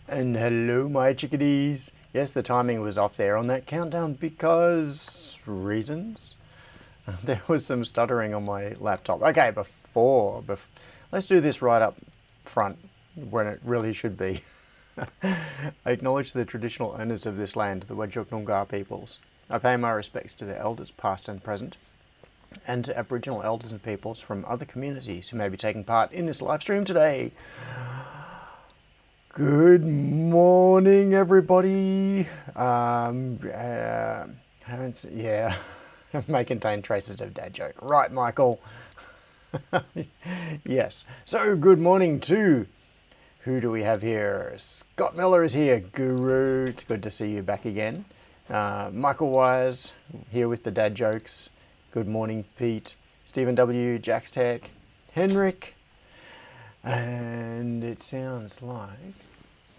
And hello my chickadees. Yes, the timing was off there on that countdown because reasons. There was some stuttering on my laptop. Okay, before let's do this right up front when it really should be. I acknowledge the traditional owners of this land, the Wajak peoples. I pay my respects to their elders past and present, and to Aboriginal elders and peoples from other communities who may be taking part in this live stream today. Good morning, everybody. Yeah, may contain traces of dad joke. Right, Michael. Yes. So, good morning to, who do we have here? Scott Miller is here. Guru, it's good to see you back again. Michael Wise here with the dad jokes. Good morning, Pete. Stephen W, Jax Tech, Henrik. And it sounds like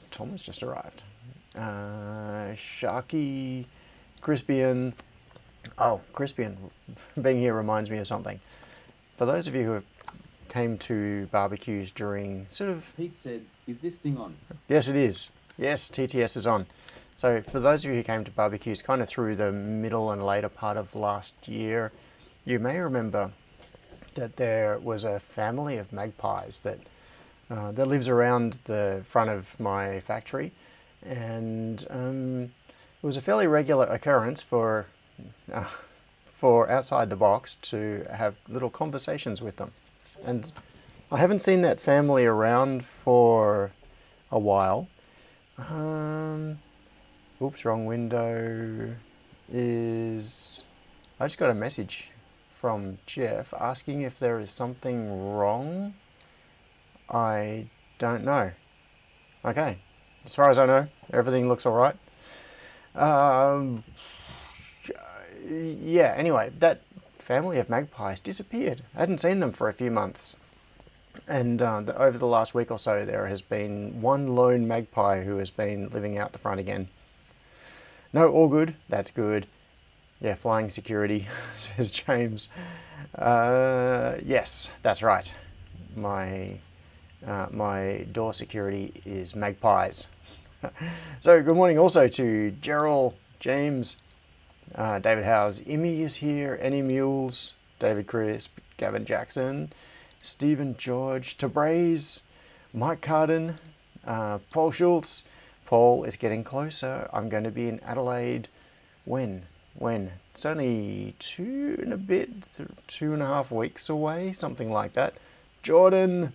Tom has just arrived. Sharky, Crispian. Oh, Crispian being here reminds me of something. For those of you who have came to barbecues during sort of... Pete said, is this thing on? Yes, it is. Yes, TTS is on. So for those of you who came to barbecues kind of through the middle and later part of last year, you may remember that there was a family of magpies that lives around the front of my factory, and it was a fairly regular occurrence for outside the box to have little conversations with them. And I haven't seen that family around for a while. Oops, wrong window. I just got a message from Jeff asking if there is something wrong. I don't know. Okay, as far as I know, everything looks all right. Yeah, anyway, that family of magpies disappeared. I hadn't seen them for a few months. And over the last week or so, there has been one lone magpie who has been living out the front again. No, all good. That's good. Yeah, flying security, says James. Yes, that's right. My door security is magpies. So good morning also to Gerald, James, David Howes, Immy is here, Any Mules, David Crisp, Gavin Jackson, Stephen George, Tabraze, Mike Carden, Paul Schultz. Paul is getting closer. I'm going to be in Adelaide. When? It's only 2.5 weeks away, something like that. Jordan.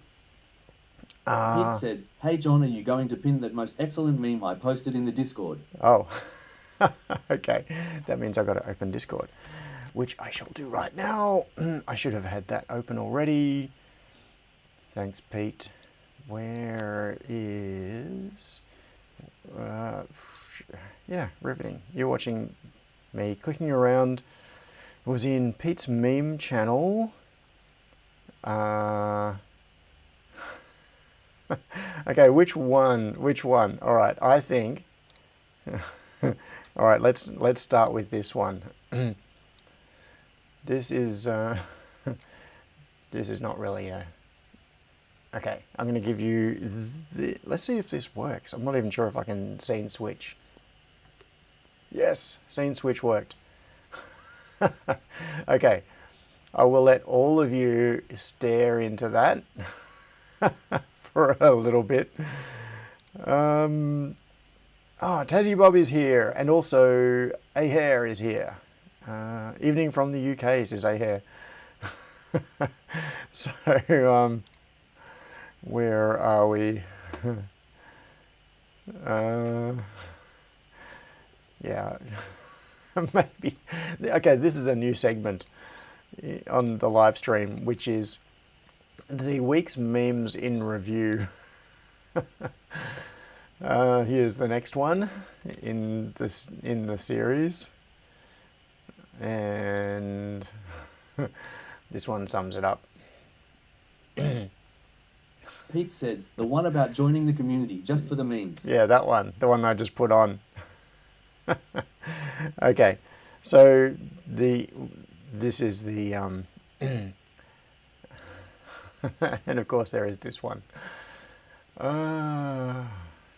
Pete said, hey John, are you going to pin that most excellent meme I posted in the Discord? Oh, okay. That means I've got to open Discord, which I shall do right now. I should have had that open already. Thanks, Pete. Where is... yeah, riveting. You're watching me clicking around. It was in Pete's meme channel. Okay, which one? All right, I think. All right, let's start with this one. This is this is not really a. Okay, I'm going to give you. Let's see if this works. I'm not even sure if I can scene switch. Yes, scene switch worked. Okay, I will let all of you stare into that for a little bit. Oh, Tassie Bob is here, and also Ahair is here. Evening from the UK, says Ahair. So, where are we? Yeah, maybe. Okay, this is a new segment on the live stream, which is the week's memes in review. Here's the next one in the series, and this one sums it up. Pete said, the one about joining the community, just for the memes. Yeah, that one. The one I just put on. Okay. So this is the and of course there is this one.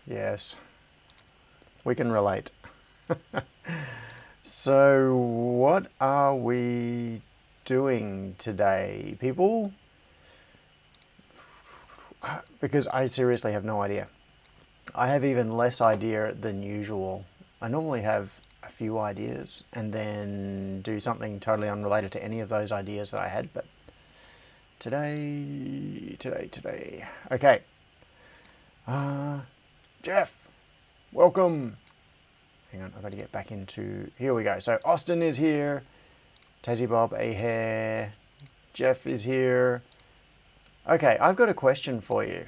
Yes. We can relate. So what are we doing today, people? Because I seriously have no idea. I have even less idea than usual. I normally have a few ideas and then do something totally unrelated to any of those ideas that I had, but today. Okay. Jeff, welcome. Hang on, I've got to get back into... Here we go. So Austin is here. Tassie Bob, A Hair. Jeff is here. Okay, I've got a question for you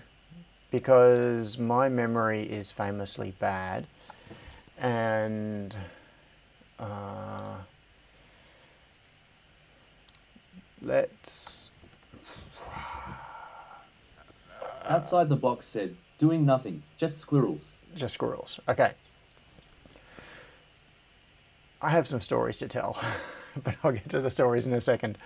because my memory is famously bad, and let's... Outside the box said, doing nothing, just squirrels. Just squirrels. Okay. I have some stories to tell, but I'll get to the stories in a second.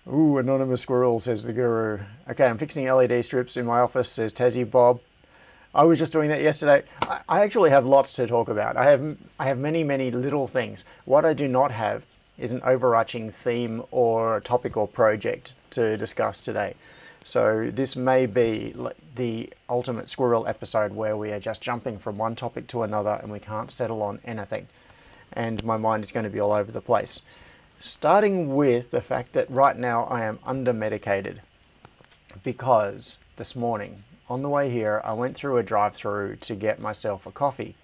Ooh, anonymous squirrel, says the guru. Okay, I'm fixing LED strips in my office, says Tassie Bob. I was just doing that yesterday. I actually have lots to talk about. I have many little things. What I do not have is an overarching theme or topic or project to discuss today. So this may be the ultimate squirrel episode where we are just jumping from one topic to another and we can't settle on anything. And my mind is going to be all over the place. Starting with the fact that right now I am under-medicated because this morning on the way here I went through a drive-through to get myself a coffee,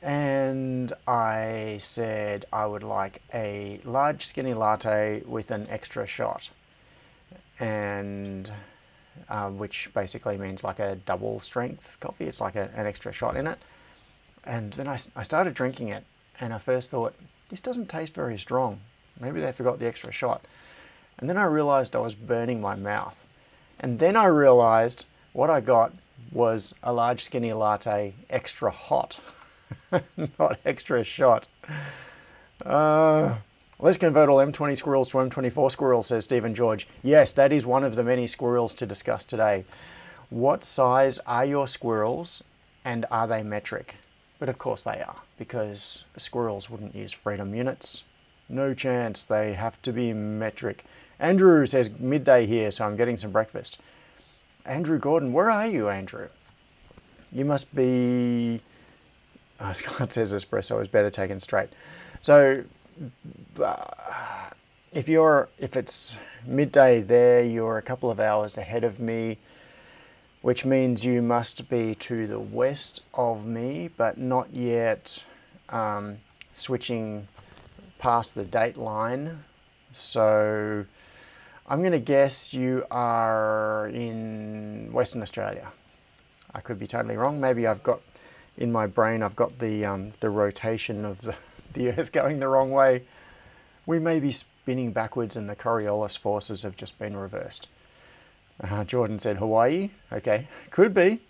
and I said I would like a large skinny latte with an extra shot, and which basically means like a double strength coffee. It's like an extra shot in it. And then I started drinking it, and I first thought, this doesn't taste very strong. Maybe they forgot the extra shot. And then I realized I was burning my mouth. And then I realized what I got was a large skinny latte extra hot, not extra shot. Let's convert all M20 squirrels to M24 squirrels, says Stephen George. Yes, that is one of the many squirrels to discuss today. What size are your squirrels, and are they metric? But of course they are, because squirrels wouldn't use freedom units. No chance, they have to be metric. Andrew says midday here, so I'm getting some breakfast. Andrew Gordon, where are you, Andrew? You must be... Oh, Scott says espresso is better taken straight. So, if it's midday there, you're a couple of hours ahead of me, which means you must be to the west of me, but not yet switching past the date line. So I'm going to guess you are in Western Australia. I could be totally wrong. Maybe I've got, in my brain, I've got the rotation of the Earth going the wrong way. We may be spinning backwards and the Coriolis forces have just been reversed. Jordan said Hawaii. Okay, could be.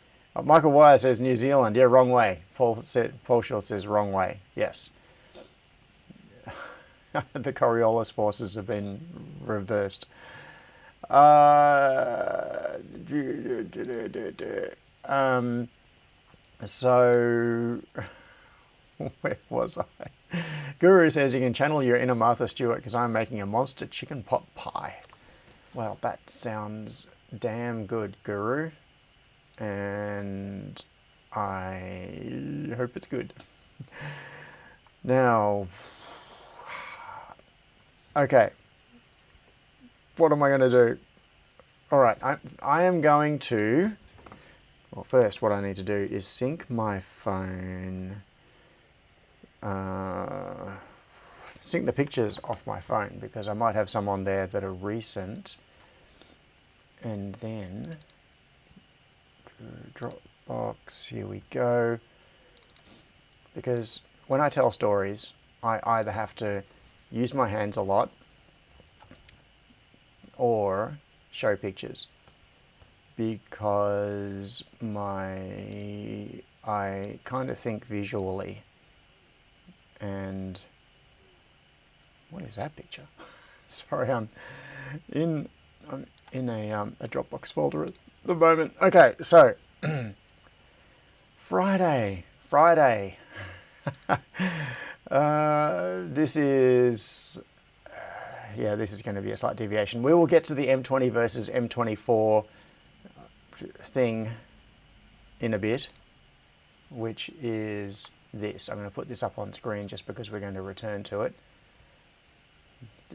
Michael Wire says New Zealand. Yeah, wrong way. Paul Short says wrong way. Yes. The Coriolis forces have been reversed. So, where was I? Guru says you can channel your inner Martha Stewart because I'm making a monster chicken pot pie. Well, that sounds damn good, Guru. And I hope it's good. Now, okay. What am I going to do? All right, I am going to... Well, first what I need to do is sync my phone, sync the pictures off my phone because I might have some on there that are recent, and then Dropbox, here we go. Because when I tell stories, I either have to use my hands a lot or show pictures, because I kind of think visually. And what is that picture? Sorry, I'm in a Dropbox folder at the moment. Okay, so Friday. This is going to be a slight deviation. We will get to the M20 versus M24 thing in a bit, which is this. I'm going to put this up on screen just because we're going to return to it.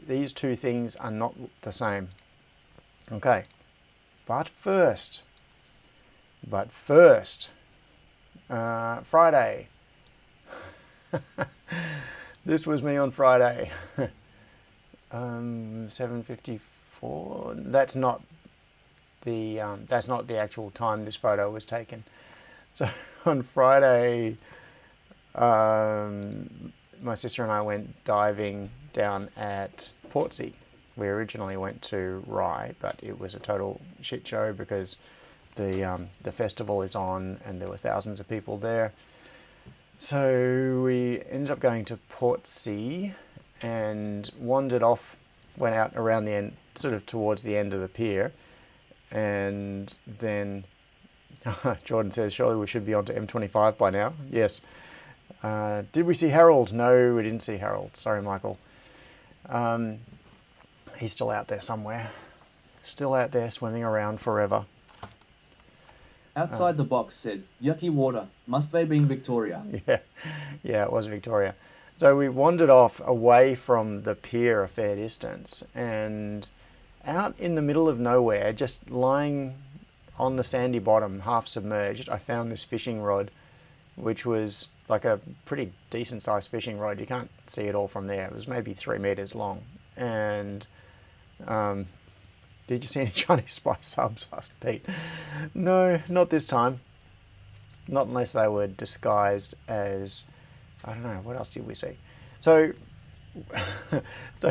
These two things are not the same. Okay, but first, Friday. This was me on Friday. 7:54. That's not the actual time this photo was taken. So on Friday, my sister and I went diving down at Portsea. We originally went to Rye, but it was a total shit show because the festival is on and there were thousands of people there. So we ended up going to Portsea and wandered off, went out around the end, sort of towards the end of the pier, and then Jordan says, surely we should be on to M25 by now. Yes. Did we see Harold? No, we didn't see Harold. Sorry, Michael. He's still out there somewhere. Still out there swimming around forever. Outside the box said, yucky water. Must they be in Victoria? Yeah, it was Victoria. So we wandered off away from the pier a fair distance, and out in the middle of nowhere, just lying on the sandy bottom, half submerged, I found this fishing rod, which was like a pretty decent sized fishing rod. You can't see it all from there. It was maybe 3 meters long. And did you see any Chinese spy subs? Asked Pete. No, not this time. Not unless they were disguised as, I don't know, what else did we see? So,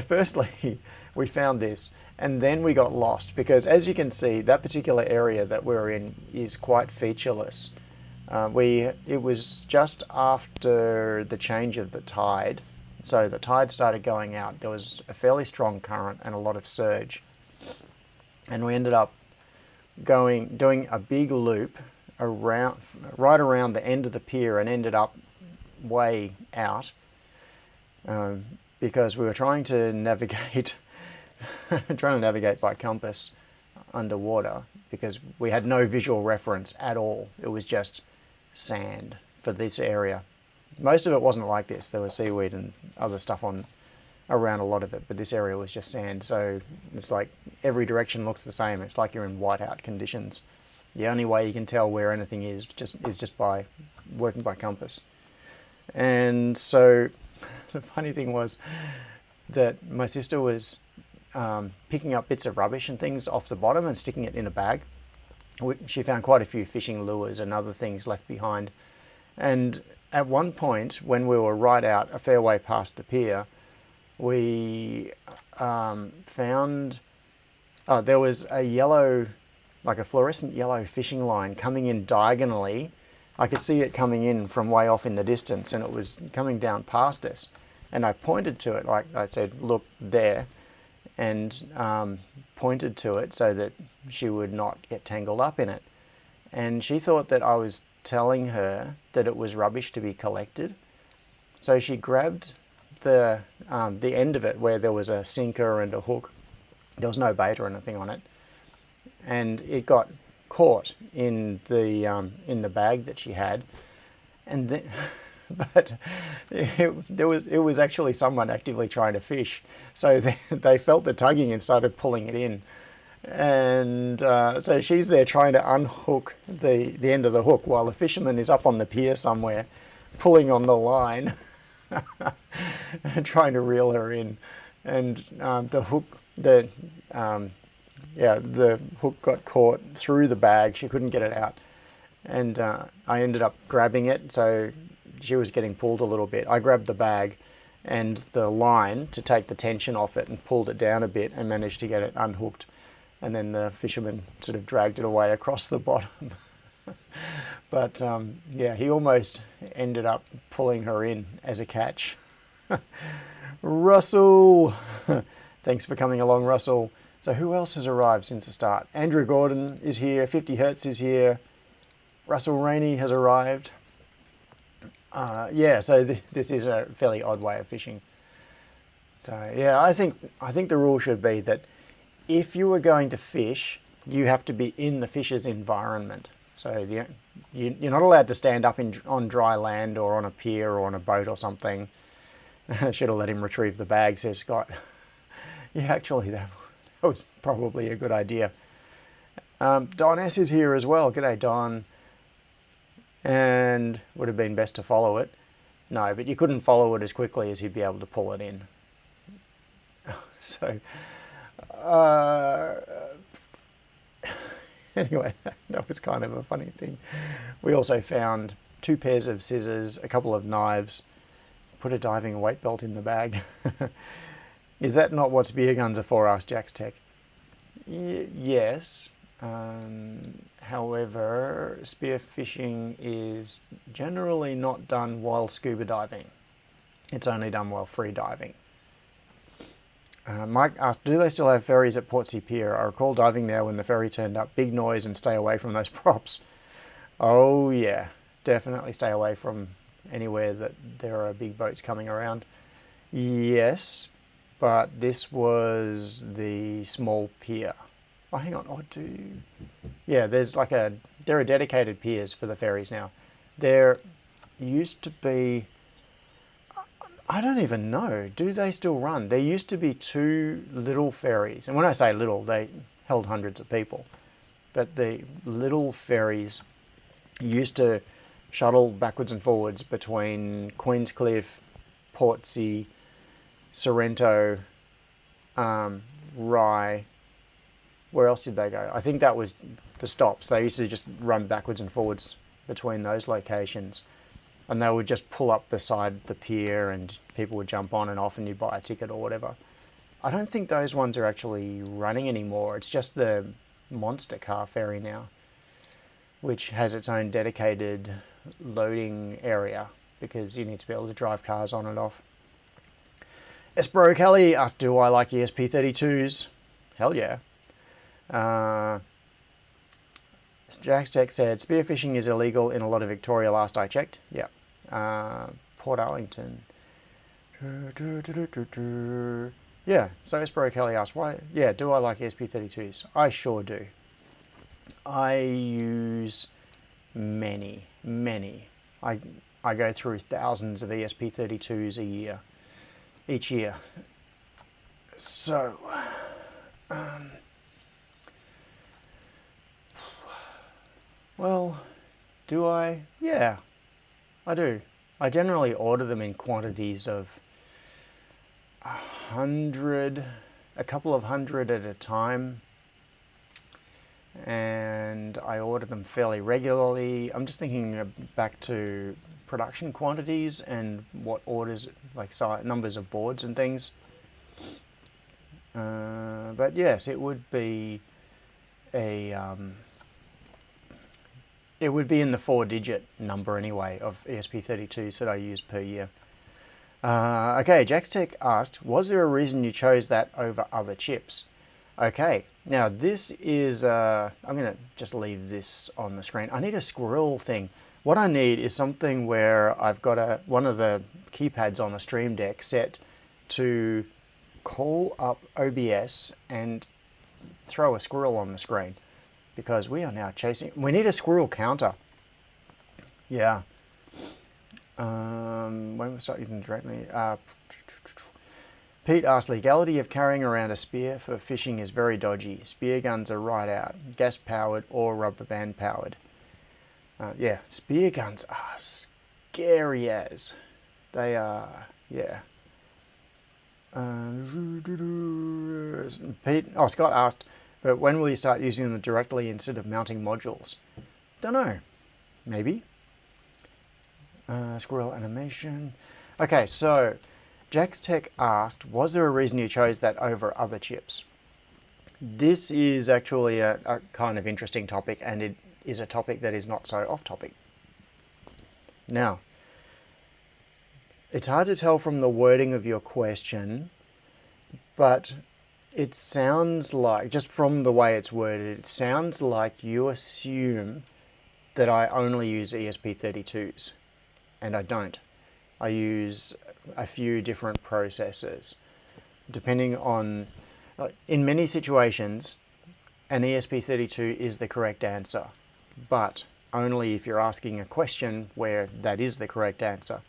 firstly, we found this, and then we got lost, because as you can see, that particular area that we're in is quite featureless. It was just after the change of the tide, so the tide started going out. There was a fairly strong current and a lot of surge, and we ended up doing a big loop right around the end of the pier, and ended up way out because we were trying to navigate by compass underwater, because we had no visual reference at all. It was just sand for this area. Most of it wasn't like this. There was seaweed and other stuff around a lot of it, but this area was just sand. So it's like every direction looks the same. It's like you're in whiteout conditions. The only way you can tell where anything is just by working by compass. And so the funny thing was that my sister was picking up bits of rubbish and things off the bottom and sticking it in a bag. She found quite a few fishing lures and other things left behind. And at one point, when we were right out a fair way past the pier, we found there was a yellow, like a fluorescent yellow fishing line coming in diagonally. I could see it coming in from way off in the distance, and it was coming down past us. And I pointed to it, like I said, look there, and pointed to it so that she would not get tangled up in it. And she thought that I was telling her that it was rubbish to be collected. So she grabbed the end of it where there was a sinker and a hook. There was no bait or anything on it, and it got caught in the bag that she had, and then, but it was actually someone actively trying to fish, so they felt the tugging and started pulling it in, and so she's there trying to unhook the end of the hook while the fisherman is up on the pier somewhere pulling on the line and trying to reel her in, and the hook got caught through the bag. She couldn't get it out, And I ended up grabbing it, so she was getting pulled a little bit. I grabbed the bag and the line to take the tension off it and pulled it down a bit and managed to get it unhooked. And then the fisherman sort of dragged it away across the bottom. But yeah, he almost ended up pulling her in as a catch. Russell! Thanks for coming along, Russell. So who else has arrived since the start? Andrew Gordon is here, 50 Hertz is here, Russell Rainey has arrived. Yeah, so this is a fairly odd way of fishing. So yeah, I think the rule should be that if you are going to fish, you have to be in the fish's environment. So you're not allowed to stand up on dry land or on a pier or on a boat or something. I should have let him retrieve the bag, says Scott. Yeah, actually, that was probably a good idea. Don S is here as well. G'day, Don. And would have been best to follow it. No, but you couldn't follow it as quickly as you'd be able to pull it in. So, anyway, that was kind of a funny thing. We also found 2 pairs of scissors, a couple of knives, put a diving weight belt in the bag. Is that not what spear guns are for? Asked Jack's Tech. Yes. However, spear fishing is generally not done while scuba diving. It's only done while free diving. Mike asked, do they still have ferries at Portsea Pier? I recall diving there when the ferry turned up. Big noise and stay away from those props. Oh yeah, definitely stay away from anywhere that there are big boats coming around. Yes, but this was the small pier. Oh, hang on. Oh, yeah, there are dedicated piers for the ferries now. There used to be, I don't even know, do they still run? There used to be 2 little ferries. And when I say little, they held hundreds of people. But the little ferries used to shuttle backwards and forwards between Queenscliff, Portsea, Sorrento, Rye. Where else did they go? I think that was the stops. They used to just run backwards and forwards between those locations. And they would just pull up beside the pier and people would jump on and off and you'd buy a ticket or whatever. I don't think those ones are actually running anymore. It's just the Monster Car ferry now, which has its own dedicated loading area because you need to be able to drive cars on and off. Espero Kelly asked, do I like ESP32s? Hell yeah. Jack's Tech said, spearfishing is illegal in a lot of Victoria last I checked. Yeah. Port Arlington. Yeah, so Espero Kelly asked, why? Yeah, do I like ESP32s? I sure do. I use many. I go through thousands of ESP32s each year. So, well, do I? Yeah, I do. I generally order them in quantities of 100, a couple of hundred at a time. And I order them fairly regularly. I'm just thinking back to production quantities and what orders, like numbers of boards and things. But yes, it would be it would be in the 4-digit number anyway of ESP32s that I use per year. Okay, Jack's Tech asked, was there a reason you chose that over other chips? Okay, now this is, I'm going to just leave this on the screen. I need a squirrel thing. What I need is something where I've got one of the keypads on the Stream Deck set to call up OBS and throw a squirrel on the screen. Because we are now chasing, we need a squirrel counter. Yeah. When we start using directly, Pete asked, legality of carrying around a spear for fishing is very dodgy. Spear guns are right out, gas powered or rubber band powered. Yeah, spear guns are scary as. They are, yeah. Scott asked, but when will you start using them directly instead of mounting modules? Don't know. maybe. Squirrel animation. Okay, so Jax Tech asked, was there a reason you chose that over other chips? This is actually a kind of interesting topic, and it is a topic that is not so off topic. Now, it's hard to tell from the wording of your question, but it sounds like, just from the way it's worded, it sounds like you assume that I only use ESP32s, and I don't. I use a few different processors, depending on, in many situations, an ESP32 is the correct answer, but only if you're asking a question where that is the correct answer.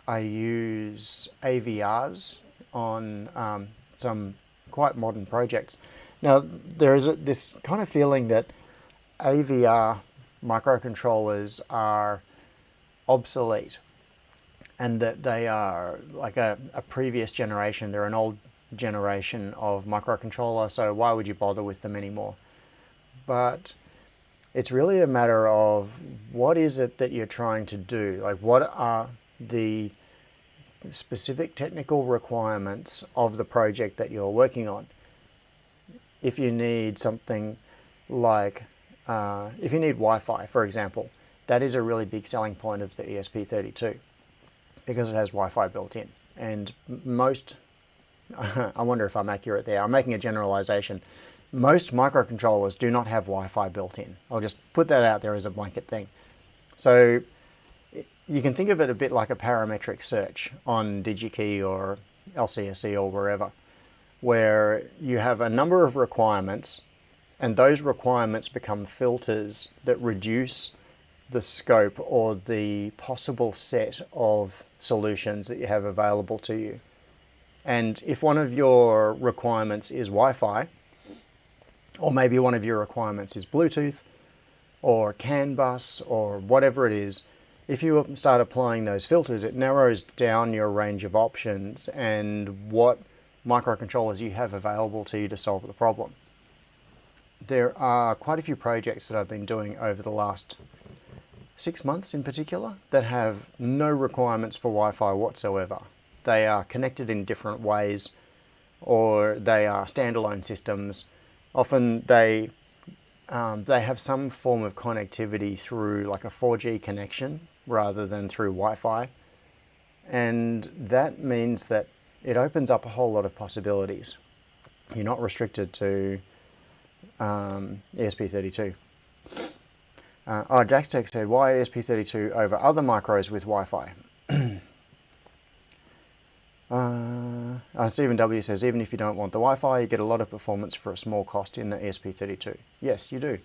I use AVRs on some quite modern projects. Now, there is this kind of feeling that AVR microcontrollers are obsolete and that they are like a previous generation. They're an old generation of microcontroller, so why would you bother with them anymore? But it's really a matter of what is it that you're trying to do? Like, what are the specific technical requirements of the project that you're working on? If you need something like, if you need Wi-Fi, for example, that is a really big selling point of the ESP32 because it has Wi-Fi built in. And most, I wonder if I'm accurate there, I'm making a generalization. Most microcontrollers do not have Wi-Fi built in. I'll just put that out there as a blanket thing. So you can think of it a bit like a parametric search on DigiKey or LCSC or wherever, where you have a number of requirements, and those requirements become filters that reduce the scope or the possible set of solutions that you have available to you. And if one of your requirements is Wi-Fi, or maybe one of your requirements is Bluetooth or CAN bus or whatever it is, if you start applying those filters, it narrows down your range of options and what microcontrollers you have available to you to solve the problem. There are quite a few projects that I've been doing over the last 6 months in particular that have no requirements for Wi-Fi whatsoever. They are connected in different ways, or they are standalone systems. Often they have some form of connectivity through like a 4G connection rather than through Wi-Fi. And that means that it opens up a whole lot of possibilities. You're not restricted to ESP32. Jaxtech said, why ESP32 over other micros with Wi-Fi? Stephen W says, even if you don't want the Wi-Fi, you get a lot of performance for a small cost in the ESP32. Yes, you do.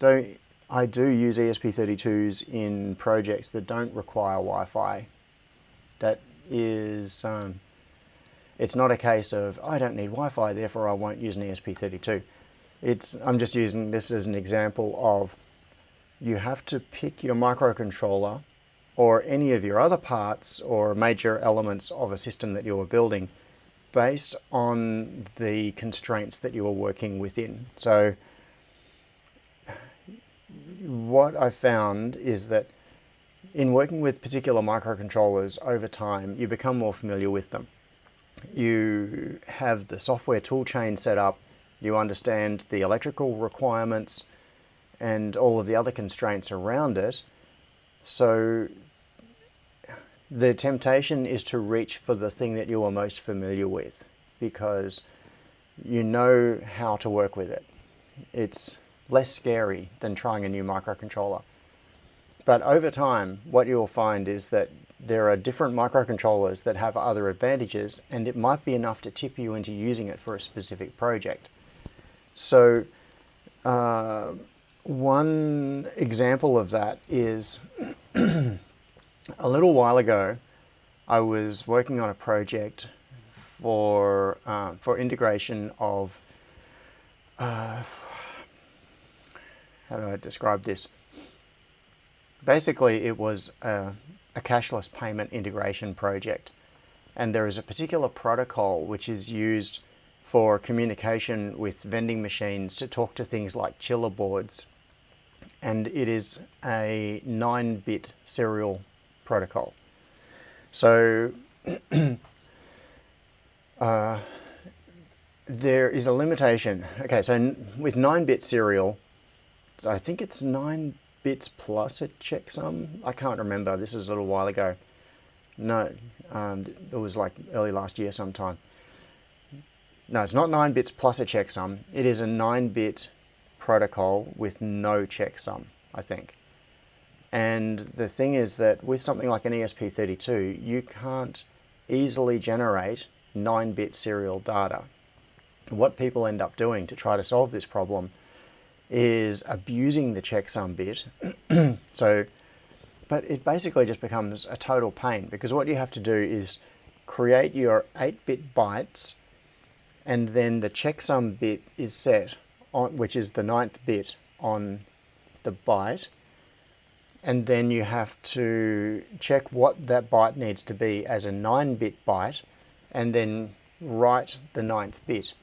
So I do use ESP32s in projects that don't require Wi-Fi. That is, it's not a case of, I don't need Wi-Fi, therefore I won't use an ESP32. I'm just using this as an example of, you have to pick your microcontroller or any of your other parts or major elements of a system that you're building based on the constraints that you are working within. So what I found is that in working with particular microcontrollers over time, you become more familiar with them. You have the software toolchain set up, you understand the electrical requirements and all of the other constraints around it. So the temptation is to reach for the thing that you are most familiar with because you know how to work with it. It's less scary than trying a new microcontroller. But over time, what you'll find is that there are different microcontrollers that have other advantages, and it might be enough to tip you into using it for a specific project. So one example of that is a little while ago, I was working on a project for integration of, how do I describe this? Basically, it was a cashless payment integration project. And there is a particular protocol which is used for communication with vending machines to talk to things like chiller boards and it is a 9-bit serial protocol. So there is a limitation. Okay, so with 9-bit serial, I think it's 9 bits plus a checksum. I can't remember. This is a little while ago. No, it was like early last year sometime. No, it's not 9 bits plus a checksum. It is a 9-bit protocol with no checksum, I think. And the thing is that with something like an ESP32, you can't easily generate 9-bit serial data. What people end up doing to try to solve this problem is abusing the checksum bit. But it basically just becomes a total pain, because what you have to do is create your 8-bit bytes, and then the checksum bit is set on, which is the 9th bit on the byte, and then you have to check what that byte needs to be as a 9-bit byte, and then write the 9th bit.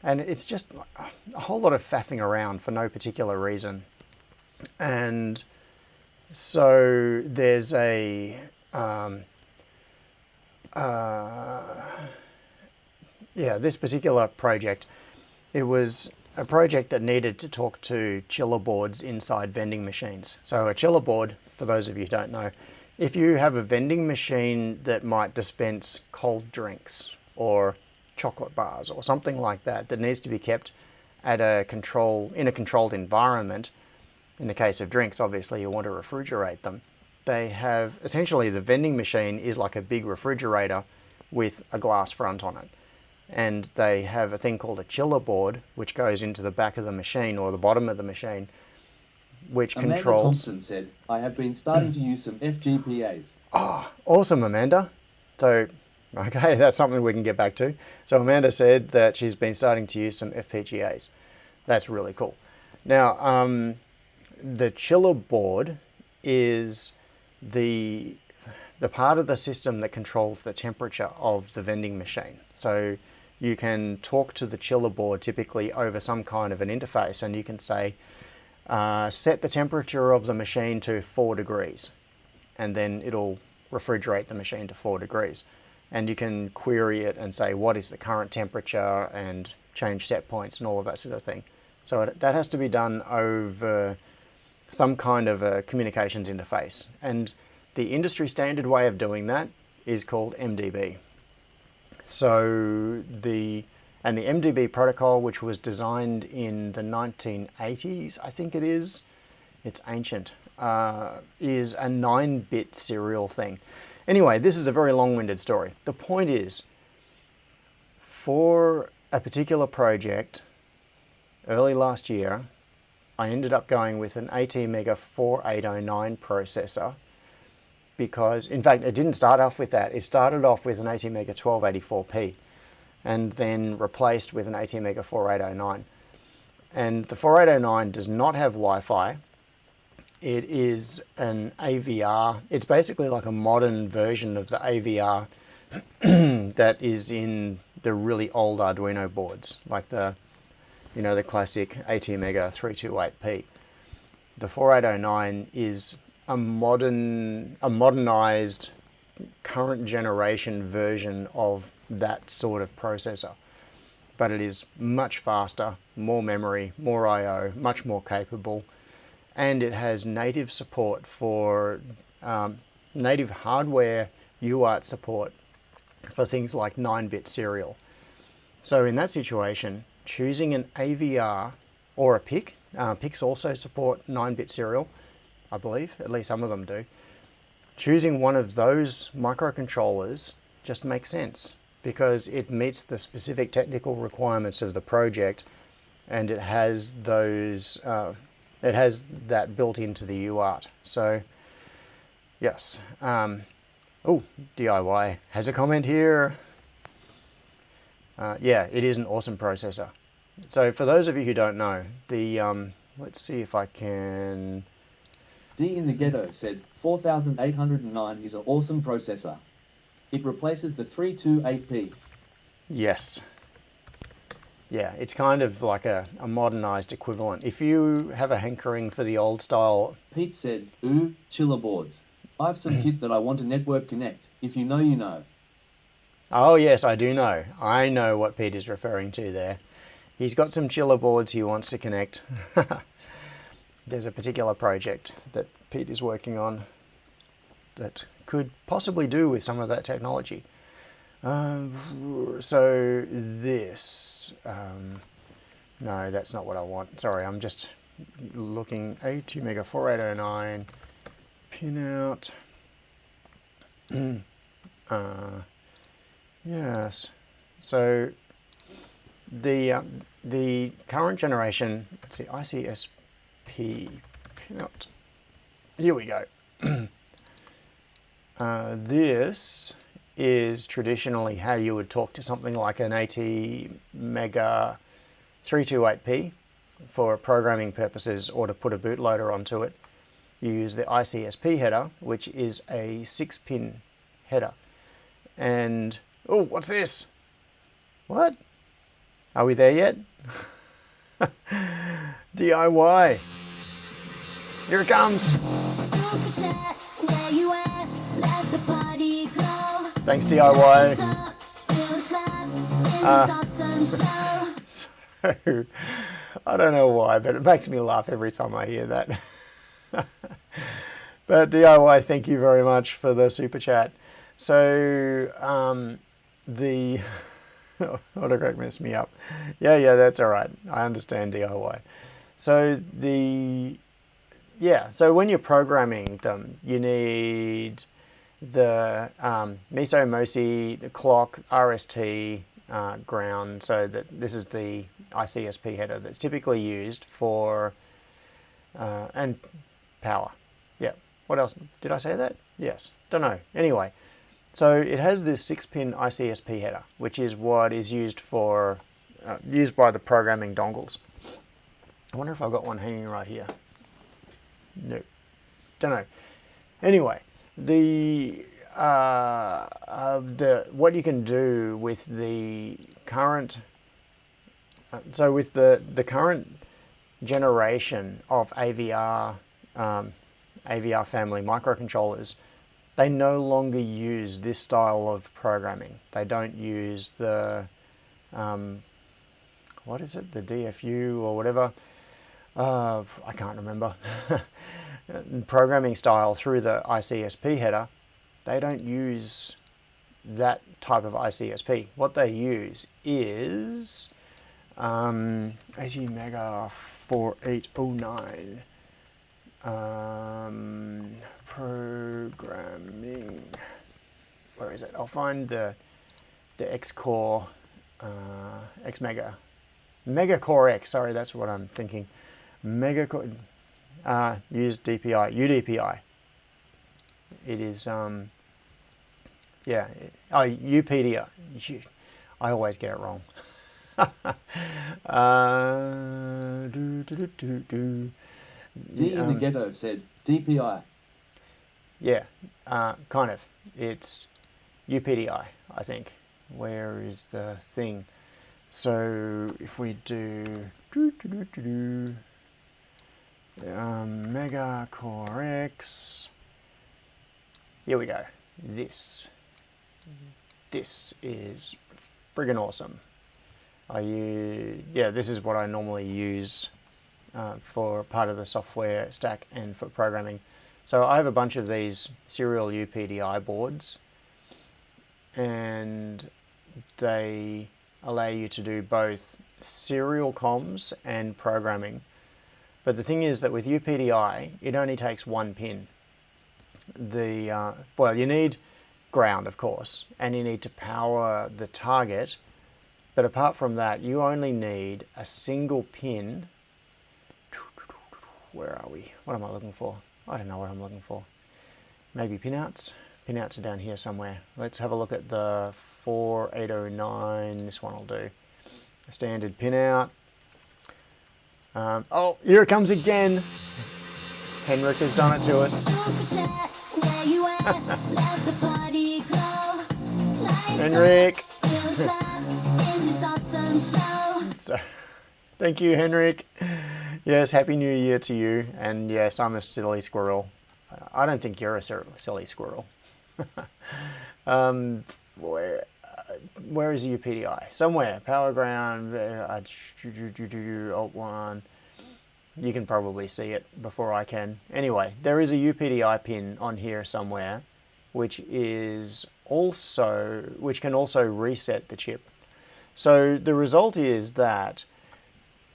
And it's just a whole lot of faffing around for no particular reason. And so there's a this particular project, it was a project that needed to talk to chiller boards inside vending machines. So a chiller board, for those of you who don't know, if you have a vending machine that might dispense cold drinks or chocolate bars or something like that, that needs to be kept at in a controlled environment. In the case of drinks, obviously you want to refrigerate them. They have, essentially the vending machine is like a big refrigerator with a glass front on it. And they have a thing called a chiller board, which goes into the back of the machine or the bottom of the machine, which Amanda controls... Thompson said, I have been starting to use some FGPAs. Oh, awesome, Amanda. So, okay, that's something we can get back to. So Amanda said that she's been starting to use some FPGAs. That's really cool. Now, the chiller board is the part of the system that controls the temperature of the vending machine. So you can talk to the chiller board typically over some kind of an interface, and you can say, set the temperature of the machine to 4 degrees, and then it'll refrigerate the machine to 4 degrees. And you can query it and say, what is the current temperature, and change set points and all of that sort of thing. So that has to be done over some kind of a communications interface. And the industry standard way of doing that is called MDB. So the MDB protocol, which was designed in the 1980s, I think it is, it's ancient, is a 9-bit serial thing. Anyway, this is a very long-winded story. The point is, for a particular project, early last year, I ended up going with an ATmega 4809 processor, because, in fact, it didn't start off with that. It started off with an ATmega 1284p and then replaced with an ATmega 4809. And the 4809 does not have Wi-Fi. It is an AVR. It's basically like a modern version of the AVR that is in the really old Arduino boards, like the classic ATmega 328p. The 4809 is a modernized current generation version of that sort of processor, but it is much faster, more memory, more I/O, much more capable, and it has native support for native hardware UART support for things like 9-bit serial. So in that situation, choosing an AVR or a PIC, PICs also support 9-bit serial, I believe, at least some of them do. Choosing one of those microcontrollers just makes sense, because it meets the specific technical requirements of the project, and it has those, it has that built into the UART. So, yes. Oh, DIY has a comment here. Yeah, it is an awesome processor. So for those of you who don't know, the let's see if I can... D in the Ghetto said 4809 is an awesome processor. It replaces the 328p. Yes. Yeah, it's kind of like a modernized equivalent. If you have a hankering for the old style... Pete said, ooh, chiller boards. I've some kit that I want to network connect. If you know, you know. Oh yes, I do know. I know what Pete is referring to there. He's got some chiller boards he wants to connect. There's a particular project that Pete is working on that could possibly do with some of that technology. So this... no, that's not what I want. Sorry, I'm just looking. A2 Mega 4809 pinout. Yes. So the current generation, let's see, ICSP pinout. Here we go. This is traditionally how you would talk to something like an AT Mega 328p for programming purposes, or to put a bootloader onto it. You use the ICSP header, which is a 6-pin header. And, oh, what's this? What? Are we there yet? DIY. Here it comes. Thanks, DIY. So, I don't know why, but it makes me laugh every time I hear that. But DIY, thank you very much for the super chat. So, the autocorrect messed me up. Yeah, that's all right. I understand DIY. So so when you're programming them, you need the MISO, MOSI, the clock, RST, ground. So that this is the ICSP header that's typically used for and power. Yeah. What else? Did I say that? Yes. Don't know. Anyway, so it has this 6-pin ICSP header, which is what is used for used by the programming dongles. I wonder if I've got one hanging right here. No. Don't know. Anyway, what you can do with the current with the current generation of AVR family microcontrollers, they no longer use this style of programming. They don't use the what is it, the DFU or whatever, I can't remember, programming style through the ICSP header. They don't use that type of ICSP. What they use is 80 Mega 4809 programming. Where is it? I'll find the X-Core, X-Mega, Mega Core X, sorry, that's what I'm thinking. Mega Core, use DPI, UDPI. It is, UPDI. I always get it wrong. D in the ghetto said DPI. Yeah, kind of. It's UPDI, I think. Where is the thing? So if we do Mega Core X, here we go. This is friggin' awesome. This is what I normally use for part of the software stack and for programming. So I have a bunch of these serial UPDI boards, and they allow you to do both serial comms and programming. But the thing is that with UPDI, it only takes one pin. You need ground, of course, and you need to power the target. But apart from that, you only need a single pin. Where are we? What am I looking for? I don't know what I'm looking for. Maybe pinouts? Pinouts are down here somewhere. Let's have a look at the 4809. This one will do. A standard pinout. Oh, here it comes again. Henrik has done it to us. Henrik. So, thank you, Henrik. Yes, Happy New Year to you. And yes, I'm a silly squirrel. I don't think you're a silly squirrel. Where is the UPDI? Somewhere. Power ground. Alt 1. You can probably see it before I can. Anyway, there is a UPDI pin on here somewhere, which can also reset the chip. So the result is that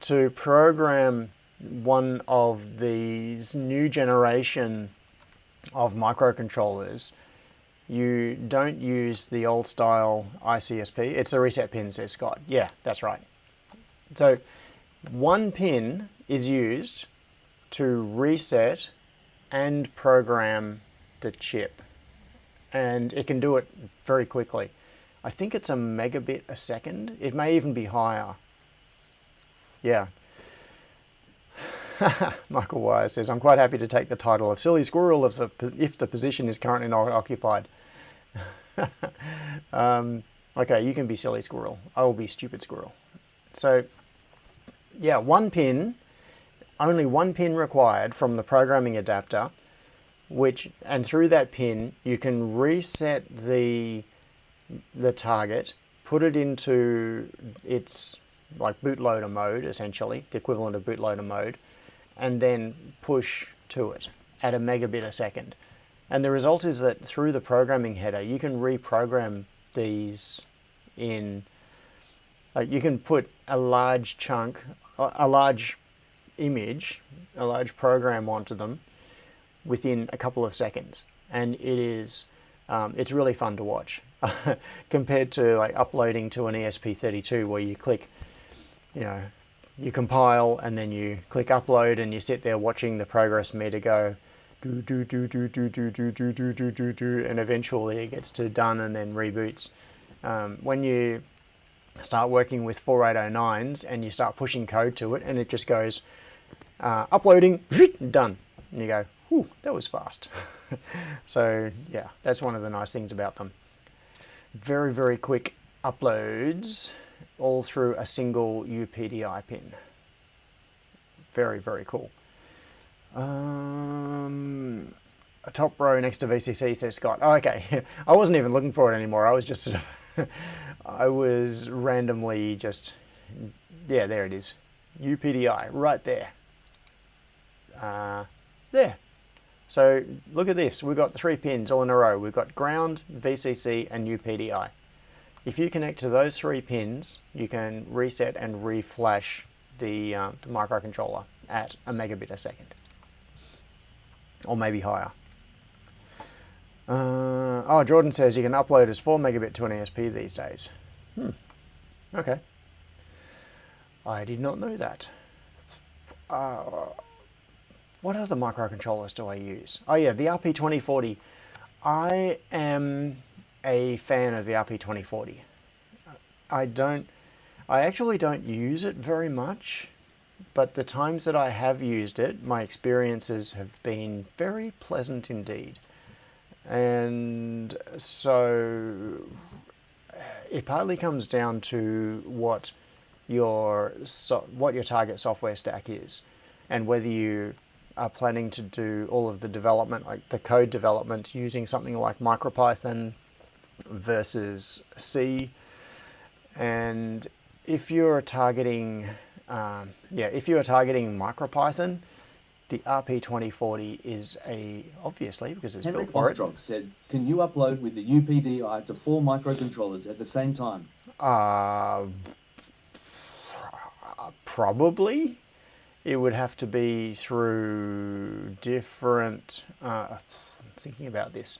to program one of these new generation of microcontrollers, you don't use the old style ICSP. It's the reset pin, says Scott. Yeah, that's right. So one pin is used to reset and program the chip. And it can do it very quickly. I think it's a megabit a second. It may even be higher. Yeah. Michael Wire says, I'm quite happy to take the title of Silly Squirrel if the position is currently not occupied. Okay, you can be Silly Squirrel. I will be Stupid Squirrel. So, yeah, only one pin required from the programming adapter, and through that pin, you can reset the target, put it into its like bootloader mode, essentially, the equivalent of bootloader mode, and then push to it at a megabit a second. And the result is that through the programming header, you can reprogram these in, you can put a large chunk, a large image, a large program onto them within a couple of seconds. And it's really fun to watch compared to like uploading to an ESP32 where you click, you compile and then you click upload and you sit there watching the progress meter go do do do do do do do do do do do do, and eventually it gets to done and then reboots. When you start working with 4809s and you start pushing code to it and it just goes uploading, done, and you go, whew, that was fast. So yeah, that's one of the nice things about them. Very, very quick uploads all through a single UPDI pin. Very, very cool. A top row next to VCC, says Scott. Oh, okay. I wasn't even looking for it anymore. I was just I was randomly just, yeah, there it is. UPDI, right there. There. So look at this. We've got 3 pins all in a row. We've got ground, VCC, and UPDI. If you connect to those 3 pins, you can reset and reflash the microcontroller at a megabit a second. Or maybe higher. Jordan says you can upload as 4 megabit to an ESP these days. Okay. I did not know that. What other microcontrollers do I use? Oh yeah, the RP2040. I am a fan of the RP2040. I actually don't use it very much, but the times that I have used it, my experiences have been very pleasant indeed. And so it partly comes down to what your target software stack is, and whether you are planning to do all of the development, like the code development, using something like MicroPython versus C. And if you're targeting, MicroPython, the RP2040 is obviously, because it's Henrik built for Ostrov said, can you upload with the UPDI to 4 microcontrollers at the same time? Probably. It would have to be through different, I'm thinking about this.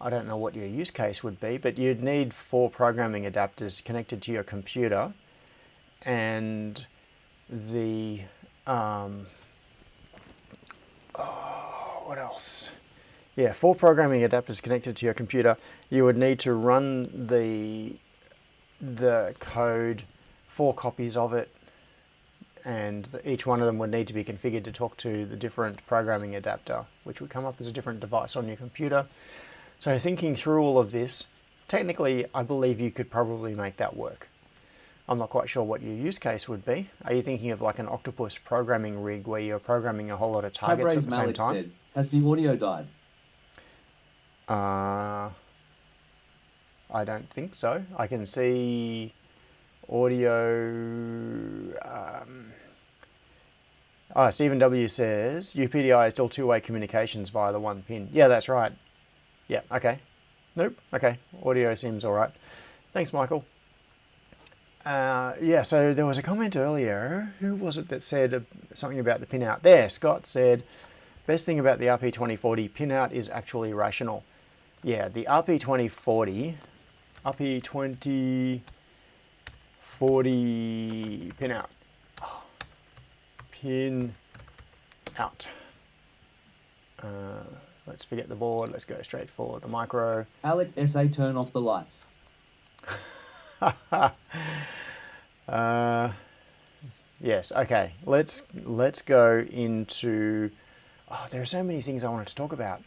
I don't know what your use case would be, but you'd need 4 programming adapters connected to your computer, and the, what else? Yeah, 4 programming adapters connected to your computer. You would need to run the code, 4 copies of it, and each one of them would need to be configured to talk to the different programming adapter, which would come up as a different device on your computer. So thinking through all of this, technically I believe you could probably make that work. I'm not quite sure what your use case would be. Are you thinking of like an octopus programming rig where you're programming a whole lot of targets at the same time? Said, has the audio died? I don't think so. I can see audio. Stephen W says UPDI is still two-way communications via the one pin. Yeah, that's right. Yeah, okay. Nope, okay. Audio seems all right. Thanks, Michael. Yeah, so there was a comment earlier. Who was it that said something about the pinout? There, Scott said, best thing about the RP2040 pinout is actually rational. Yeah, the RP2040 pinout. Pin out. Let's forget the board. Let's go straight for the micro. Alec SA, turn off the lights. Yes. Okay. Let's go into. Oh, there are so many things I wanted to talk about.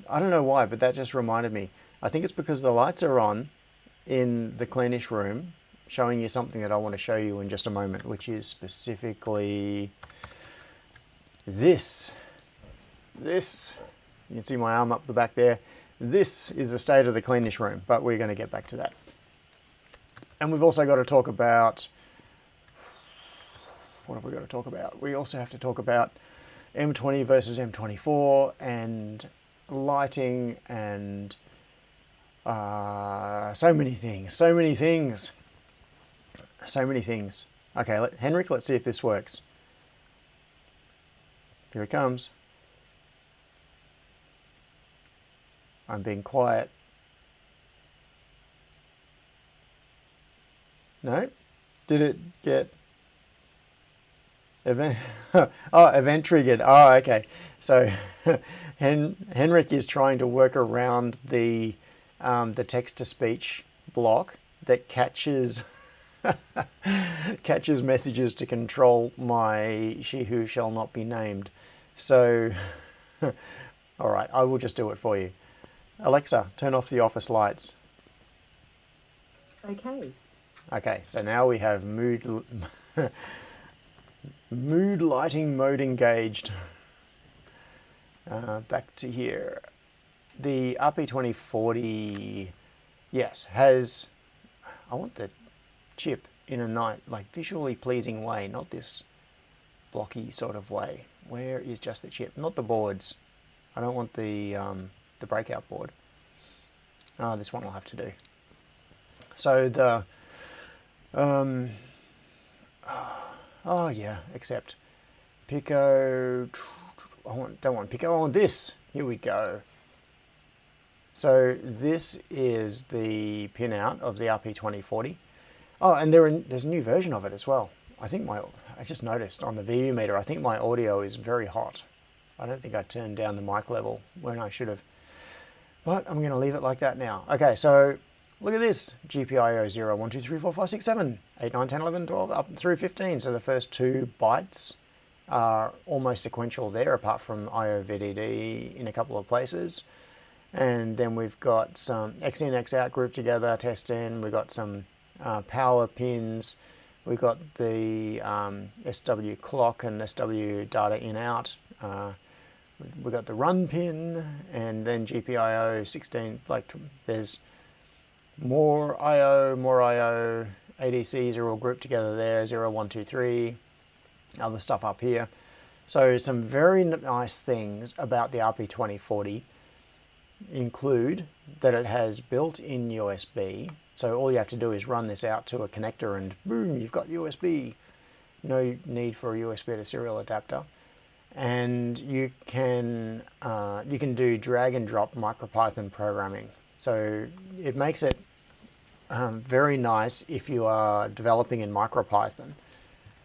I don't know why, but that just reminded me. I think it's because the lights are on in the cleanish room, showing you something that I want to show you in just a moment, which is specifically this. You can see my arm up the back there. This is the state of the cleanish room, but we're going to get back to that. And we've also got to talk about, what have we got to talk about? We also have to talk about M20 versus M24 and lighting and so many things. Okay, Henrik, let's see if this works. Here it comes. I'm being quiet. No? Did it get event? Oh, event triggered. Oh, okay. So Henrik is trying to work around the text-to-speech block that catches messages to control my she who shall not be named. So, all right, I will just do it for you. Alexa, turn off the office lights. Okay. Okay, so now we have mood lighting mode engaged. Back to here. The RP2040, yes, has, I want the chip in a nice, like visually pleasing way, not this blocky sort of way. Where is just the chip? Not the boards. I don't want the breakout board. Oh, this one will have to do. So the oh yeah, except Pico. Don't want Pico. I want this. Here we go. So this is the pinout of the RP2040. Oh, and there's a new version of it as well. I just noticed on the VU meter, I think my audio is very hot. I don't think I turned down the mic level when I should have. But I'm going to leave it like that now. Okay, so look at this. GPIO 0, 1, 2, 3, 4, 5, 6, 7, 8, 9, 10, 11, 12, up through 15. So the first 2 bytes are almost sequential there, apart from IO VDD in a couple of places. And then we've got some X in, X out grouped together, test in. We've got some power pins. We've got the SW clock and SW data in out. We've got the run pin, and then GPIO 16, like there's more IO, ADCs are all grouped together there, 0, 1, 2, 3, other stuff up here. So some very nice things about the RP2040 include that it has built-in USB, so all you have to do is run this out to a connector and boom, you've got USB. No need for a USB to serial adapter. And you can do drag and drop MicroPython programming. So it makes it very nice if you are developing in MicroPython.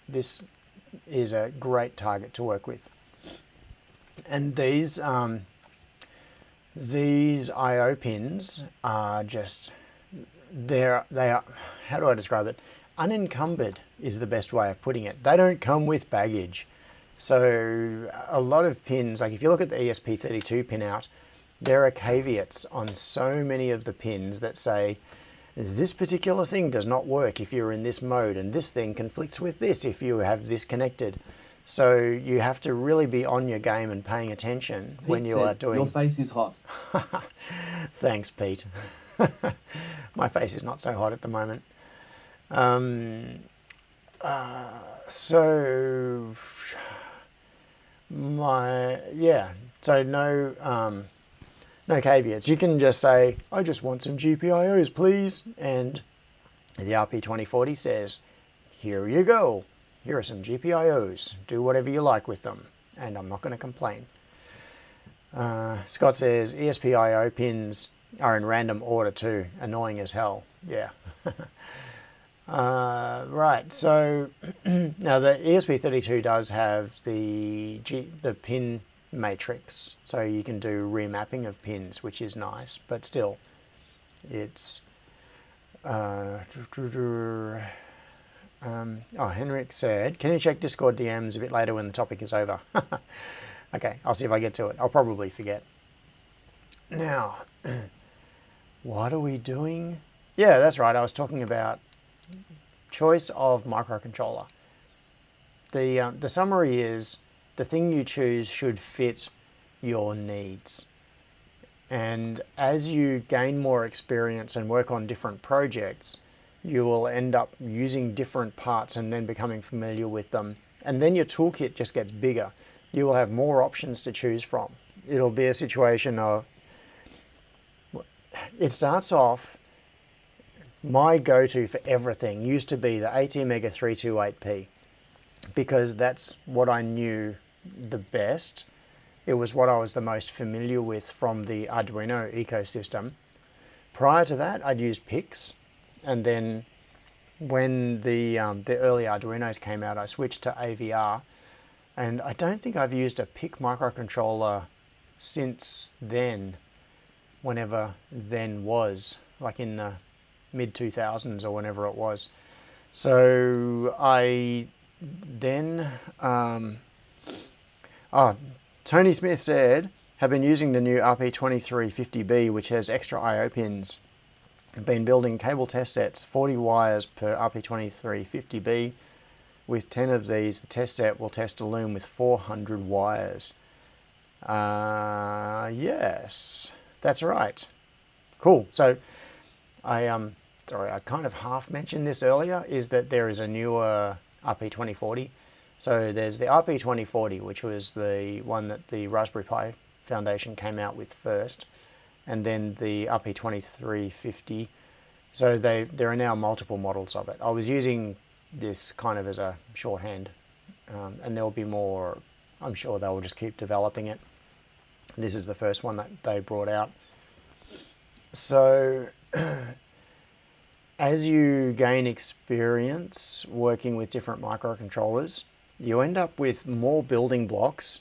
This is a great target to work with. And these I/O pins are just they are, how do I describe it? Unencumbered is the best way of putting it. They don't come with baggage. So a lot of pins, like if you look at the ESP32 pin out, there are caveats on so many of the pins that say this particular thing does not work if you're in this mode, and this thing conflicts with this if you have this connected. So you have to really be on your game and paying attention when you are doing... Your face is hot. Thanks, Pete. My face is not so hot at the moment. So no caveats. You can just say, I just want some GPIOs, please. And the RP2040 says, here you go. Here are some GPIOs. Do whatever you like with them. And I'm not going to complain. Scott says, ESPIO pins are in random order too. Annoying as hell. Yeah. Right, so now the ESP32 does have the pin matrix, so you can do remapping of pins, which is nice, but still, it's Henrik said, can you check Discord DMs a bit later when the topic is over? Okay, I'll see if I get to it. I'll probably forget. Now, what are we doing? Yeah, that's right, I was talking about choice of microcontroller. The summary is the thing you choose should fit your needs. And as you gain more experience and work on different projects, you will end up using different parts and then becoming familiar with them. And then your toolkit just gets bigger. You will have more options to choose from. It'll be a situation of, it starts off, my go-to for everything used to be the ATmega 328P because that's what I knew the best. It was what I was the most familiar with from the Arduino ecosystem. Prior to that, I'd used PICs, and then when the early Arduinos came out, I switched to AVR, and I don't think I've used a PIC microcontroller since then, whenever then was, like in the mid-2000s or whenever it was. So I then, Tony Smith said, have been using the new RP2350B, which has extra I/O pins. I've been building cable test sets, 40 wires per RP2350B. With 10 of these, the test set will test a loom with 400 wires. Yes, that's right. Cool. So I kind of half mentioned this earlier, is that there is a newer RP2040. So there's the RP2040, which was the one that the Raspberry Pi Foundation came out with first, and then the RP2350. So there are now multiple models of it. I was using this kind of as a shorthand, and there'll be more. I'm sure they'll just keep developing it. This is the first one that they brought out. So as you gain experience working with different microcontrollers, you end up with more building blocks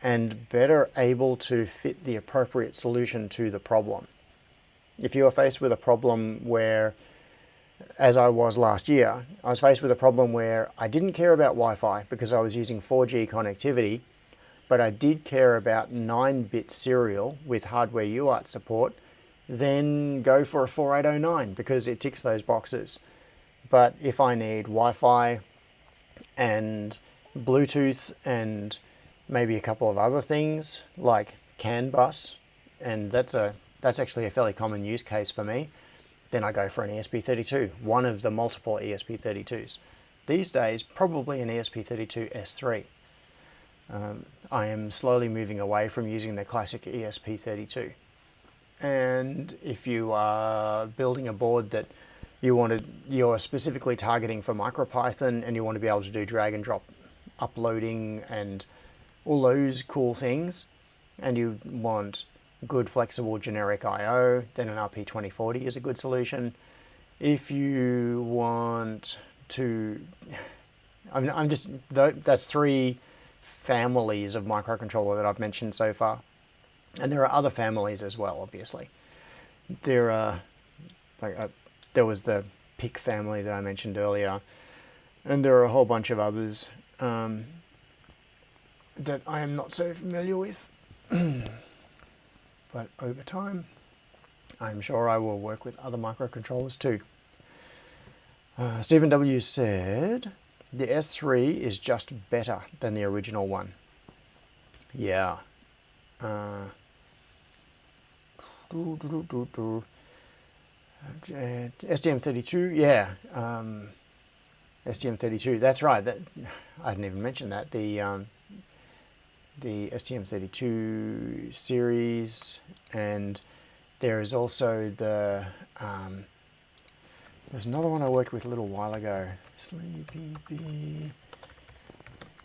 and better able to fit the appropriate solution to the problem. If you are faced with a problem where, as I was last year, I was faced with a problem where I didn't care about Wi-Fi because I was using 4G connectivity, but I did care about 9-bit serial with hardware UART support, then go for a 4809 because it ticks those boxes. But if I need Wi-Fi and Bluetooth and maybe a couple of other things like CAN bus, and that's actually a fairly common use case for me, then I go for an ESP32, one of the multiple ESP32s. These days, probably an ESP32 S3. I am slowly moving away from using the classic ESP32. And if you are building a board that you're specifically targeting for MicroPython and you want to be able to do drag and drop uploading and all those cool things, and you want good flexible generic I/O, then an RP2040 is a good solution. If you want to, that's 3 families of microcontroller that I've mentioned so far. And there are other families as well, obviously. There was the PIC family that I mentioned earlier, and there are a whole bunch of others that I am not so familiar with. But over time, I'm sure I will work with other microcontrollers too. Stephen W. said, the S3 is just better than the original one. Yeah. STM32, yeah. STM32, that's right. That, I didn't even mention that. The STM32 series, and there is also the there's another one I worked with a little while ago. Sleepy Bee.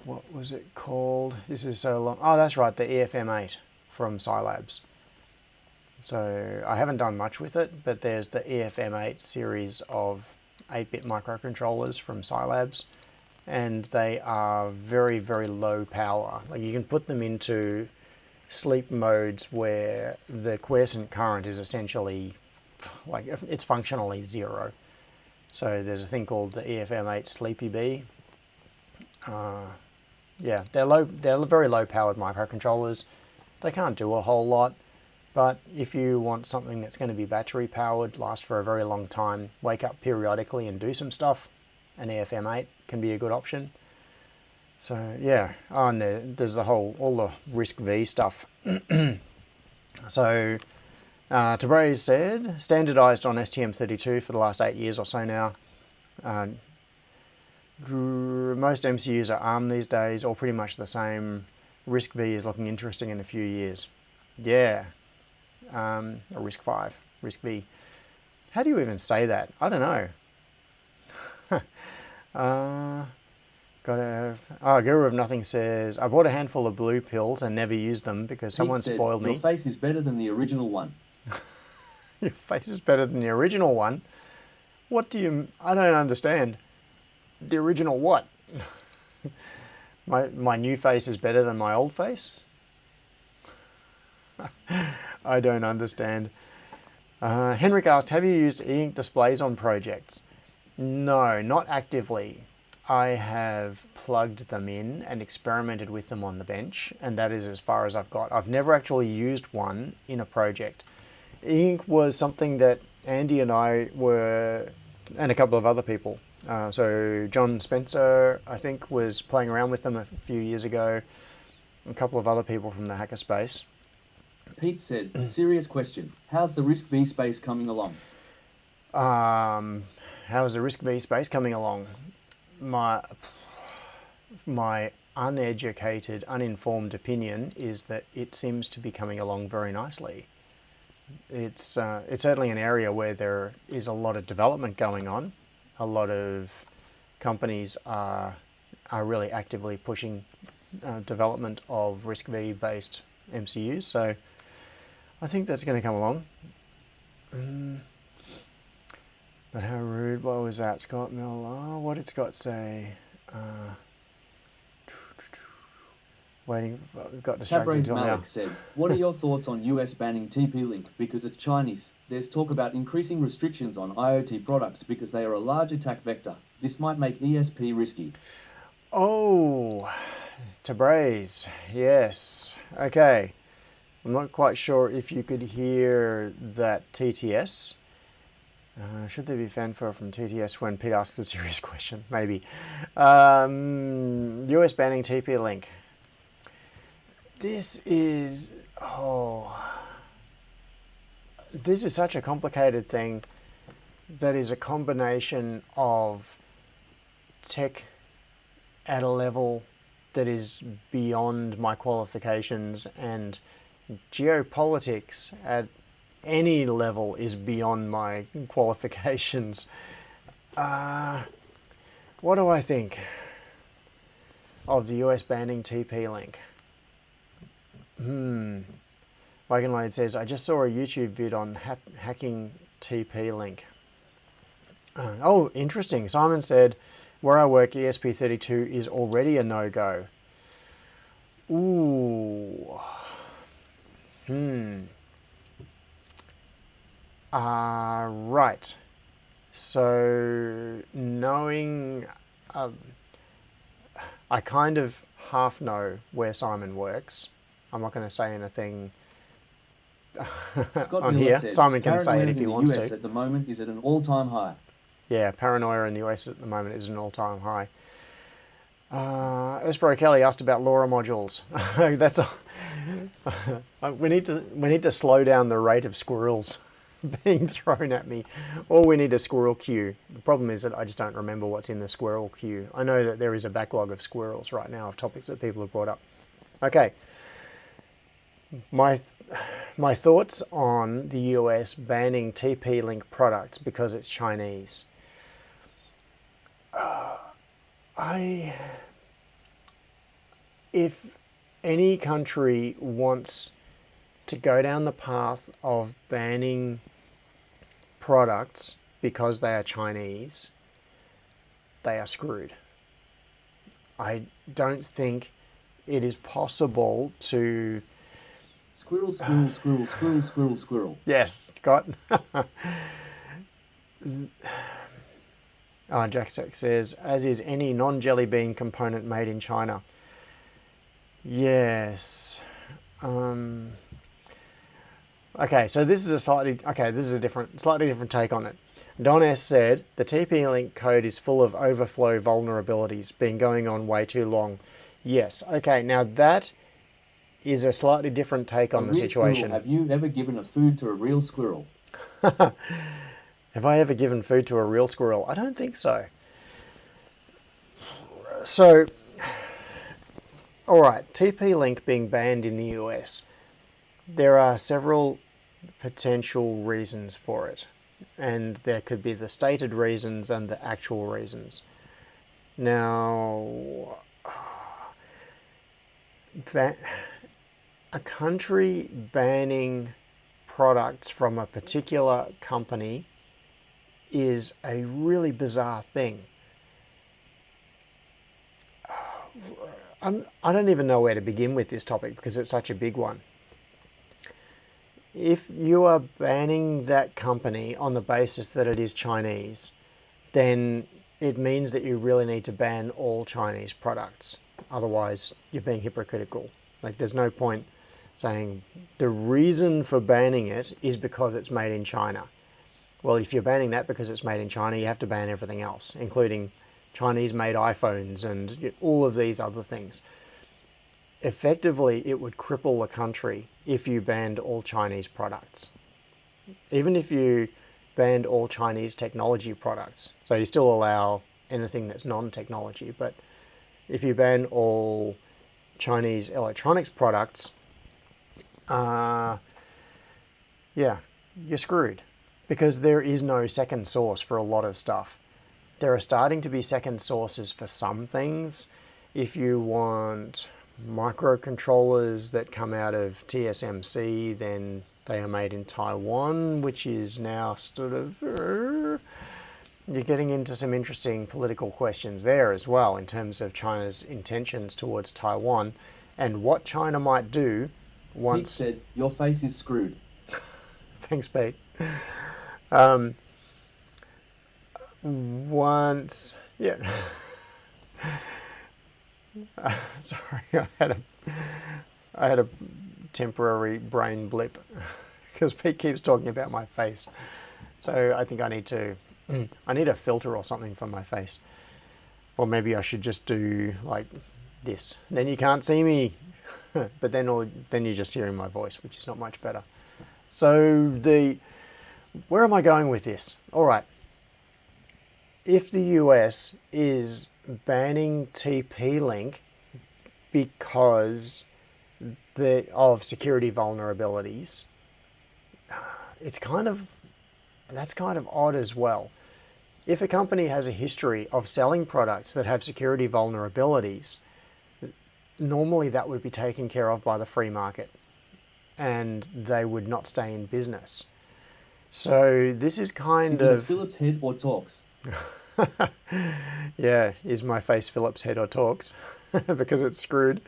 What was it called? This is so long. Oh, that's right, the EFM8 from Scilabs. So I haven't done much with it, but there's the EFM8 series of 8-bit microcontrollers from Scilabs, and they are very, very low power. Like, you can put them into sleep modes where the quiescent current is essentially, like, it's functionally zero. So there's a thing called the EFM8 Sleepy Bee. Yeah, they're very low powered microcontrollers. They can't do a whole lot, but if you want something that's going to be battery powered, last for a very long time, wake up periodically and do some stuff, an EFM8 can be a good option. So yeah, oh, and there's all the RISC-V stuff. So Tabrez said, standardized on STM32 for the last 8 years or so now. Most MCUs are ARM these days, or pretty much the same. RISC-V is looking interesting in a few years. Yeah, or RISC-V, RISC-V. How do you even say that? I don't know. Guru of Nothing says, I bought a handful of blue pills and never used them because someone spoiled me. Your face is better than the original one. Your face is better than the original one? What do you... I don't understand. The original what? My new face is better than my old face? I don't understand. Henrik asked, have you used e-ink displays on projects? No, not actively. I have plugged them in and experimented with them on the bench, and that is as far as I've got. I've never actually used one in a project. E-ink was something that Andy and I were, and a couple of other people. So John Spencer, I think, was playing around with them a few years ago. A couple of other people from the hackerspace. Pete said, serious question. How's the RISC-V space coming along? How's the RISC-V space coming along? My uneducated, uninformed opinion is that it seems to be coming along very nicely. It's certainly an area where there is a lot of development going on. A lot of companies are really actively pushing development of RISC-V based MCUs. So I think that's going to come along. But how rude, what was that? Scott Mill, what did Scott say? Waiting, got distracted until now. Malik said, what are your thoughts on US banning TP-Link because it's Chinese? There's talk about increasing restrictions on IoT products because they are a large attack vector. This might make ESP risky. Oh, Tabrez, yes. Okay. I'm not quite sure if you could hear that TTS. Should there be fanfare from TTS when Pete asks a serious question? Maybe. US banning TP-Link. This is such a complicated thing that is a combination of tech at a level that is beyond my qualifications, and geopolitics at any level is beyond my qualifications. What do I think of the US banning TP-Link? Wagonlade says, I just saw a YouTube vid on hacking TP-Link. Oh, interesting. Simon said, where I work, ESP32 is already a no-go. Ooh. Right. So, knowing... I kind of half know where Simon works. I'm not going to say anything Scott on Miller here. says, Simon can say paranoia it if he in the wants US to. at the moment is at an all-time high. Yeah, paranoia in the US at the moment is an all-time high. Espero Kelly asked about LoRa modules. That's we need to slow down the rate of squirrels being thrown at me, or we need a squirrel queue. The problem is that I just don't remember what's in the squirrel queue. I know that there is a backlog of squirrels right now of topics that people have brought up. Okay, my thoughts on the US banning TP-Link products because it's Chinese. If any country wants to go down the path of banning products because they are Chinese, they are screwed. I don't think it is possible to... Squirrel, squirrel, squirrel, squirrel, squirrel, squirrel. Yes, got... Jack says, as is any non-jelly bean component made in China. Yes. Okay, so this is a slightly different take on it. Don S said the TP-Link code is full of overflow vulnerabilities, been going on way too long. Yes. Okay, now that is a slightly different take on the situation. Squirrel, have you ever given a food to a real squirrel? Have I ever given food to a real squirrel? I don't think so. So, all right, TP-Link being banned in the US. There are several potential reasons for it, and there could be the stated reasons and the actual reasons. Now, a country banning products from a particular company is a really bizarre thing. I don't even know where to begin with this topic because it's such a big one. If you are banning that company on the basis that it is Chinese, then it means that you really need to ban all Chinese products. Otherwise, you're being hypocritical. Like, there's no point saying the reason for banning it is because it's made in China. Well, if you're banning that because it's made in China, you have to ban everything else, including Chinese-made iPhones and all of these other things. Effectively, it would cripple the country if you banned all Chinese products. Even if you banned all Chinese technology products, so you still allow anything that's non-technology, but if you ban all Chinese electronics products, yeah, you're screwed. Because there is no second source for a lot of stuff. There are starting to be second sources for some things. If you want microcontrollers that come out of TSMC, then they are made in Taiwan, which is now sort of... you're getting into some interesting political questions there as well, in terms of China's intentions towards Taiwan and what China might do once... Pete said, your face is screwed. Thanks, Pete. Once, yeah. Sorry, I had a temporary brain blip because Pete keeps talking about my face. So I think I need a filter or something for my face, or maybe I should just do like this. Then you can't see me, but then you're just hearing my voice, which is not much better. So where am I going with this? All right. If the US is banning TP-Link because of security vulnerabilities, that's kind of odd as well. If a company has a history of selling products that have security vulnerabilities, normally that would be taken care of by the free market and they would not stay in business. So this is kind Is it of... a Phillips head or talks? Yeah, is my face Phillips head or talks? Because it's screwed.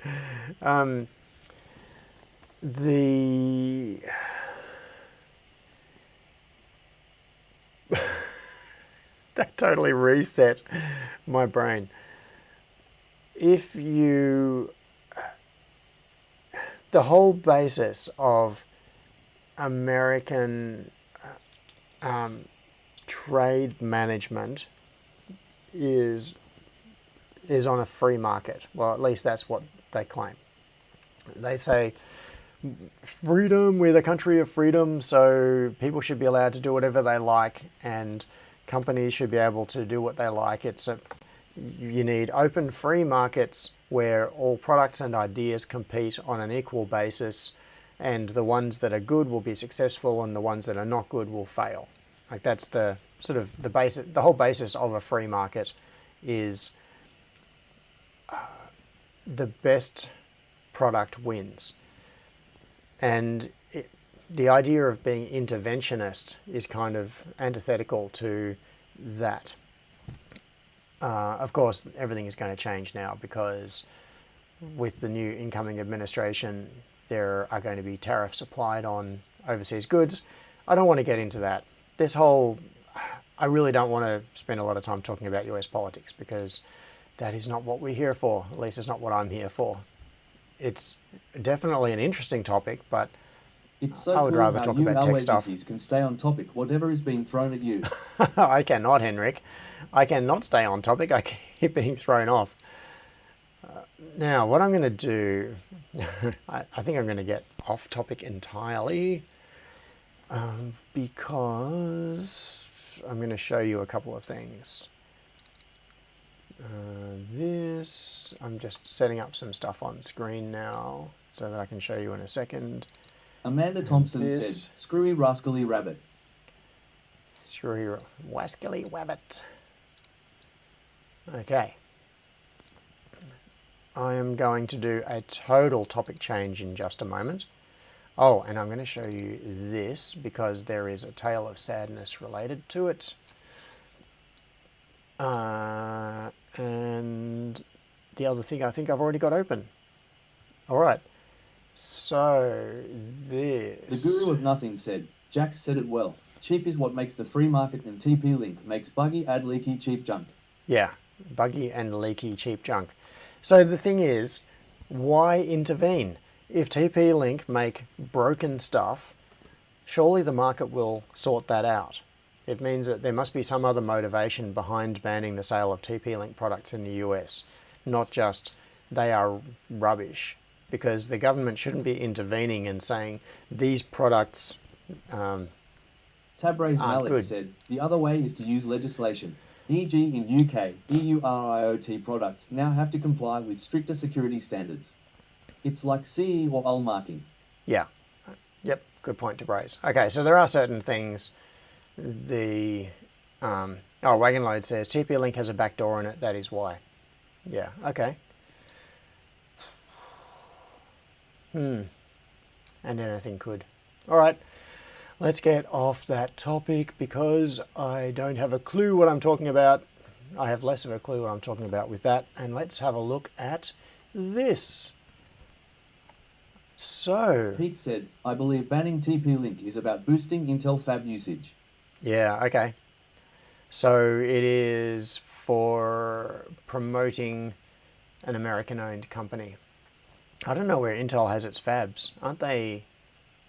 That totally reset my brain. The whole basis of American trade management is on a free market. Well, at least that's what they claim. They say freedom, we're the country of freedom, so people should be allowed to do whatever they like, and companies should be able to do what they like. You need open free markets where all products and ideas compete on an equal basis, and the ones that are good will be successful and the ones that are not good will fail. Like, that's the sort of the whole basis of a free market is the best product wins. And the idea of being interventionist is kind of antithetical to that. Of course, everything is going to change now because with the new incoming administration, there are going to be tariffs applied on overseas goods. I don't want to get into that. I really don't want to spend a lot of time talking about US politics because that is not what we're here for. At least it's not what I'm here for. It's definitely an interesting topic, but It's so I would cool rather how talk you about tech stuff. Oasises can stay on topic, whatever is being thrown at you. I cannot, Henrik. I cannot stay on topic. I keep being thrown off. Now, what I'm going to do, I think I'm going to get off topic entirely because I'm going to show you a couple of things. I'm just setting up some stuff on screen now so that I can show you in a second. Amanda Thompson said, "Screwy rascally rabbit." Screwy rascally rabbit. Okay. I am going to do a total topic change in just a moment. Oh, and I'm going to show you this because there is a tale of sadness related to it. And the other thing I think I've already got open. All right. So this... The Guru of Nothing said, "Jack said it well. Cheap is what makes the free market, and TP-Link makes buggy, ad leaky, cheap junk." Yeah, buggy and leaky cheap junk. So the thing is, why intervene? If TP-Link make broken stuff, surely the market will sort that out. It means that there must be some other motivation behind banning the sale of TP-Link products in the US, not just they are rubbish, because the government shouldn't be intervening and saying these products Tabrez aren't Malik good. said, "The other way is to use legislation. E.g. in UK, EU IoT products now have to comply with stricter security standards. It's like CE or UL marking." Yeah, yep, good point to raise. Okay, so there are certain things. Wagon Load says TP-Link has a backdoor in it, that is why. Yeah, okay. And anything could. All right, let's get off that topic because I don't have a clue what I'm talking about. I have less of a clue what I'm talking about with that. And let's have a look at this. So... Pete said, "I believe banning TP-Link is about boosting Intel fab usage." Yeah, okay. So it is for promoting an American-owned company. I don't know where Intel has its fabs. Aren't they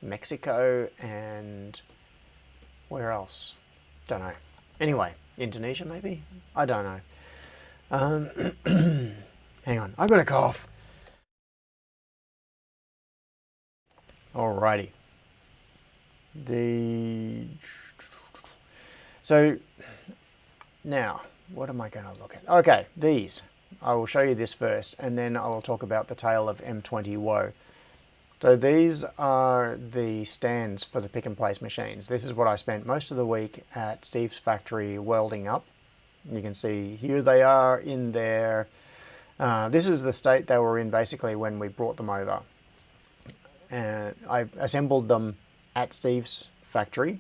Mexico and where else? Don't know. Anyway, Indonesia maybe? I don't know. Hang on, I've got a cough. Alrighty. So now, what am I going to look at? Okay, these. I will show you this first, and then I will talk about the tale of M20 woe. So these are the stands for the pick and place machines. This is what I spent most of the week at Steve's factory welding up. You can see here they are in there. This is the state they were in basically when we brought them over. And I assembled them at Steve's factory,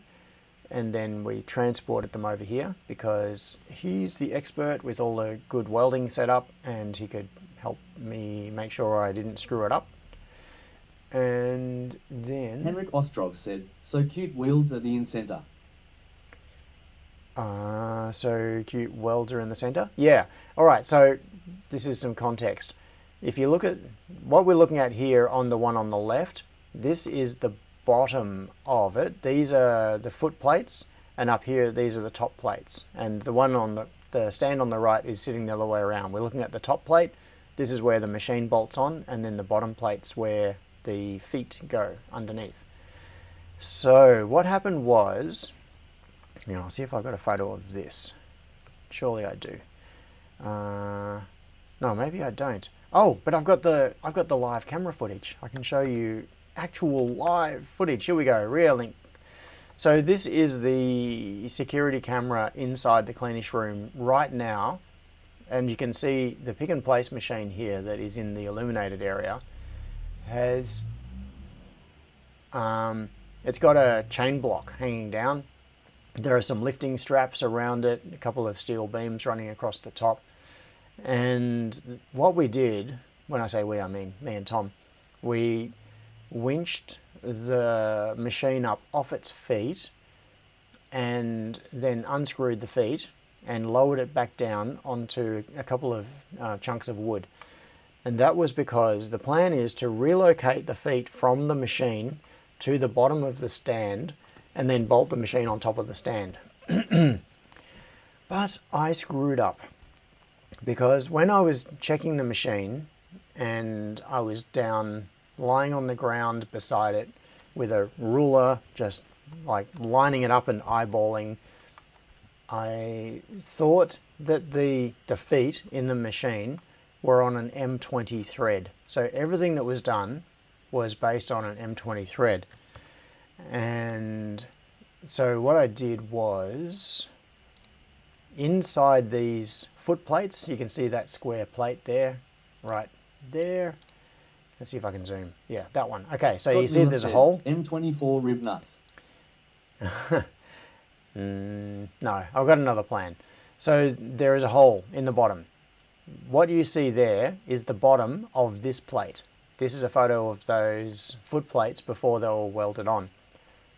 and then we transported them over here because he's the expert with all the good welding setup and he could help me make sure I didn't screw it up. And then... Henrik Ostrov said, "So cute wields are the in center." So cute welds are in the center? Yeah. Alright, so this is some context. If you look at what we're looking at here on the one on the left, this is the bottom of it, these are the foot plates, and up here these are the top plates. And the one on the stand on the right is sitting the other way around. We're looking at the top plate. This is where the machine bolts on, and then the bottom plate's where the feet go underneath. So what happened was, I'll see if I've got a photo of this. Surely I do. No, maybe I don't. Oh, but I've got the live camera footage. I can show you actual live footage. Here we go, rear link. So this is the security camera inside the cleanish room right now, and you can see the pick and place machine here that is in the illuminated area has it's got a chain block hanging down. There are some lifting straps around it, a couple of steel beams running across the top. And what we did, when I say we, I mean me and Tom, we winched the machine up off its feet and then unscrewed the feet and lowered it back down onto a couple of chunks of wood. And that was because the plan is to relocate the feet from the machine to the bottom of the stand and then bolt the machine on top of the stand. But I screwed up, because when I was checking the machine and I was down lying on the ground beside it with a ruler, just like lining it up and eyeballing, I thought that the feet in the machine were on an M20 thread. So everything that was done was based on an M20 thread. And so what I did was, inside these foot plates, you can see that square plate there, right there. Let's see if I can zoom. Yeah, that one. Okay, so you see there's a hole. M24 rib nuts. No, I've got another plan. So there is a hole in the bottom. What you see there is the bottom of this plate. This is a photo of those foot plates before they were welded on.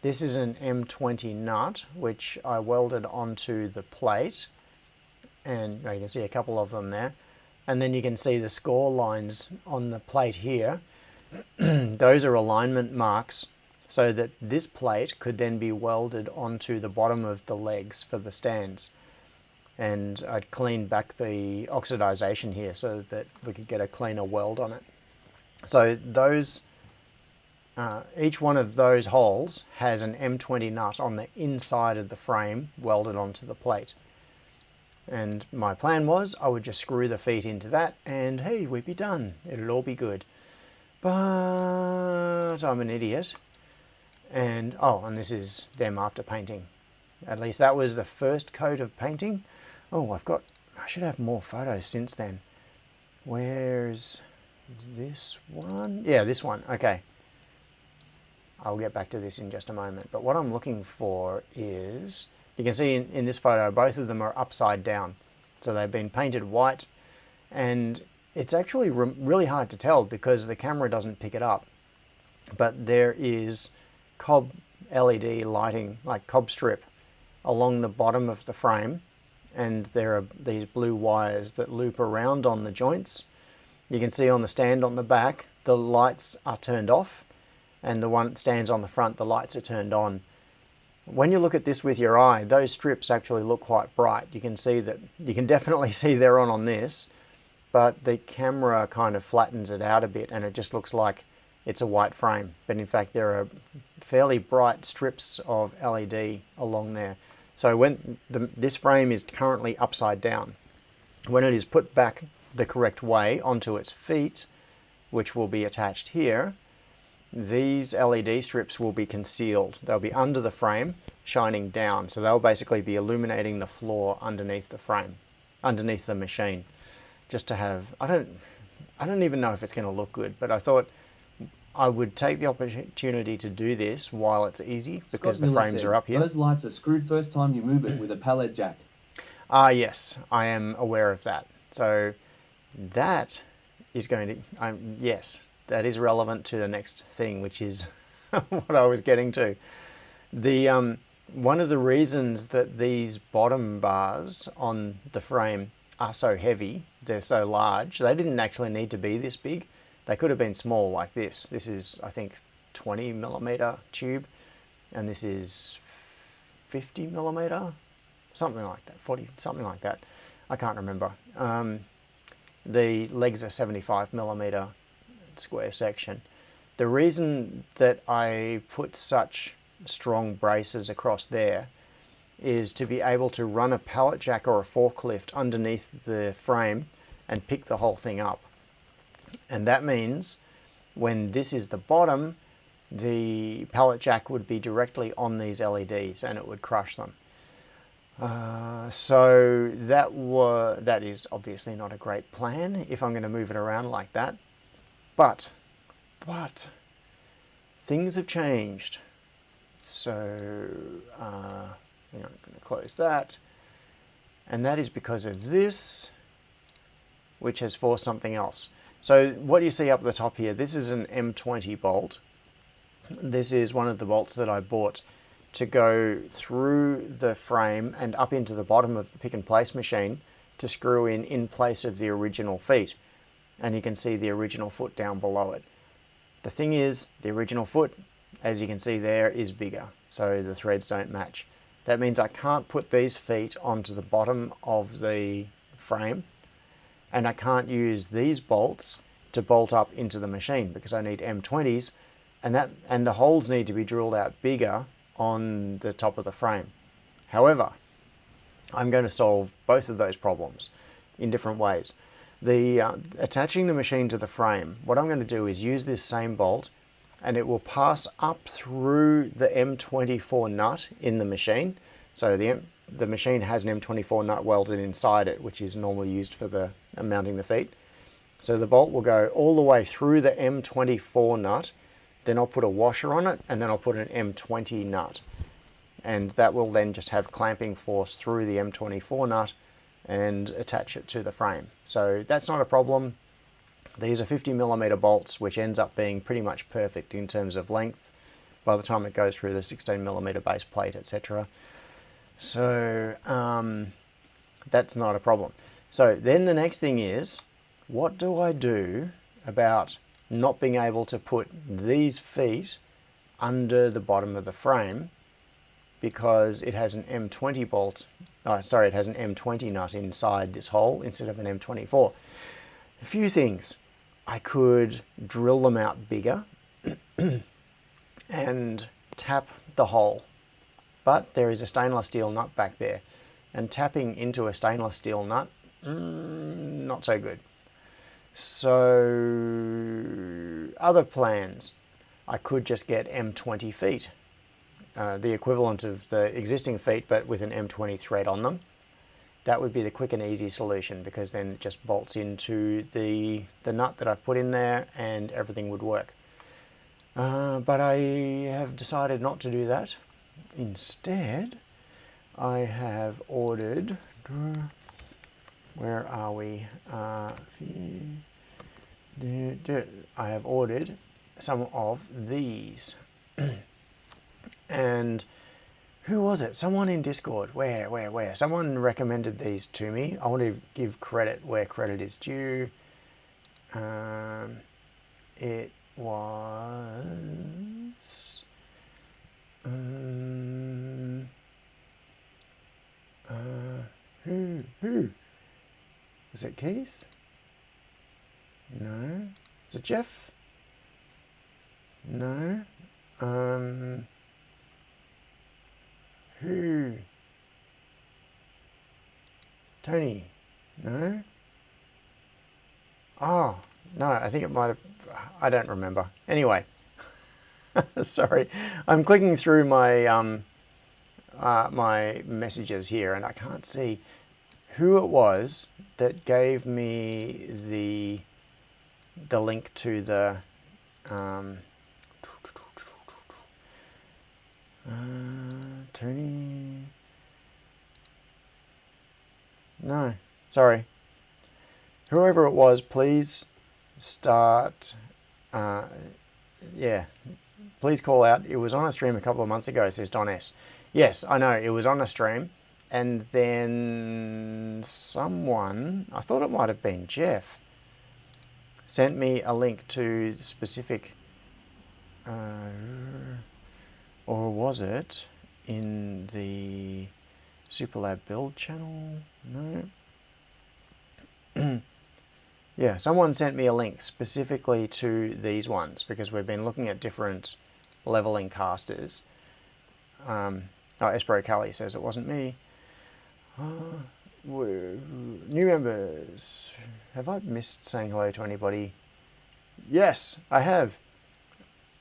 This is an M20 nut, which I welded onto the plate. And you can see a couple of them there. And then you can see the score lines on the plate here. Those are alignment marks so that this plate could then be welded onto the bottom of the legs for the stands. And I'd cleaned back the oxidization here so that we could get a cleaner weld on it. So those, each one of those holes has an M20 nut on the inside of the frame welded onto the plate. And my plan was I would just screw the feet into that and hey, we'd be done. It'll all be good. But I'm an idiot. And this is them after painting. At least that was the first coat of painting. Oh, I should have more photos since then. Where's this one? Yeah, this one. Okay. I'll get back to this in just a moment. But what I'm looking for is, you can see in this photo, both of them are upside down. So they've been painted white, and it's actually really hard to tell because the camera doesn't pick it up. But there is cob LED lighting, like cob strip, along the bottom of the frame, and there are these blue wires that loop around on the joints. You can see on the stand on the back, the lights are turned off, and the one that stands on the front, the lights are turned on. When you look at this with your eye, those strips actually look quite bright. You can see that, you can definitely see they're on this, but the camera kind of flattens it out a bit and it just looks like it's a white frame. But in fact, there are fairly bright strips of LED along there. So when this frame is currently upside down, when it is put back the correct way onto its feet, which will be attached here, these LED strips will be concealed. They'll be under the frame, shining down. So they'll basically be illuminating the floor underneath the frame, underneath the machine. Just to have, I don't even know if it's going to look good, but I thought I would take the opportunity to do this while it's easy, because the frames are up here. Those lights are screwed first time you move it with a pallet jack. Yes, I am aware of that. So that is going to, yes, that is relevant to the next thing, which is what I was getting to. The one of the reasons that these bottom bars on the frame are so heavy, they're so large, they didn't actually need to be this big. They could have been small like this. This is, I think, 20 millimeter tube, and this is 50 millimeter, something like that, 40, something like that. I can't remember. The legs are 75 millimeter square section. The reason that I put such strong braces across there is to be able to run a pallet jack or a forklift underneath the frame and pick the whole thing up. And that means when this is the bottom, the pallet jack would be directly on these LEDs and it would crush them. So that is obviously not a great plan if I'm going to move it around like that. But things have changed. So I'm going to close that. And that is because of this, which has forced something else. So what you see up the top here, this is an M20 bolt. This is one of the bolts that I bought to go through the frame and up into the bottom of the pick and place machine to screw in place of the original feet. And you can see the original foot down below it. The thing is, the original foot, as you can see there, is bigger, so the threads don't match. That means I can't put these feet onto the bottom of the frame, and I can't use these bolts to bolt up into the machine because I need M20s, and the holes need to be drilled out bigger on the top of the frame. However, I'm going to solve both of those problems in different ways. Attaching the machine to the frame, what I'm going to do is use this same bolt, and it will pass up through the M24 nut in the machine. So the machine has an M24 nut welded inside it, which is normally used for mounting the feet. So the bolt will go all the way through the M24 nut, then I'll put a washer on it, and then I'll put an M20 nut. And that will then just have clamping force through the M24 nut and attach it to the frame. So that's not a problem. These are 50 millimeter bolts, which ends up being pretty much perfect in terms of length by the time it goes through the 16 millimeter base plate, etc. So that's not a problem. So then the next thing is, what do I do about not being able to put these feet under the bottom of the frame because it has an M20 bolt, it has an M20 nut inside this hole instead of an M24. A few things. I could drill them out bigger and tap the hole, but there is a stainless steel nut back there, and tapping into a stainless steel nut, not so good. So other plans, I could just get M20 feet, the equivalent of the existing feet but with an M20 thread on them. That would be the quick and easy solution, because then it just bolts into the nut that I've put in there and everything would work. But I have decided not to do that. Instead, I have ordered, where are we? I have ordered some of these. And who was it? Someone in Discord. Where? Someone recommended these to me. I want to give credit where credit is due. It was... who? Was it Keith? No. Is it Jeff? No. Who? Tony? No? Oh, no, I think it might have... I don't remember. Anyway. Sorry. I'm clicking through my my messages here and I can't see who it was that gave me the link to the Tony. No, sorry. Whoever it was, please start. Yeah, please call out. It was on a stream a couple of months ago, says Don S. Yes, I know, it was on a stream. And then someone, I thought it might have been Jeff, sent me a link to specific Or was it in the Superlab build channel? No. Yeah, someone sent me a link specifically to these ones because we've been looking at different leveling casters. Espero Callie says it wasn't me. New members. Have I missed saying hello to anybody? Yes, I have.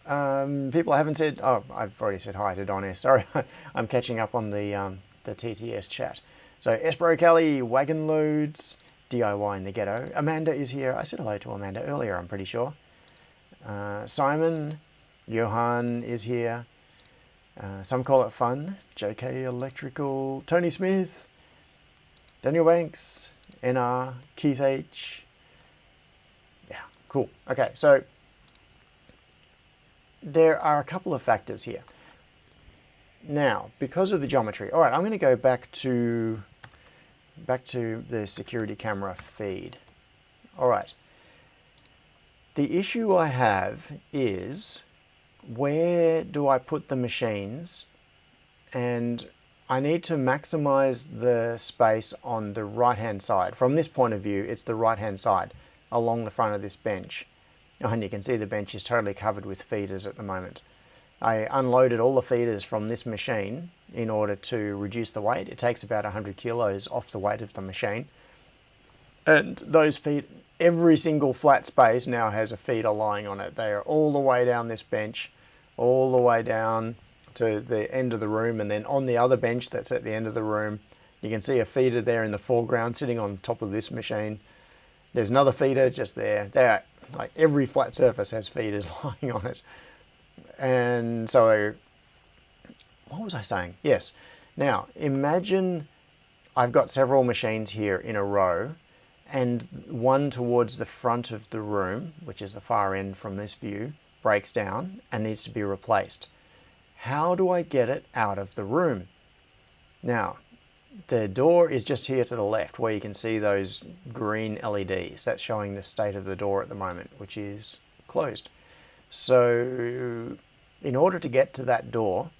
People haven't said. Oh, I've already said hi to Donis. Sorry, I'm catching up on the TTS chat. So Espero Kelly, Wagon Loads, DIY in the Ghetto. Amanda is here. I said hello to Amanda earlier, I'm pretty sure. Simon, Johan is here. Some call it fun. JK Electrical, Tony Smith, Daniel Banks, NR, Keith H. Yeah, cool. Okay, so there are a couple of factors here. Now, because of the geometry, all right, I'm going to go back to the security camera feed. All right. The issue I have is where do I put the machines? And I need to maximize the space on the right-hand side. From this point of view, it's the right-hand side along the front of this bench. And you can see the bench is totally covered with feeders at the moment. I unloaded all the feeders from this machine in order to reduce the weight. It takes about 100 kilos off the weight of the machine. And those every single flat space now has a feeder lying on it. They are all the way down this bench, all the way down to the end of the room, and then on the other bench that's at the end of the room, you can see a feeder there in the foreground sitting on top of this machine. There's another feeder just there. Like every flat surface has feeders lying on it. And so, what was I saying? Yes. Now, imagine I've got several machines here in a row, and one towards the front of the room, which is the far end from this view, breaks down and needs to be replaced. How do I get it out of the room? Now, the door is just here to the left where you can see those green LEDs. That's showing the state of the door at the moment, which is closed. So in order to get to that door,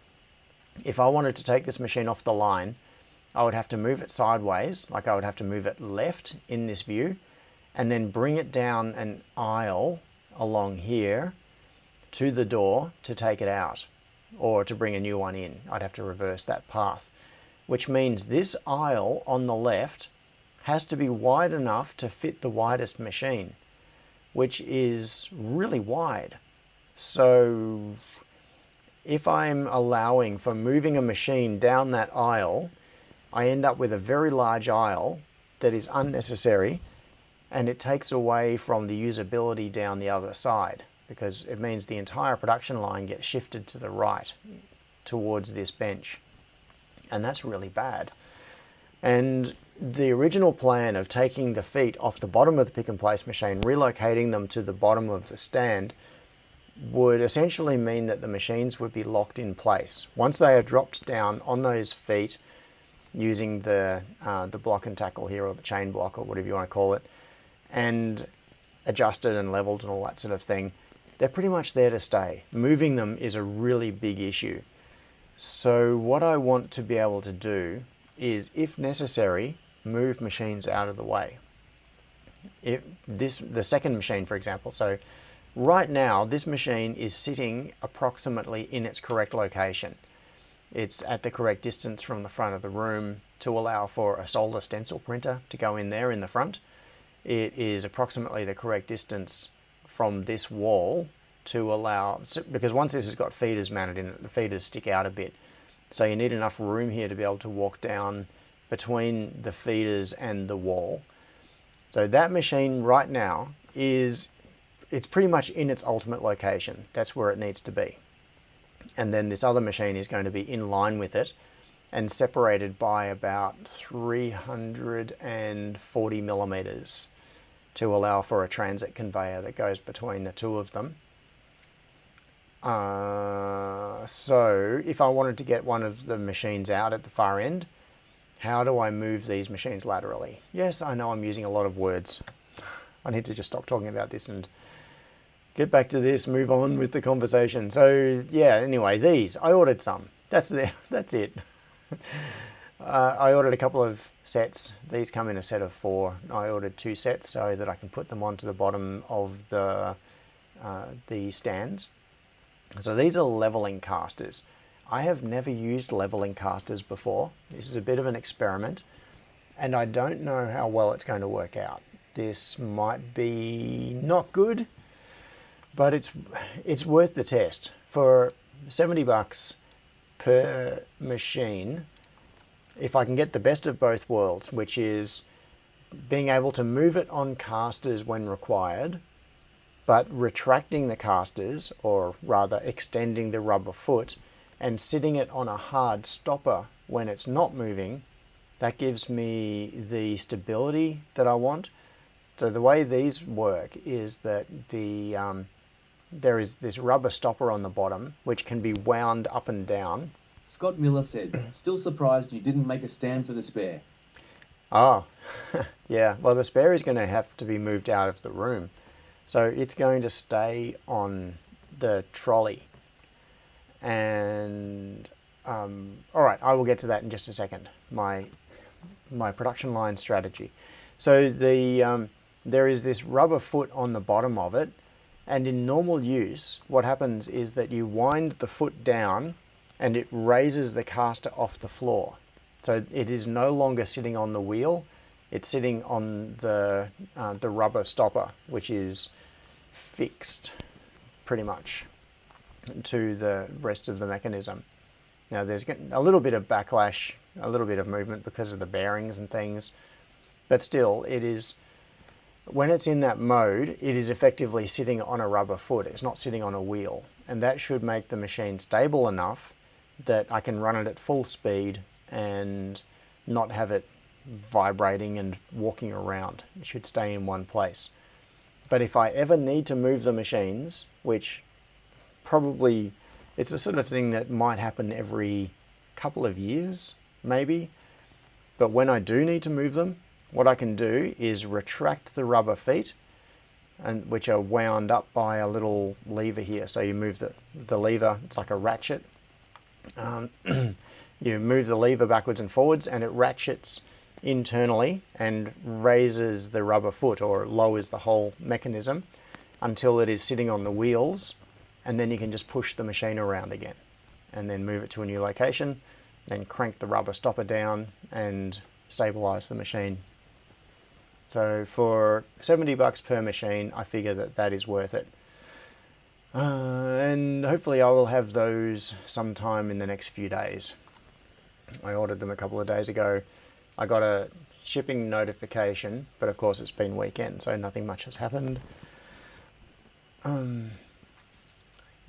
if I wanted to take this machine off the line, I would have to move it sideways, like I would have to move it left in this view, and then bring it down an aisle along here to the door to take it out, or to bring a new one in. I'd have to reverse that path, which means this aisle on the left has to be wide enough to fit the widest machine, which is really wide. So if I'm allowing for moving a machine down that aisle, I end up with a very large aisle that is unnecessary, and it takes away from the usability down the other side, because it means the entire production line gets shifted to the right towards this bench. And that's really bad. And the original plan of taking the feet off the bottom of the pick and place machine, relocating them to the bottom of the stand, would essentially mean that the machines would be locked in place. Once they are dropped down on those feet using the block and tackle here, or the chain block, or whatever you want to call it, and adjusted and leveled and all that sort of thing, they're pretty much there to stay. Moving them is a really big issue. So what I want to be able to do is, if necessary, move machines out of the way. The second machine, for example, so right now this machine is sitting approximately in its correct location. It's at the correct distance from the front of the room to allow for a solder stencil printer to go in there in the front. It is approximately the correct distance from this wall to allow, because once this has got feeders mounted in it, the feeders stick out a bit. So you need enough room here to be able to walk down between the feeders and the wall. So that machine right now it's pretty much in its ultimate location. That's where it needs to be. And then this other machine is going to be in line with it and separated by about 340 millimeters to allow for a transit conveyor that goes between the two of them. So if I wanted to get one of the machines out at the far end, how do I move these machines laterally? Yes, I know I'm using a lot of words. I need to just stop talking about this and get back to this, move on with the conversation. So yeah, anyway, these, I ordered some. That's it. I ordered a couple of sets. These come in a set of 4. I ordered 2 sets so that I can put them onto the bottom of the stands. So these are leveling casters. I have never used leveling casters before. This is a bit of an experiment, and I don't know how well it's going to work out. This might be not good, but it's worth the test. For $70 per machine, if I can get the best of both worlds, which is being able to move it on casters when required, but retracting the casters, or rather extending the rubber foot, and sitting it on a hard stopper when it's not moving, that gives me the stability that I want. So the way these work is that there is this rubber stopper on the bottom, which can be wound up and down. Scott Miller said, still surprised you didn't make a stand for the spare. Oh, yeah. Well, the spare is going to have to be moved out of the room. So it's going to stay on the trolley. And, all right, I will get to that in just a second. My production line strategy. So there is this rubber foot on the bottom of it. And in normal use, what happens is that you wind the foot down and it raises the caster off the floor. So it is no longer sitting on the wheel, it's sitting on the rubber stopper, which is fixed pretty much to the rest of the mechanism. Now there's a little bit of backlash, a little bit of movement because of the bearings and things, but still it is, when it's in that mode, it is effectively sitting on a rubber foot. It's not sitting on a wheel. And that should make the machine stable enough that I can run it at full speed and not have it vibrating and walking around. It should stay in one place. But if I ever need to move the machines, which probably, it's the sort of thing that might happen every couple of years, maybe. But when I do need to move them, what I can do is retract the rubber feet, and which are wound up by a little lever here. So you move the lever, it's like a ratchet. You move the lever backwards and forwards and it ratchets internally and raises the rubber foot, or lowers the whole mechanism until it is sitting on the wheels, and then you can just push the machine around again and then move it to a new location, then crank the rubber stopper down and stabilize the machine. So for $70 per machine, I figure that is worth it. And hopefully I will have those sometime in the next few days. I ordered them a couple of days ago. I got a shipping notification, but of course it's been weekend, so nothing much has happened.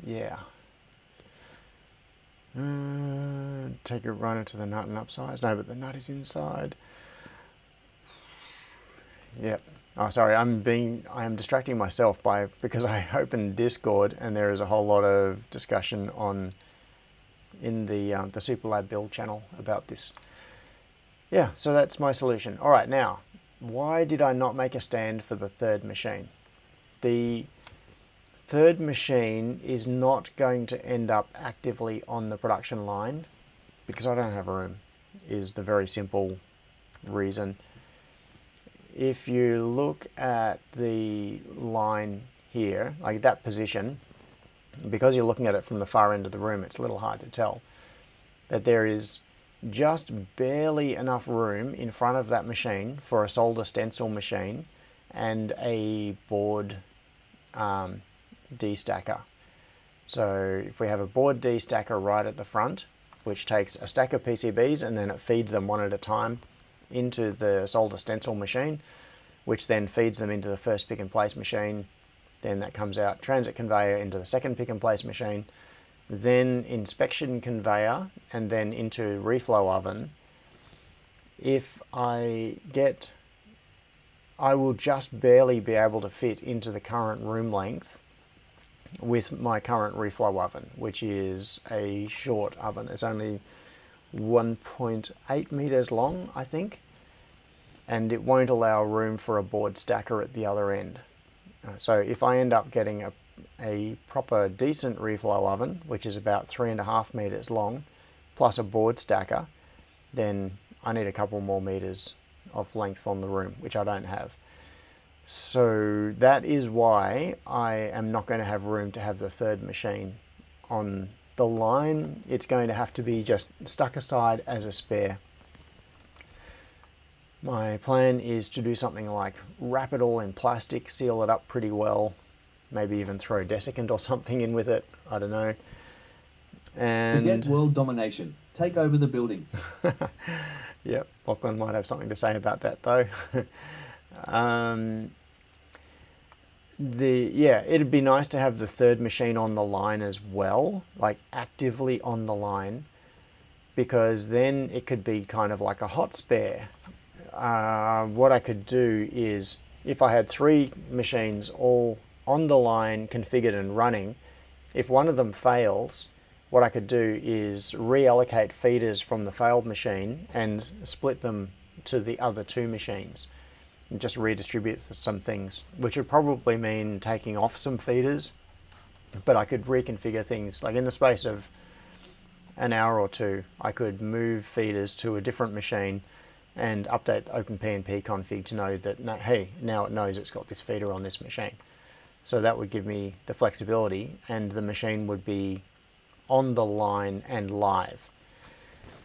Yeah. Take a runner to the nut and upsize. No, but the nut is inside. Yep. Oh, sorry. I am distracting myself because I opened Discord and there is a whole lot of discussion in the Super Lab build channel about this. Yeah. So that's my solution. All right. Now, why did I not make a stand for the third machine? The third machine is not going to end up actively on the production line because I don't have room, is the very simple reason. If you look at the line here, like that position, because you're looking at it from the far end of the room, it's a little hard to tell that there is just barely enough room in front of that machine for a solder stencil machine and a board destacker. So if we have a board destacker right at the front, which takes a stack of PCBs and then it feeds them one at a time into the solder stencil machine, which then feeds them into the first pick and place machine. Then that comes out transit conveyor into the second pick and place machine, then inspection conveyor, and then into reflow oven. If I will just barely be able to fit into the current room length with my current reflow oven, which is a short oven. It's only 1.8 meters long, I think, and it won't allow room for a board stacker at the other end. So if I end up getting a proper decent reflow oven, which is about 3.5 meters long, plus a board stacker, then I need a couple more meters of length on the room, which I don't have. So that is why I am not going to have room to have the third machine on the line. It's going to have to be just stuck aside as a spare. My plan is to do something like wrap it all in plastic, seal it up pretty well, maybe even throw desiccant or something in with it, I don't know. And Forget world domination. Take over the building. Yep, Lachlan might have something to say about that though. It'd be nice to have the third machine on the line as well, like actively on the line, because then it could be kind of like a hot spare. What I could do is, if I had 3 machines all on the line, configured and running, if one of them fails, what I could do is reallocate feeders from the failed machine and split them to the other 2 machines and just redistribute some things, which would probably mean taking off some feeders, but I could reconfigure things. Like in the space of an hour or 2, I could move feeders to a different machine and update the OpenPNP config to know that, hey, now it knows it's got this feeder on this machine. So that would give me the flexibility, and the machine would be on the line and live.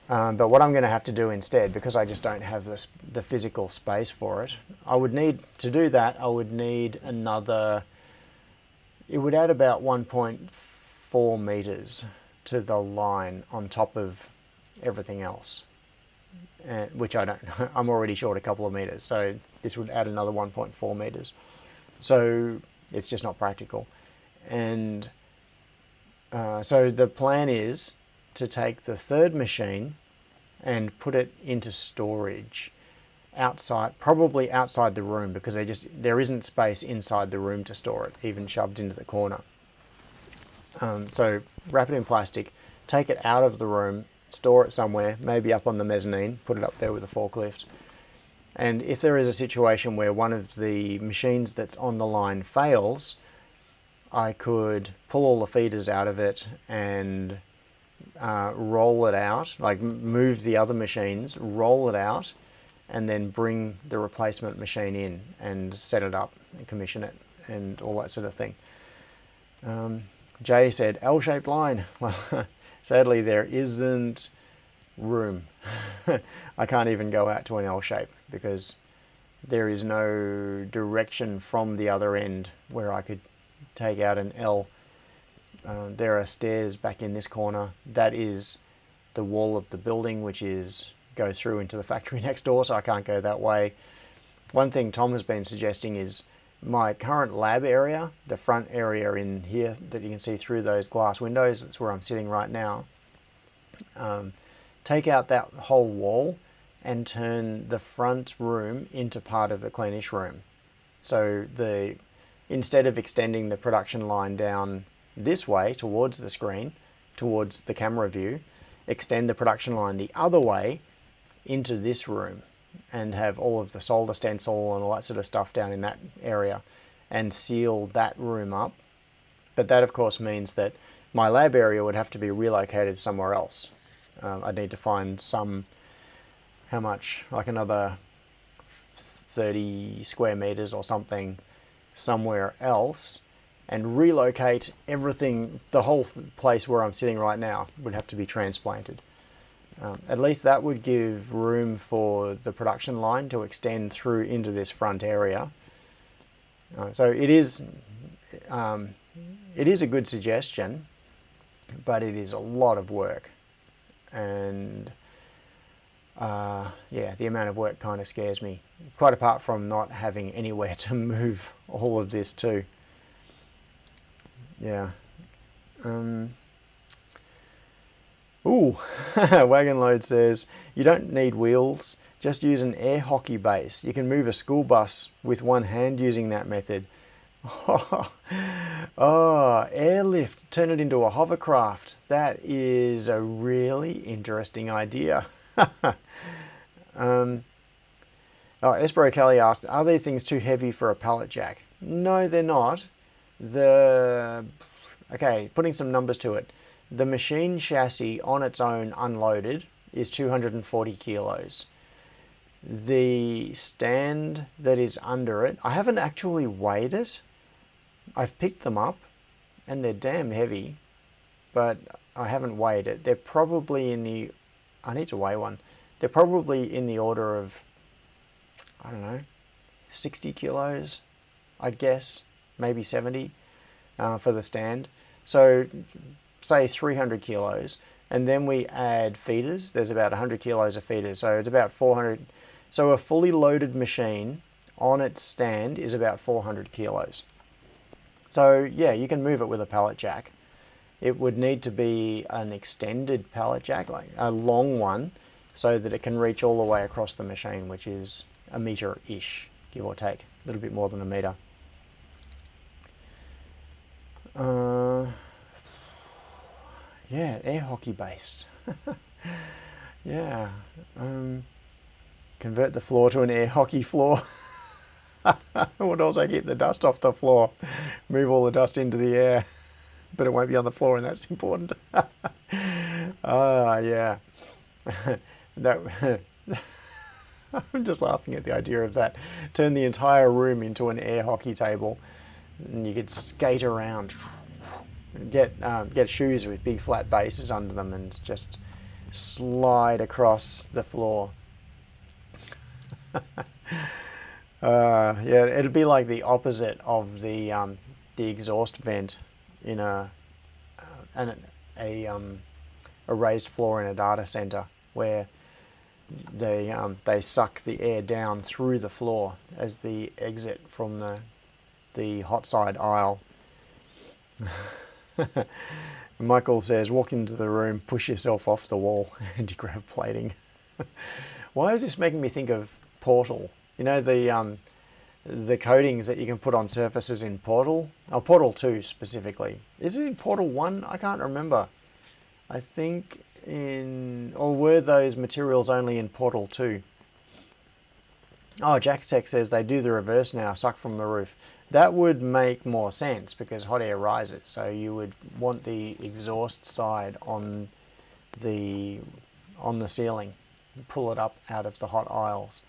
But what I'm going to have to do instead, because I just don't have the physical space for it, I would need to do that. I would need another. It would add about 1.4 meters to the line on top of everything else, which I don't. I'm already short a couple of meters, so this would add another 1.4 meters. So it's just not practical, and so the plan is to take the third machine and put it into storage outside, probably outside the room, because there isn't space inside the room to store it, even shoved into the corner. So wrap it in plastic, take it out of the room, store it somewhere, maybe up on the mezzanine, put it up there with a forklift. And if there is a situation where one of the machines that's on the line fails, I could pull all the feeders out of it and roll it out, like move the other machines, roll it out, and then bring the replacement machine in and set it up and commission it and all that sort of thing. Jay said L-shaped line. Well, sadly there isn't room. I can't even go out to an L shape because there is no direction from the other end where I could take out an L. There are stairs back in this corner. That is the wall of the building, which goes through into the factory next door, so I can't go that way. One thing Tom has been suggesting is my current lab area, the front area in here that you can see through those glass windows, that's where I'm sitting right now. Take out that whole wall and turn the front room into part of the cleanish room. So instead of extending the production line down this way towards the screen, towards the camera view, extend the production line the other way into this room and have all of the solder stencil and all that sort of stuff down in that area and seal that room up. But that of course means that my lab area would have to be relocated somewhere else. I'd need to find how much, like another 30 square meters or something somewhere else, and relocate everything. The whole place where I'm sitting right now would have to be transplanted. At least that would give room for the production line to extend through into this front area. So it is a good suggestion, but it is a lot of work. And yeah, the amount of work kind of scares me, quite apart from not having anywhere to move all of this to. Yeah. Ooh, Wagon Load says, you don't need wheels, just use an air hockey base. You can move a school bus with one hand using that method. Oh, airlift, turn it into a hovercraft. That is a really interesting idea. Espero Kelly asked, are these things too heavy for a pallet jack? No, they're not. Okay, putting some numbers to it. The machine chassis on its own unloaded is 240 kilos. The stand that is under it, I haven't actually weighed it. I've picked them up and they're damn heavy, but I haven't weighed it. They're probably in the, I need to weigh one. They're probably in the order of, I don't know, 60 kilos, I'd guess, maybe 70 for the stand. So say 300 kilos, and then we add feeders. There's about 100 kilos of feeders, so it's about 400. So a fully loaded machine on its stand is about 400 kilos. So yeah, you can move it with a pallet jack. It would need to be an extended pallet jack, like a long one, so that it can reach all the way across the machine, which is a metre-ish, give or take, a little bit more than a metre. Yeah, air hockey base. Yeah. Convert the floor to an air hockey floor. Would also keep the dust off the floor. Move all the dust into the air. But it won't be on the floor, and that's important. Yeah. I'm just laughing at the idea of that. Turn the entire room into an air hockey table, and you could skate around. Get shoes with big flat bases under them and just slide across the floor. Yeah, it'd be like the opposite of the exhaust vent in a raised floor in a data center, where they suck the air down through the floor as the exit from the hot side aisle. Michael says, walk into the room, push yourself off the wall, and you grab plating. Why is this making me think of Portal? You know, the coatings that you can put on surfaces in Portal? Oh, Portal 2 specifically. Is it in Portal 1? I can't remember. I think or were those materials only in Portal 2? Oh, Jack's Tech says they do the reverse now, suck from the roof. That would make more sense because hot air rises, so you would want the exhaust side on the ceiling. Pull it up out of the hot aisles.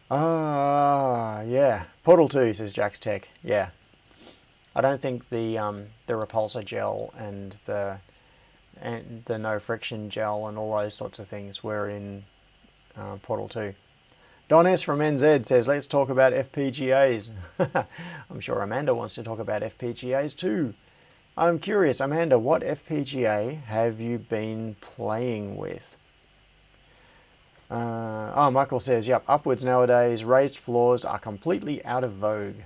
Yeah. Portal 2, says Jack's Tech. Yeah. I don't think the repulsor gel and the no friction gel and all those sorts of things were in Portal 2. Don S from NZ says, let's talk about FPGAs. I'm sure Amanda wants to talk about FPGAs too. I'm curious, Amanda, what FPGA have you been playing with? Michael says, yep, upwards nowadays, raised floors are completely out of vogue.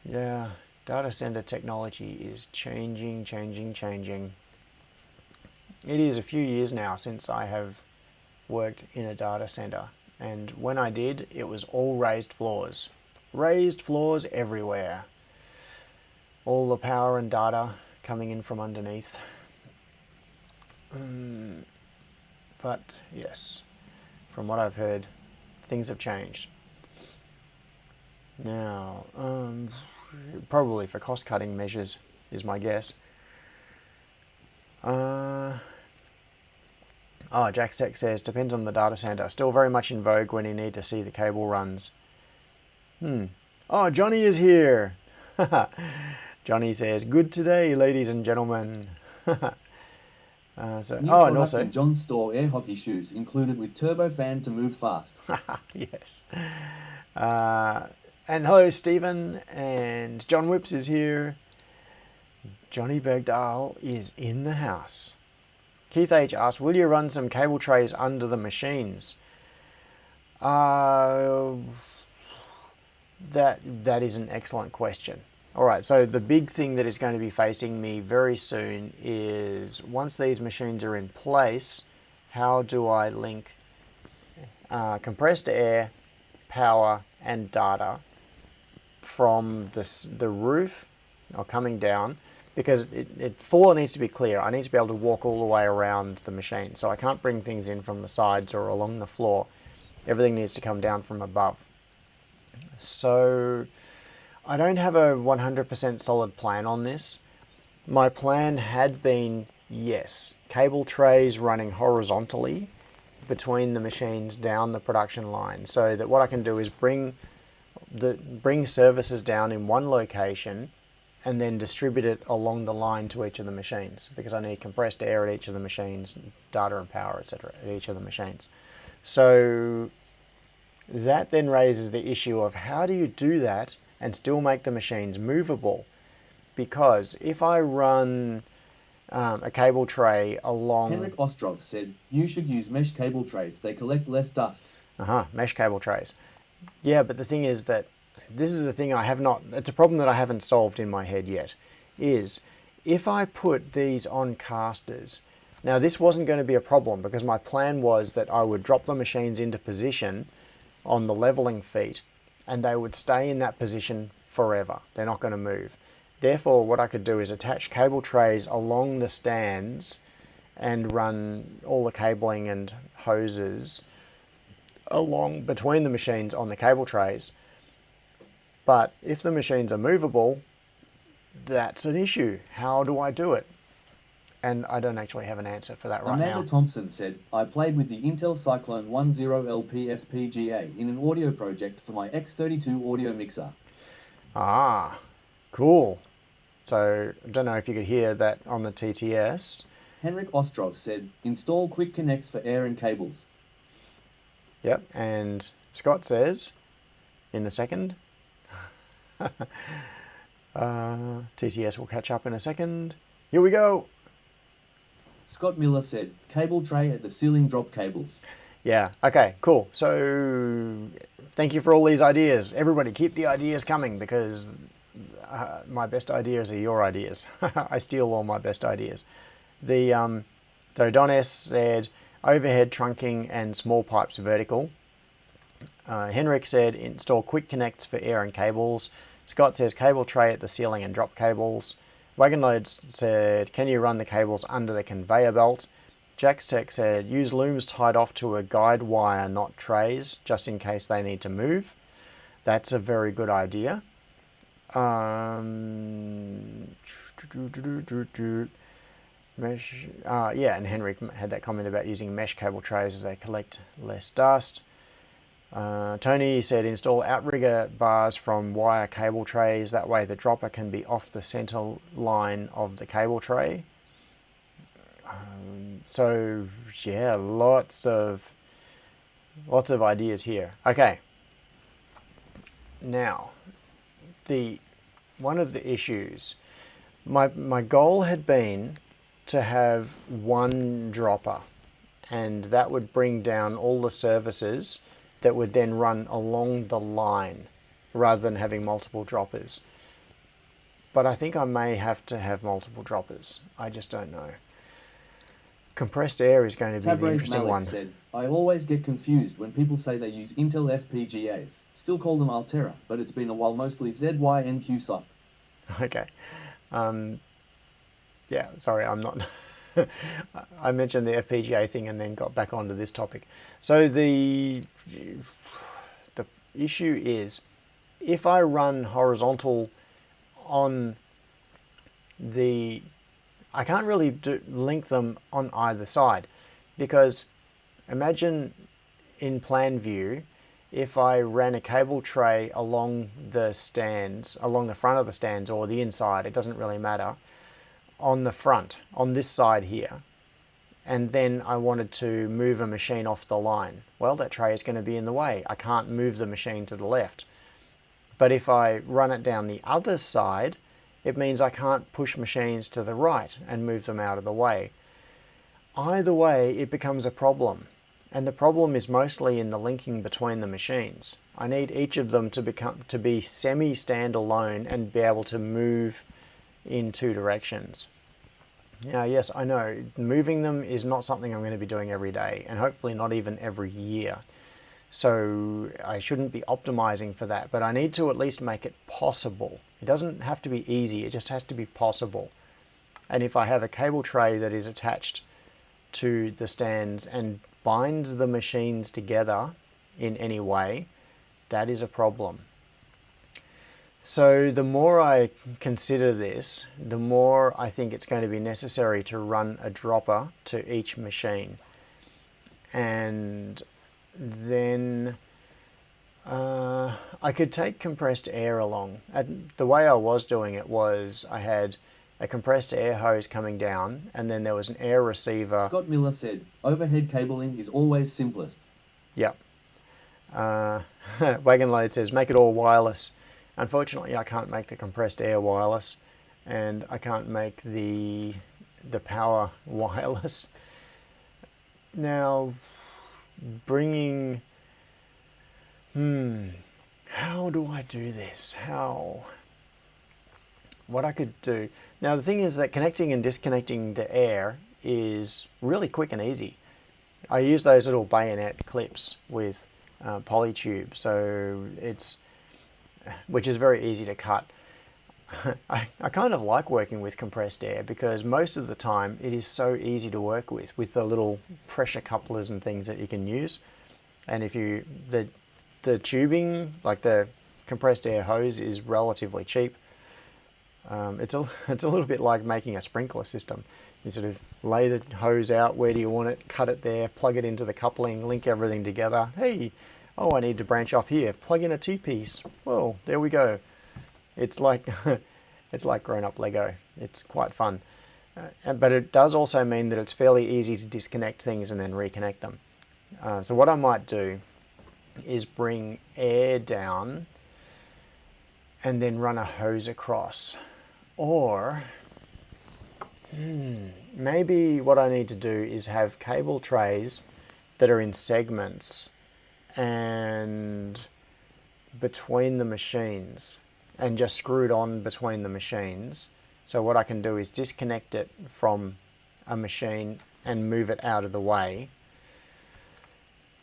Yeah, data center technology is changing. It is a few years now since I have worked in a data center, and when I did, it was all raised floors. Raised floors everywhere. All the power and data coming in from underneath. But yes, from what I've heard, things have changed. Now, probably for cost-cutting measures is my guess. Jack Sec says, depends on the data center. Still very much in vogue when you need to see the cable runs. Oh, Johnny is here. Johnny says, good today, ladies and gentlemen. And also John's Store air hockey shoes included with turbofan to move fast. Yes. And hello, Stephen, and John Whips is here. Johnny Bergdahl is in the house. Keith H asked, will you run some cable trays under the machines? That is an excellent question. All right, so the big thing that is going to be facing me very soon is, once these machines are in place, how do I link compressed air, power, and data from the roof, or coming down, because the floor needs to be clear. I need to be able to walk all the way around the machine, so I can't bring things in from the sides or along the floor. Everything needs to come down from above. So I don't have a 100% solid plan on this. My plan had been, yes, cable trays running horizontally between the machines down the production line, so that what I can do is bring services down in one location and then distribute it along the line to each of the machines, because I need compressed air at each of the machines, data and power, etc. at each of the machines. So that then raises the issue of how do you do that and still make the machines movable? Because if I run a cable tray along... Henrik Ostrov said, you should use mesh cable trays. They collect less dust. Mesh cable trays. Yeah, but the thing is that this is the thing I have not... It's a problem that I haven't solved in my head yet, is if I put these on casters... Now, this wasn't going to be a problem because my plan was that I would drop the machines into position on the leveling feet and they would stay in that position forever. They're not going to move. Therefore, what I could do is attach cable trays along the stands and run all the cabling and hoses along between the machines on the cable trays. But if the machines are movable, that's an issue. How do I do it? And I don't actually have an answer for that right now. Amanda Thompson said, I played with the Intel Cyclone 10LP FPGA in an audio project for my X32 audio mixer. Ah, cool. So, I don't know if you could hear that on the TTS. Henrik Ostrov said, install quick connects for air and cables. Yep, and Scott says, in a second. TTS will catch up in a second. Here we go. Scott Miller said, cable tray at the ceiling drop cables. Yeah, okay, cool. So, thank you for all these ideas. Everybody keep the ideas coming because my best ideas are your ideas. I steal all my best ideas. So Don S said, overhead trunking and small pipes vertical. Henrik said, install quick connects for air and cables. Scott says, cable tray at the ceiling and drop cables. Wagonload said, can you run the cables under the conveyor belt? Jack's Tech said, use looms tied off to a guide wire, not trays, just in case they need to move. That's a very good idea. Mesh, yeah, and Henrik had that comment about using mesh cable trays as they collect less dust. Tony said install outrigger bars from wire cable trays, that way the dropper can be off the center line of the cable tray. So yeah, lots of ideas here. Okay, now one of the issues, my goal had been to have one dropper, and that would bring down all the services that would then run along the line rather than having multiple droppers. But I think I may have to have multiple droppers. I just don't know. Compressed air is going to be the interesting Malik one. Said, I always get confused when people say they use Intel FPGAs. Still call them Altera, but it's been a while, mostly ZYNQ SOC. Okay. Yeah, sorry, I'm not... I mentioned the FPGA thing and then got back onto this topic. So the issue is, if I run horizontal on the... I can't really link them on either side, because imagine in plan view, if I ran a cable tray along the stands, along the front of the stands or the inside, it doesn't really matter, on the front, on this side here, and then I wanted to move a machine off the line, well, that tray is going to be in the way. I can't move the machine to the left. But if I run it down the other side, it means I can't push machines to the right and move them out of the way. Either way, it becomes a problem. And the problem is mostly in the linking between the machines. I need each of them to be semi-standalone and be able to move in two directions. Now, yes, I know moving them is not something I'm going to be doing every day, and hopefully not even every year. So I shouldn't be optimizing for that, but I need to at least make it possible. It doesn't have to be easy, it just has to be possible. And if I have a cable tray that is attached to the stands and binds the machines together in any way, that is a problem. So the more I consider this, the more I think it's going to be necessary to run a dropper to each machine. And then I could take compressed air along. The way I was doing it was I had a compressed air hose coming down, and then there was an air receiver. Scott Miller said, overhead cabling is always simplest. Yep. Wagon Load says, make it all wireless. Unfortunately, I can't make the compressed air wireless, and I can't make the power wireless. Now, bringing... how do I do this? What I could do... Now, the thing is that connecting and disconnecting the air is really quick and easy. I use those little bayonet clips with polytube, so which is very easy to cut. I kind of like working with compressed air because most of the time it is so easy to work with the little pressure couplers and things that you can use. And if the tubing, like the compressed air hose, is relatively cheap. It's a little bit like making a sprinkler system. You sort of lay the hose out, where do you want it, cut it there, plug it into the coupling, link everything together. Hey, I need to branch off here, plug in a T-piece. Well, there we go. It's like it's like grown-up Lego. It's quite fun. But it does also mean that it's fairly easy to disconnect things and then reconnect them. So what I might do is bring air down and then run a hose across. Or maybe what I need to do is have cable trays that are in segments and between the machines, and just screwed on between the machines. So what I can do is disconnect it from a machine and move it out of the way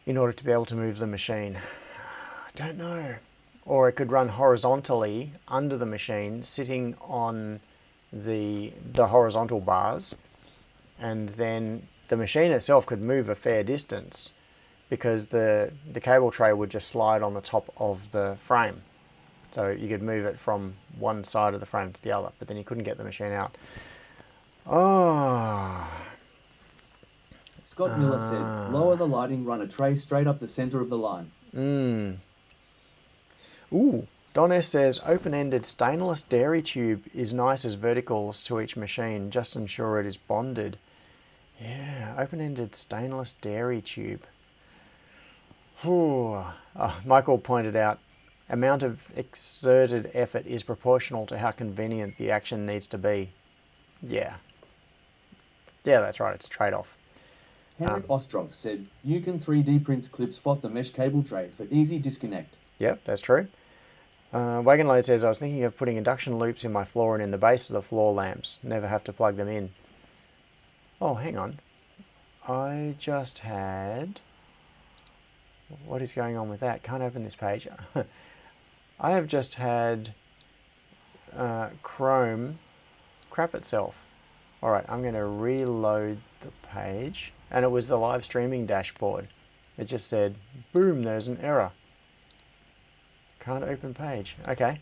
in order to be able to move the machine. I don't know. Or it could run horizontally under the machine, sitting on the horizontal bars, and then the machine itself could move a fair distance because the cable tray would just slide on the top of the frame. So you could move it from one side of the frame to the other, but then you couldn't get the machine out. Scott Miller said, lower the lighting, run a tray straight up the center of the line. Ooh, Don S says, open-ended stainless dairy tube is nice as verticals to each machine. Just ensure it is bonded. Yeah, open-ended stainless dairy tube. Michael pointed out, amount of exerted effort is proportional to how convenient the action needs to be. Yeah. Yeah, that's right. It's a trade-off. Henrik Ostrov said, you can 3D print clips for the mesh cable tray for easy disconnect. Yep, that's true. Wagon Load says, I was thinking of putting induction loops in my floor and in the base of the floor lamps. Never have to plug them in. Oh, hang on. I just had... What is going on with that? Can't open this page. I have just had Chrome crap itself. Alright, I'm going to reload the page. And it was the live streaming dashboard. It just said, boom, there's an error. Can't open page. Okay.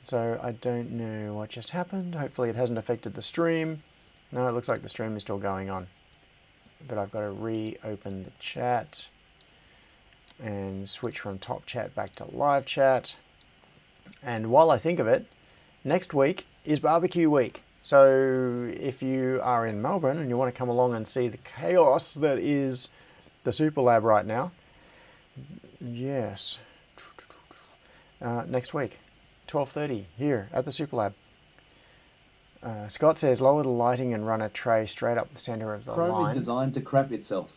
So I don't know what just happened. Hopefully it hasn't affected the stream. No, it looks like the stream is still going on. But I've got to reopen the chat and switch from top chat back to live chat. And while I think of it, next week is barbecue week. So if you are in Melbourne and you want to come along and see the chaos that is the Super Lab right now, yes, next week, 12:30 here at the Super Lab. Scott says, lower the lighting and run a tray straight up the center of the line. Chrome is designed to crap itself.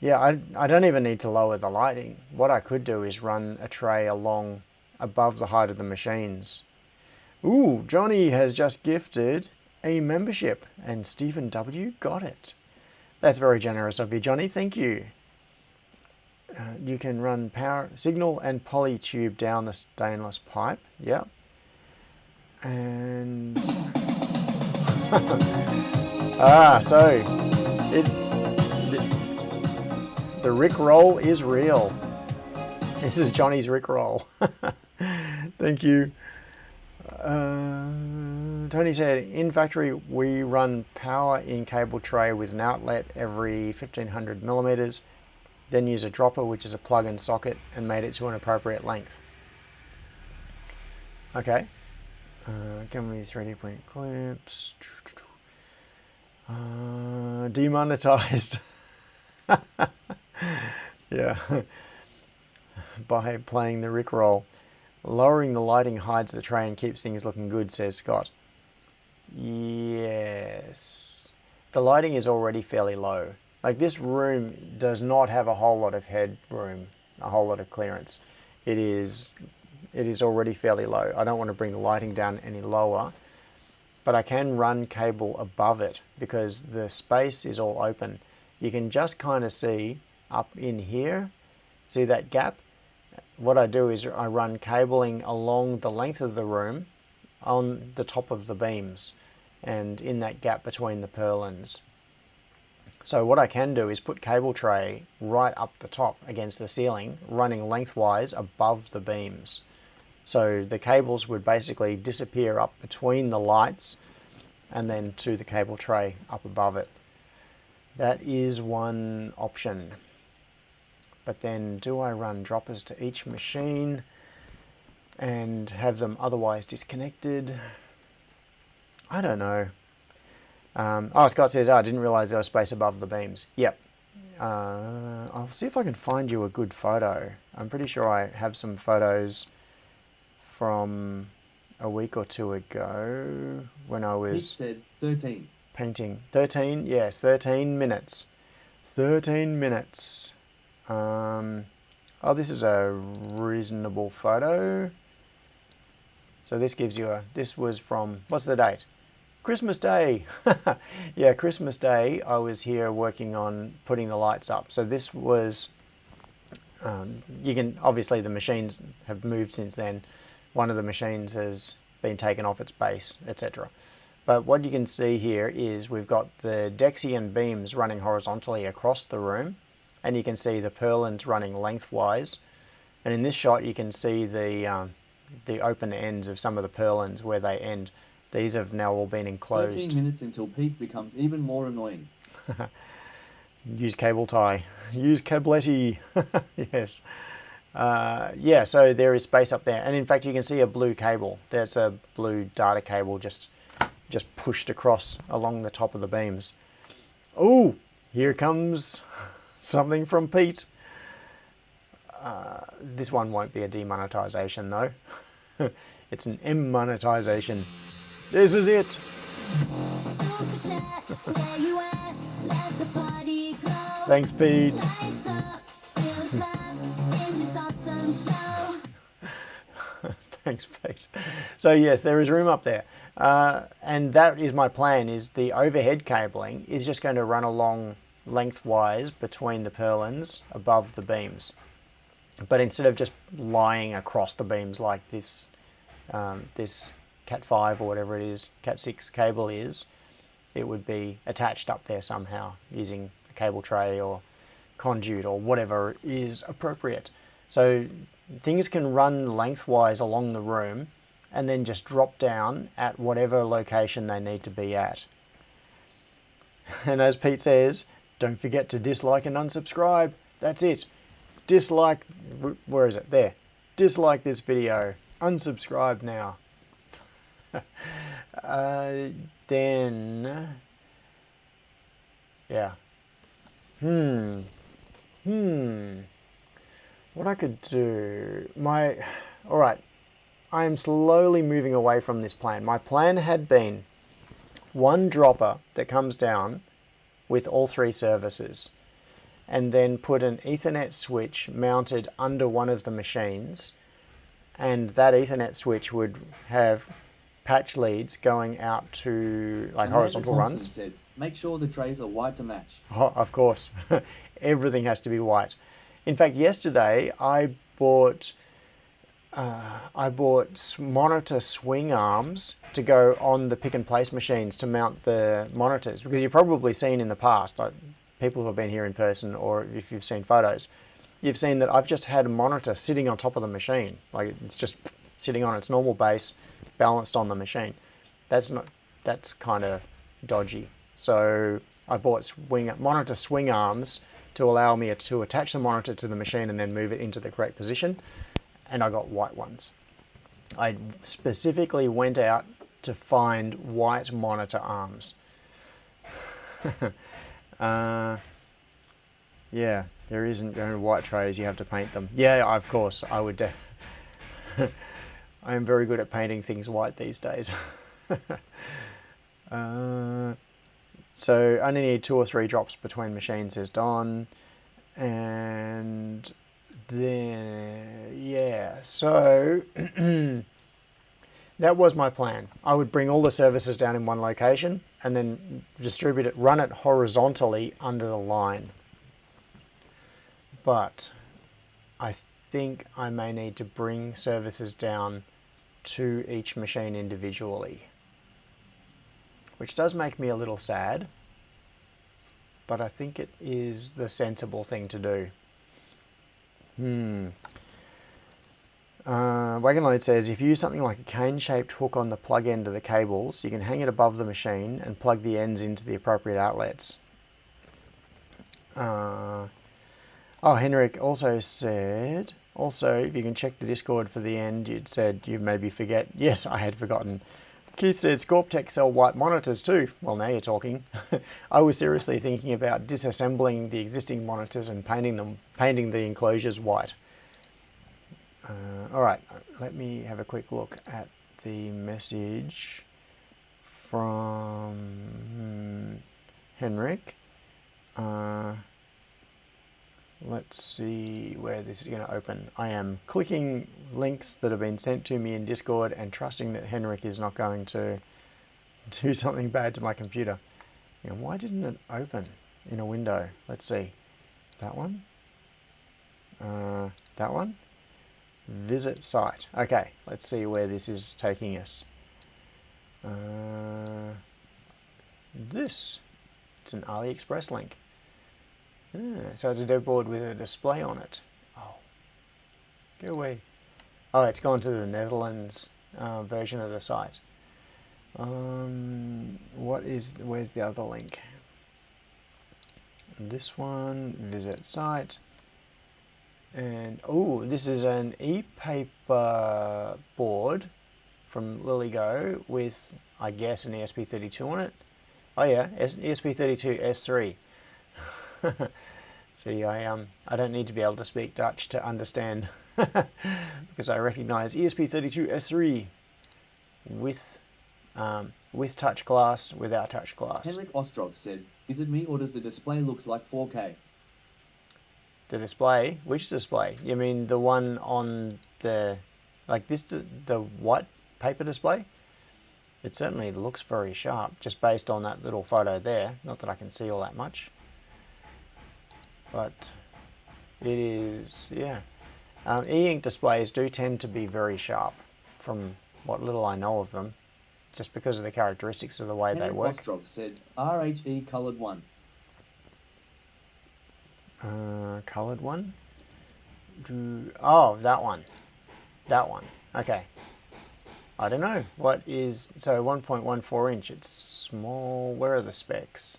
Yeah, I don't even need to lower the lighting. What I could do is run a tray along above the height of the machines. Ooh, Johnny has just gifted a membership, and Stephen W. got it. That's very generous of you, Johnny. Thank you. You can run power, signal and poly tube down the stainless pipe. Yep. And... so... The Rick roll is real. This is Johnny's Rickroll. Thank you. Tony said, in factory we run power in cable tray with an outlet every 1500 millimeters, then use a dropper which is a plug and socket and made it to an appropriate length. Okay. Give me 3D print clips. Demonetized. Yeah. By playing the Rickroll. Lowering the lighting hides the tray and keeps things looking good, says Scott. Yes. The lighting is already fairly low. Like, this room does not have a whole lot of headroom, a whole lot of clearance. It is already fairly low. I don't want to bring the lighting down any lower, but I can run cable above it because the space is all open. You can just kind of see up in here, see that gap? What I do is I run cabling along the length of the room on the top of the beams and in that gap between the purlins. So what I can do is put cable tray right up the top against the ceiling, running lengthwise above the beams. So the cables would basically disappear up between the lights and then to the cable tray up above it. That is one option. But then do I run droppers to each machine and have them otherwise disconnected? I don't know. Oh, Scott says, oh, I didn't realize there was space above the beams. Yep. I'll see if I can find you a good photo. I'm pretty sure I have some photos from a week or two ago when I was... He said 13. Painting. 13, yes, 13 minutes. 13 minutes. Oh, this is a reasonable photo. So this gives you a... This was from... What's the date? Christmas Day. Yeah, Christmas Day, I was here working on putting the lights up. So this was... you can... Obviously, the machines have moved since then. One of the machines has been taken off its base, etc. But what you can see here is we've got the Dexian beams running horizontally across the room, and you can see the purlins running lengthwise. And in this shot, you can see the open ends of some of the purlins where they end. These have now all been enclosed. 13 minutes until Pete becomes even more annoying. Use cable tie. Use cabletti. Yes. Yeah, so there is space up there. And in fact, you can see a blue cable. That's a blue data cable just pushed across along the top of the beams. Oh, here comes something from Pete. This one won't be a demonetization though. It's an M-monetization. This is it. Thanks, Pete. Thanks, Pete. So yes, there is room up there. And that is my plan, is the overhead cabling is just going to run along lengthwise between the purlins above the beams. But instead of just lying across the beams like this, this Cat 5 or whatever it is, Cat 6 cable is, it would be attached up there somehow using a cable tray or conduit or whatever is appropriate. So things can run lengthwise along the room and then just drop down at whatever location they need to be at. And as Pete says, don't forget to dislike and unsubscribe. That's it. Dislike, where is it? There. Dislike this video. Unsubscribe now. Then, yeah. What I could do, all right, I am slowly moving away from this plan. My plan had been one dropper that comes down with all three services, and then put an Ethernet switch mounted under one of the machines, and that Ethernet switch would have patch leads going out to like horizontal runs. Said, make sure the trays are white to match. Oh, of course. Everything has to be white. In fact, yesterday I bought monitor swing arms to go on the pick and place machines to mount the monitors, because you've probably seen in the past, like people who have been here in person or if you've seen photos, you've seen that I've just had a monitor sitting on top of the machine. Like it's just sitting on its normal base, balanced on the machine. That's kind of dodgy. So I bought monitor swing arms to allow me to attach the monitor to the machine and then move it into the correct position. And I got white ones. I specifically went out to find white monitor arms. Yeah, there isn't going to white trays, you have to paint them. Yeah, of course, I would. I am very good at painting things white these days. So I only need 2 or 3 drops between machines, says Don. And then, yeah, so that was my plan. I would bring all the services down in one location and then distribute it, run it horizontally under the line. But I think I may need to bring services down to each machine individually, which does make me a little sad, but I think it is the sensible thing to do. Wagonload says, if you use something like a cane-shaped hook on the plug end of the cables, you can hang it above the machine and plug the ends into the appropriate outlets. Oh, Henrik also said, if you can check the Discord for the end, you'd said you maybe forget. Yes, I had forgotten. Keith said, Scorptech sell white monitors too. Well, now you're talking. I was seriously thinking about disassembling the existing monitors and painting the enclosures white. All right, let me have a quick look at the message from Henrik. Let's see where this is going to open. I am clicking links that have been sent to me in Discord and trusting that Henrik is not going to do something bad to my computer. Why didn't it open in a window? Let's see. That one? That one? Visit site. Okay, let's see where this is taking us. It's an AliExpress link. So it's a dev board with a display on it. Oh, go away. Oh, it's gone to the Netherlands version of the site. Where's the other link? This one, visit site. And, oh, this is an e-paper board from LilyGo with, I guess, an ESP32 on it. Oh yeah, ESP32 S3. See, I don't need to be able to speak Dutch to understand because I recognize ESP32 S3 with touch glass, without touch glass. Henrik Ostrov said, is it me or does the display looks like 4K? The display? Which display? You mean the one on the, like this, the white paper display? It certainly looks very sharp, just based on that little photo there. Not that I can see all that much. But it is, yeah. E-ink displays do tend to be very sharp, from what little I know of them, just because of the characteristics of the way they work. Ostrov said, RHE coloured one. Coloured one? Oh, that one. That one. Okay. I don't know. What is... So 1.14 inch. It's small. Where are the specs?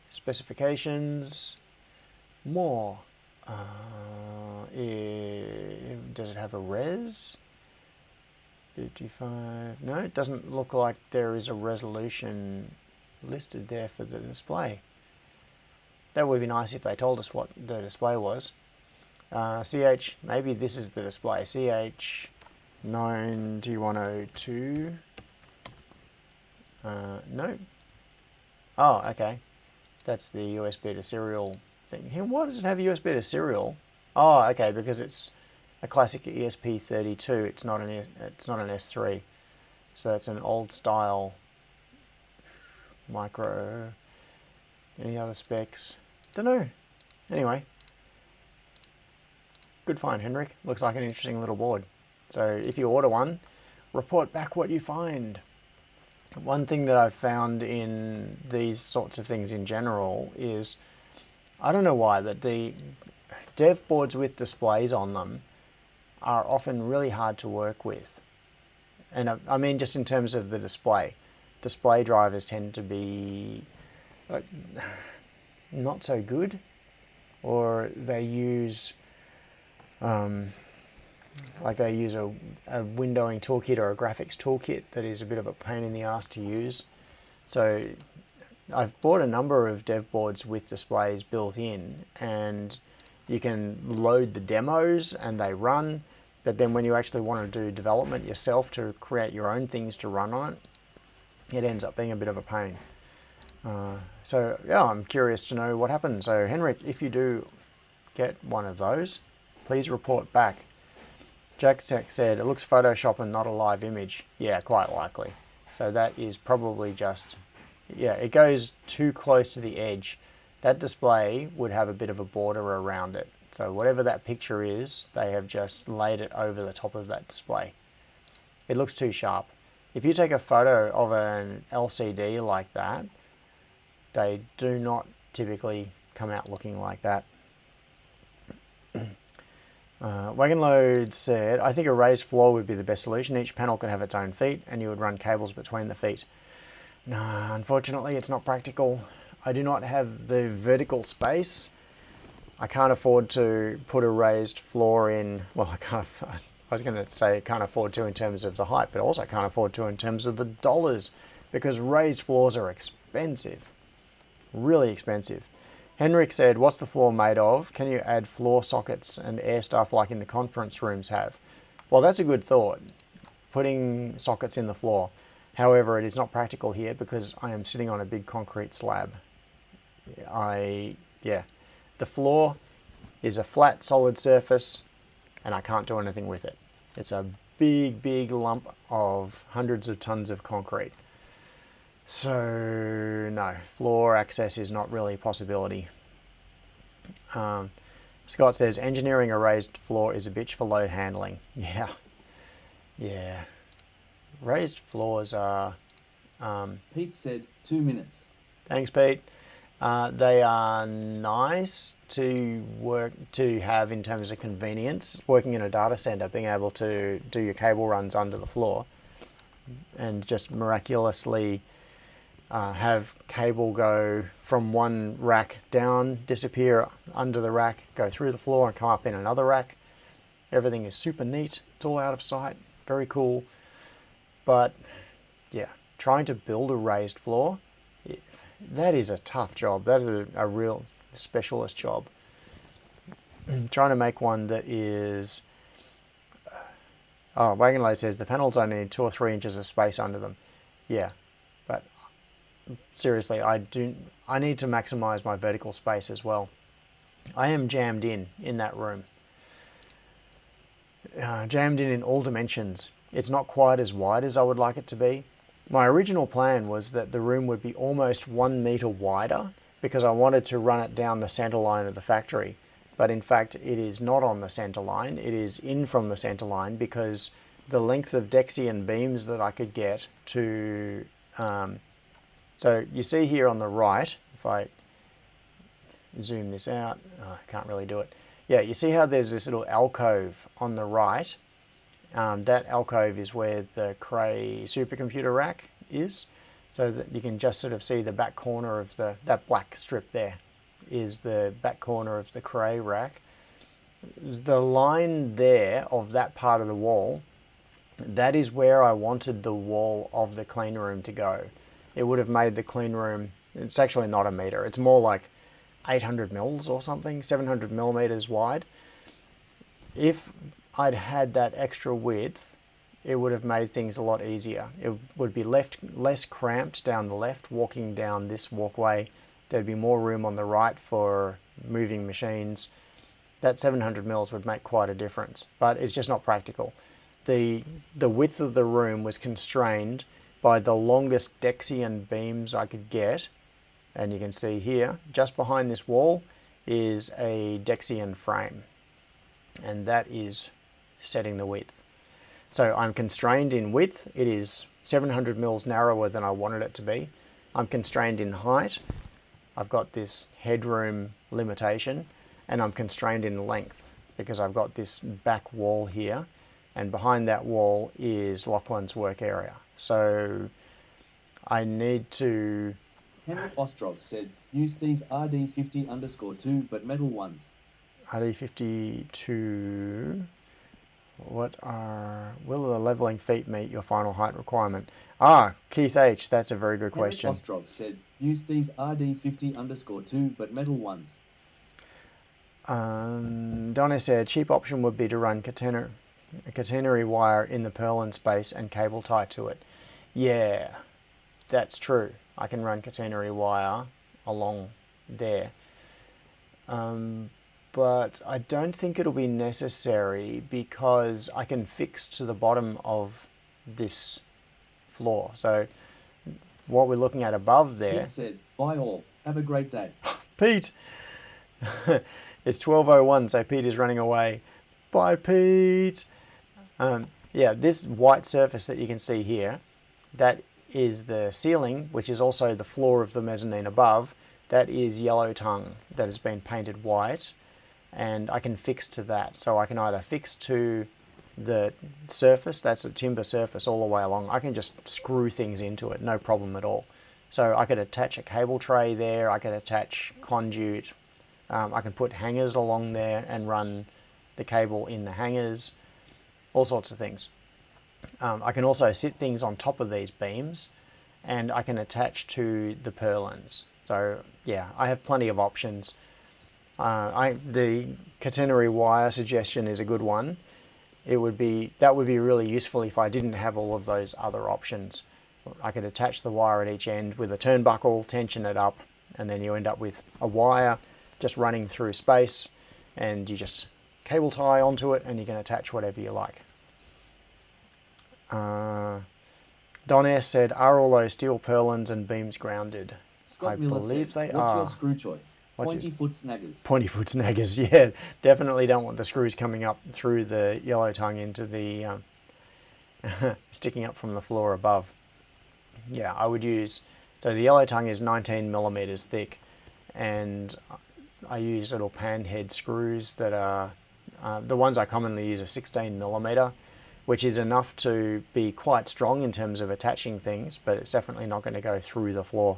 Specifications. More. Does it have a res? 55. No, it doesn't look like there is a resolution listed there for the display. That would be nice if they told us what the display was. CH, maybe this is the display. CH9T102. No. Oh, okay. That's the USB to serial thing. Why does it have USB to serial? Oh, okay, because it's a classic ESP32. It's not an S3. So that's an old style micro. Any other specs? Don't know. Anyway, good find, Henrik. Looks like an interesting little board. So if you order one, report back what you find. One thing that I've found in these sorts of things in general is, I don't know why, but dev boards with displays on them are often really hard to work with. And I mean just in terms of the display. Display drivers tend to be not so good, or they use they use a windowing toolkit or a graphics toolkit that is a bit of a pain in the ass to use. So I've bought a number of dev boards with displays built in, and you can load the demos and they run, but then when you actually want to do development yourself to create your own things to run on, it ends up being a bit of a pain. So yeah, I'm curious to know what happens. So Henrik, if you do get one of those, please report back. Jack Tech said, it looks Photoshop and not a live image. Yeah, quite likely. So that is probably just, yeah, it goes too close to the edge. That display would have a bit of a border around it. So whatever that picture is, they have just laid it over the top of that display. It looks too sharp. If you take a photo of an LCD like that, they do not typically come out looking like that. Wagon Load said, I think a raised floor would be the best solution. Each panel could have its own feet and you would run cables between the feet. No, unfortunately it's not practical. I do not have the vertical space. I can't afford to put a raised floor in. Well, I was going to say I can't afford to in terms of the height, but also I can't afford to in terms of the dollars, because raised floors are expensive. Really expensive. Henrik said, what's the floor made of? Can you add floor sockets and air stuff like in the conference rooms have? Well, that's a good thought, putting sockets in the floor. However, it is not practical here because I am sitting on a big concrete slab. The floor is a flat, solid surface and I can't do anything with it. It's a big, big lump of hundreds of tons of concrete. So no, floor access is not really a possibility. Scott says, engineering a raised floor is a bitch for load handling. Yeah. Raised floors are... Pete said 2 minutes. Thanks, Pete. They are nice to have in terms of convenience. Working in a data center, being able to do your cable runs under the floor and just miraculously have cable go from one rack down, disappear under the rack, go through the floor and come up in another rack. Everything is super neat. It's all out of sight. Very cool. But yeah, trying to build a raised floor, that is a tough job. That is a real specialist job. Trying to make one that is... Oh, Wagonload says the panels only need 2 or 3 inches of space under them. Yeah, but seriously, I need to maximize my vertical space as well. I am jammed in that room. Jammed in all dimensions. It's not quite as wide as I would like it to be. My original plan was that the room would be almost 1 meter wider because I wanted to run it down the center line of the factory. But in fact, it is not on the center line. It is in from the center line because the length of Dexian beams that I could get to... so you see here on the right, if I zoom this out, I can't really do it. Yeah, you see how there's this little alcove on the right? That alcove is where the Cray supercomputer rack is. So that you can just sort of see the back corner of that black strip there is the back corner of the Cray rack. The line there of that part of the wall, that is where I wanted the wall of the clean room to go. It would have made the clean room, it's actually not a meter, it's more like 800 mils or something, 700 millimeters wide. If I'd had that extra width, it would have made things a lot easier. It would be less cramped down the left, walking down this walkway. There'd be more room on the right for moving machines. That 700 mils would make quite a difference, but it's just not practical. The width of the room was constrained by the longest Dexian beams I could get. And you can see here, just behind this wall is a Dexian frame. And that is setting the width. So I'm constrained in width. It is 700 mils narrower than I wanted it to be. I'm constrained in height. I've got this headroom limitation. and I'm constrained in length because I've got this back wall here, and behind that wall is Lachlan's work area. So I need to... Henrik Ostrov said, use these RD50_2 but metal ones. RD52... will the leveling feet meet your final height requirement? Ah, Keith H, that's a very good question. Henrik Ostrov said, use these RD50_2 but metal ones. Donna said, a cheap option would be to run catenary wire in the purlin space and cable tie to it. Yeah, that's true. I can run catenary wire along there. But I don't think it'll be necessary because I can fix to the bottom of this floor. So what we're looking at above there... Pete said, bye all. Have a great day. Pete! It's 12:01, so Pete is running away. Bye, Pete! Yeah, this white surface that you can see here, that is the ceiling, which is also the floor of the mezzanine above. That is yellow tongue that has been painted white, and I can fix to that. So I can either fix to the surface, that's a timber surface all the way along. I can just screw things into it, no problem at all. So I could attach a cable tray there, I could attach conduit, I can put hangers along there and run the cable in the hangers, all sorts of things. I can also sit things on top of these beams, and I can attach to the purlins. So yeah, I have plenty of options. The catenary wire suggestion is a good one. That would be really useful if I didn't have all of those other options. I could attach the wire at each end with a turnbuckle, tension it up, and then you end up with a wire just running through space, and you just cable tie onto it and you can attach whatever you like. Don S said, are all those steel purlins and beams grounded? Scott I Miller believe said, they what's are. your screw choice? Pointy-foot snaggers. Pointy-foot snaggers, yeah. Definitely don't want the screws coming up through the yellow tongue into the... sticking up from the floor above. Yeah, I would use... So the yellow tongue is 19 millimeters thick, and I use little panhead screws that are... the ones I commonly use are 16 millimeter, which is enough to be quite strong in terms of attaching things, but it's definitely not going to go through the floor.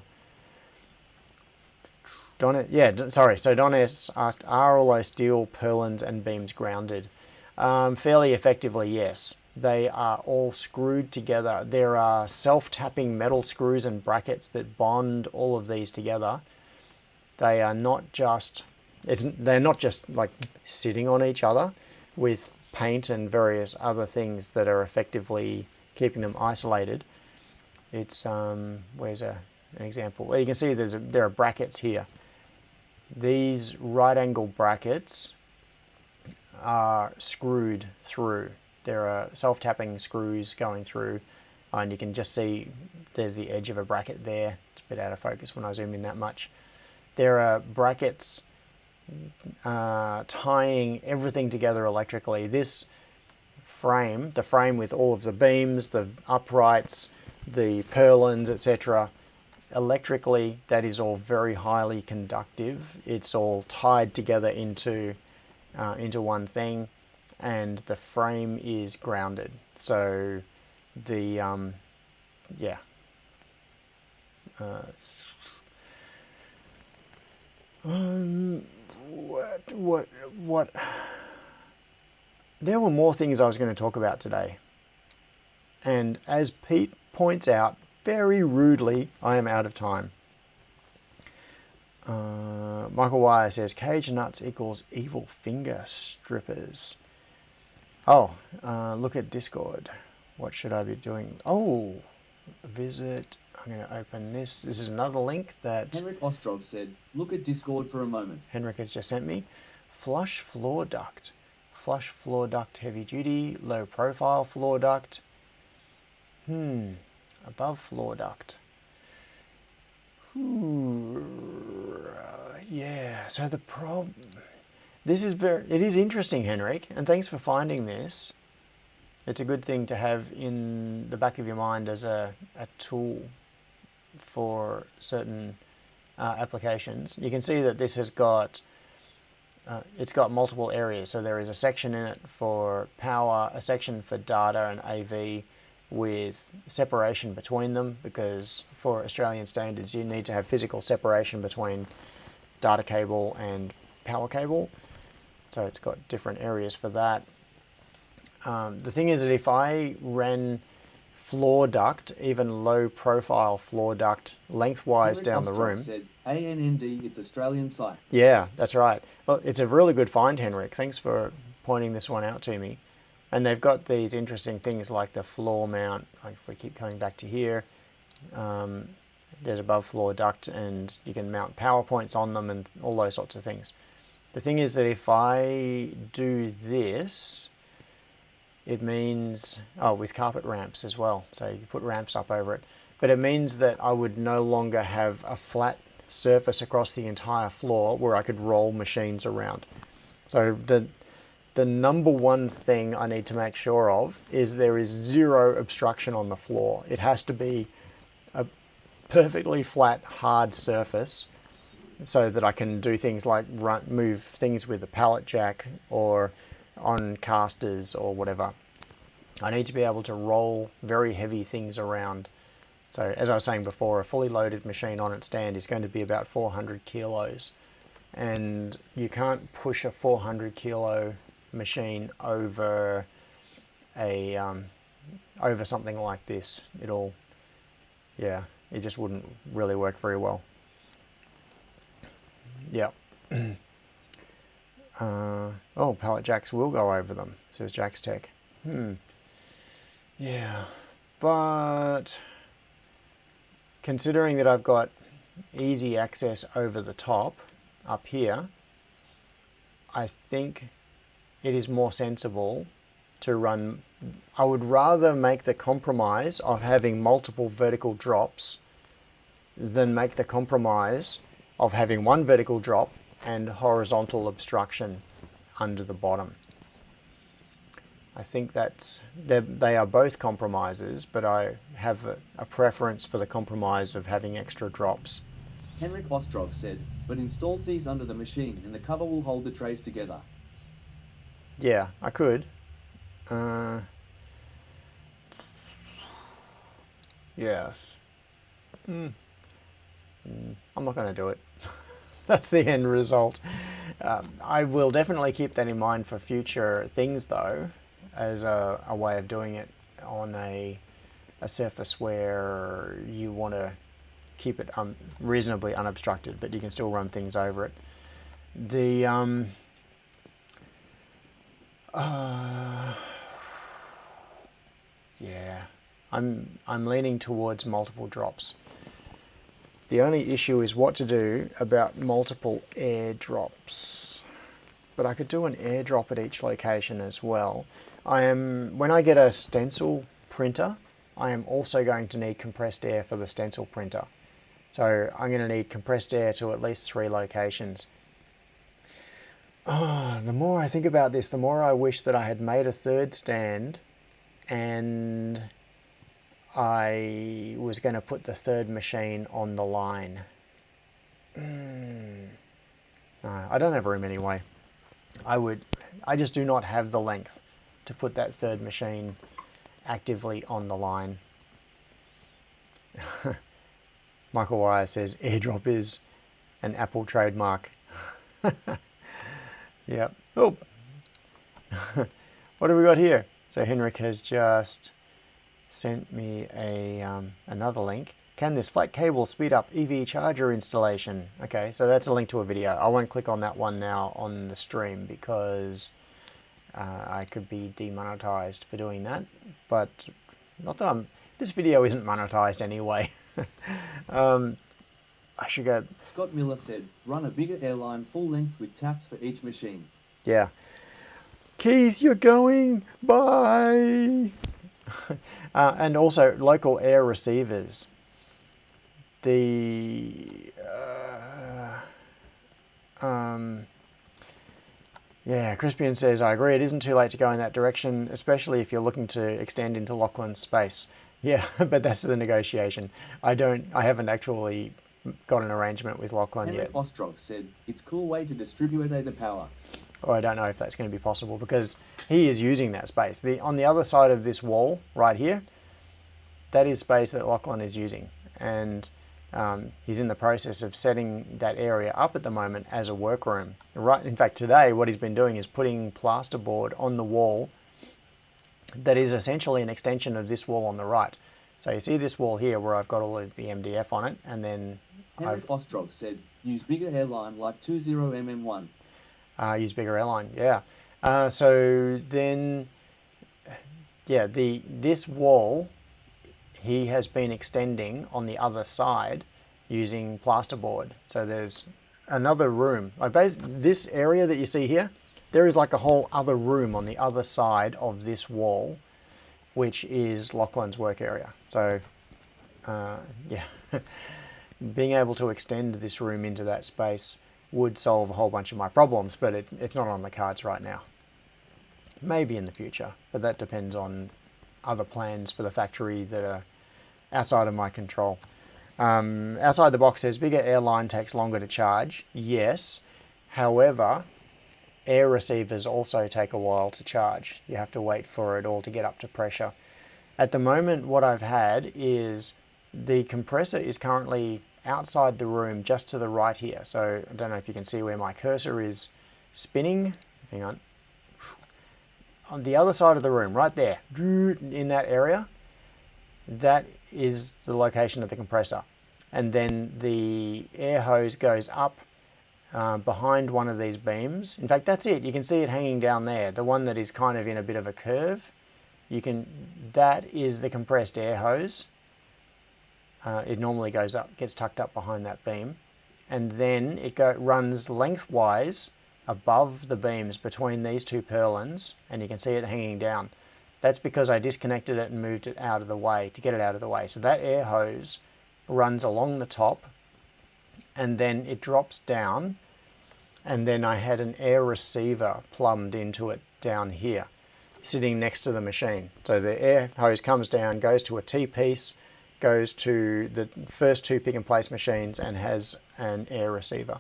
So Don S asked, are all those steel purlins and beams grounded? Fairly effectively, yes. They are all screwed together. There are self-tapping metal screws and brackets that bond all of these together. They are not just... they're not just like sitting on each other with paint and various other things that are effectively keeping them isolated. It's where's an example? Well, you can see there are brackets here. These right angle brackets are screwed through. There are self-tapping screws going through, and you can just see there's the edge of a bracket there. It's a bit out of focus when I zoom in that much. There are brackets tying everything together electrically. This frame, the frame with all of the beams, the uprights, the purlins, etc., electrically that is all very highly conductive. It's all tied together into one thing, and the frame is grounded. So the what there were more things I was going to talk about today, and as Pete points out very rudely, I am out of time. Michael Wire says cage nuts equals evil finger strippers. Oh, look at Discord. What should I be doing? Oh, visit. I'm going to open this. This is another link that Henrik Ostrov said, look at Discord for a moment. Henrik has just sent me. Flush floor duct. Flush floor duct heavy duty. Low profile floor duct. Above floor duct. Yeah, so the problem... It is interesting, Henrik, and thanks for finding this. It's a good thing to have in the back of your mind as a tool for certain applications. You can see that this has got it's got multiple areas. So there is a section in it for power, a section for data and AV with separation between them, because for Australian standards you need to have physical separation between data cable and power cable. So it's got different areas for that. The thing is that if I ran floor duct, even low profile floor duct lengthwise Henrik down the Ostrov room. said, ANND, it's Australian site. Yeah, that's right. Well, it's a really good find, Henrik. Thanks for pointing this one out to me. And they've got these interesting things like the floor mount. Like if we keep coming back to here, there's above floor duct and you can mount power points on them and all those sorts of things. The thing is that if I do this, it means, with carpet ramps as well. So you put ramps up over it. But it means that I would no longer have a flat surface across the entire floor where I could roll machines around. So the number one thing I need to make sure of is there is zero obstruction on the floor. It has to be a perfectly flat, hard surface so that I can do things like move things with a pallet jack or on casters or whatever. I need to be able to roll very heavy things around. So as I was saying before, a fully loaded machine on its stand is going to be about 400 kilos. And you can't push a 400 kilo machine over over something like this. It just wouldn't really work very well. Yeah. Pallet jacks will go over them, says Jack's Tech. Yeah, but considering that I've got easy access over the top up here, I think it is more sensible to run. I would rather make the compromise of having multiple vertical drops than make the compromise of having one vertical drop and horizontal obstruction under the bottom. I think they are both compromises, but I have a preference for the compromise of having extra drops. Henrik Ostrov said, but install these under the machine and the cover will hold the trays together. Yeah, I could. Yes. I'm not going to do it. That's the end result. I will definitely keep that in mind for future things, though, as a way of doing it on a surface where you want to keep it reasonably unobstructed, but you can still run things over it. Yeah, I'm leaning towards multiple drops. The only issue is what to do about multiple airdrops. But I could do an airdrop at each location as well. When I get a stencil printer, I am also going to need compressed air for the stencil printer. So I'm going to need compressed air to at least 3 locations. The more I think about this, the more I wish that I had made a third stand and I was going to put the third machine on the line. No, I don't have room anyway. I just do not have the length to put that third machine actively on the line. Michael Wire says airdrop is an Apple trademark. Yep. Oh, what have we got here? So Henrik has just sent me another link. Can this flat cable speed up EV charger installation? Okay, so that's a link to a video. I won't click on that one now on the stream because I could be demonetized for doing that. But not that this video isn't monetized anyway. I should go. Scott Miller said, run a bigger airline full length with taps for each machine. Yeah. Keith, you're going. Bye. And also local air receivers. Yeah, Crispian says, I agree, it isn't too late to go in that direction, especially if you're looking to extend into Lachlan's space. Yeah, but that's the negotiation. I haven't actually got an arrangement with Lachlan yet. Henrik Ostrov said, it's cool way to distribute the power. Or I don't know if that's going to be possible because he is using that space. On the other side of this wall right here, that is space that Lachlan is using. And he's in the process of setting that area up at the moment as a workroom. Right. In fact, today what he's been doing is putting plasterboard on the wall that is essentially an extension of this wall on the right. So you see this wall here where I've got all of the MDF on it, and then Henrik Ostrov said, use bigger airline like 20mm1. Use bigger airline, yeah. So then, yeah, this wall he has been extending on the other side using plasterboard. So there's another room. This area that you see here, there is like a whole other room on the other side of this wall, which is Lachlan's work area. So, yeah, being able to extend this room into that space would solve a whole bunch of my problems, but it's not on the cards right now. Maybe in the future, but that depends on other plans for the factory that are outside of my control. Outside the box says, bigger airline takes longer to charge. Yes, however, air receivers also take a while to charge. You have to wait for it all to get up to pressure. At the moment, what I've had is the compressor is currently outside the room just to the right here. So I don't know if you can see where my cursor is spinning. Hang on. On the other side of the room, right there, in that area, that is the location of the compressor. And then the air hose goes up behind one of these beams. In fact, that's it. You can see it hanging down there. The one that is kind of in a bit of a curve. That is the compressed air hose. It normally goes up, gets tucked up behind that beam. And then it runs lengthwise above the beams between these two purlins, and you can see it hanging down. That's because I disconnected it and moved it out of the way to get it out of the way. So that air hose runs along the top, and then it drops down, and then I had an air receiver plumbed into it down here, sitting next to the machine. So the air hose comes down, goes to a T-piece, goes to the first two pick and place machines, and has an air receiver.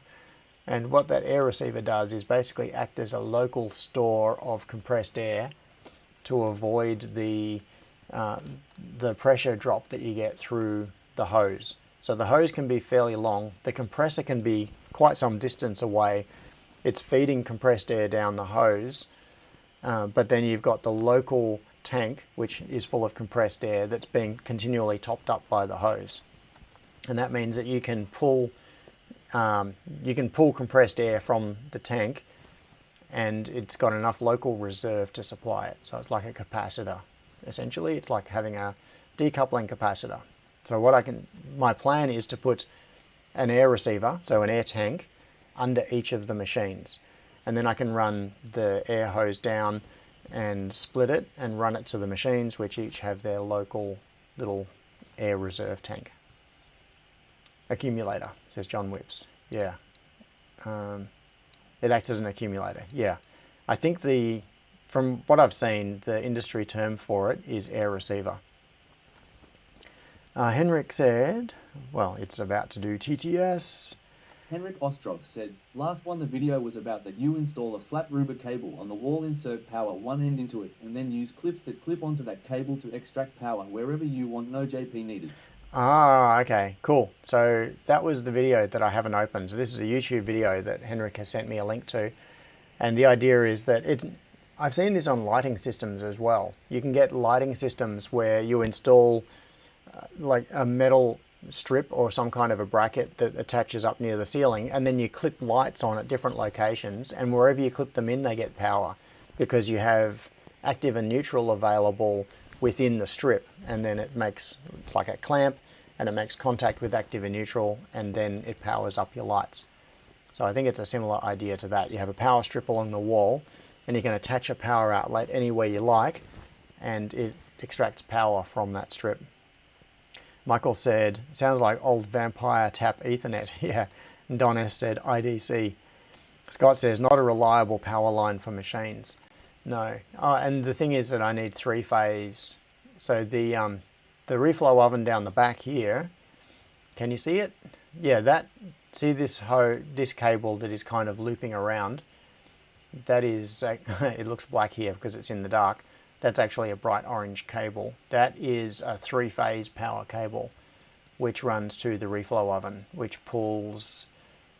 And what that air receiver does is basically act as a local store of compressed air to avoid the pressure drop that you get through the hose. So the hose can be fairly long. The compressor can be quite some distance away. It's feeding compressed air down the hose, but then you've got the local tank, which is full of compressed air that's being continually topped up by the hose. And that means that you can pull compressed air from the tank, and it's got enough local reserve to supply it. So it's like a capacitor. Essentially, it's like having a decoupling capacitor. So my plan is to put an air receiver, so an air tank, under each of the machines. And then I can run the air hose down and split it and run it to the machines, which each have their local little air reserve tank. Accumulator, says John Whips. Yeah. It acts as an accumulator. Yeah. I think from what I've seen, the industry term for it is air receiver. Henrik said, well, it's about to do TTS. Henrik Ostrov said, last one the video was about that you install a flat rubber cable on the wall, insert power one end into it, and then use clips that clip onto that cable to extract power wherever you want, no JP needed. Ah, okay, cool. So that was the video that I haven't opened. So this is a YouTube video that Henrik has sent me a link to. And the idea is that I've seen this on lighting systems as well. You can get lighting systems where you install like a metal strip or some kind of a bracket that attaches up near the ceiling, and then you clip lights on at different locations, and wherever you clip them in, they get power because you have active and neutral available within the strip, and then it's like a clamp, and it makes contact with active and neutral, and then it powers up your lights. So I think it's a similar idea to that. You have a power strip along the wall, and you can attach a power outlet anywhere you like, and it extracts power from that strip. Michael said, sounds like old vampire tap Ethernet. Yeah. And Don S said, IDC. Scott says, not a reliable power line for machines. No. And the thing is that I need 3-phase. So the reflow oven down the back here, can you see it? yeah, see this cable that is kind of looping around, that is, it looks black here because it's in the dark. That's actually a bright orange cable. That is a 3-phase power cable, which runs to the reflow oven, which pulls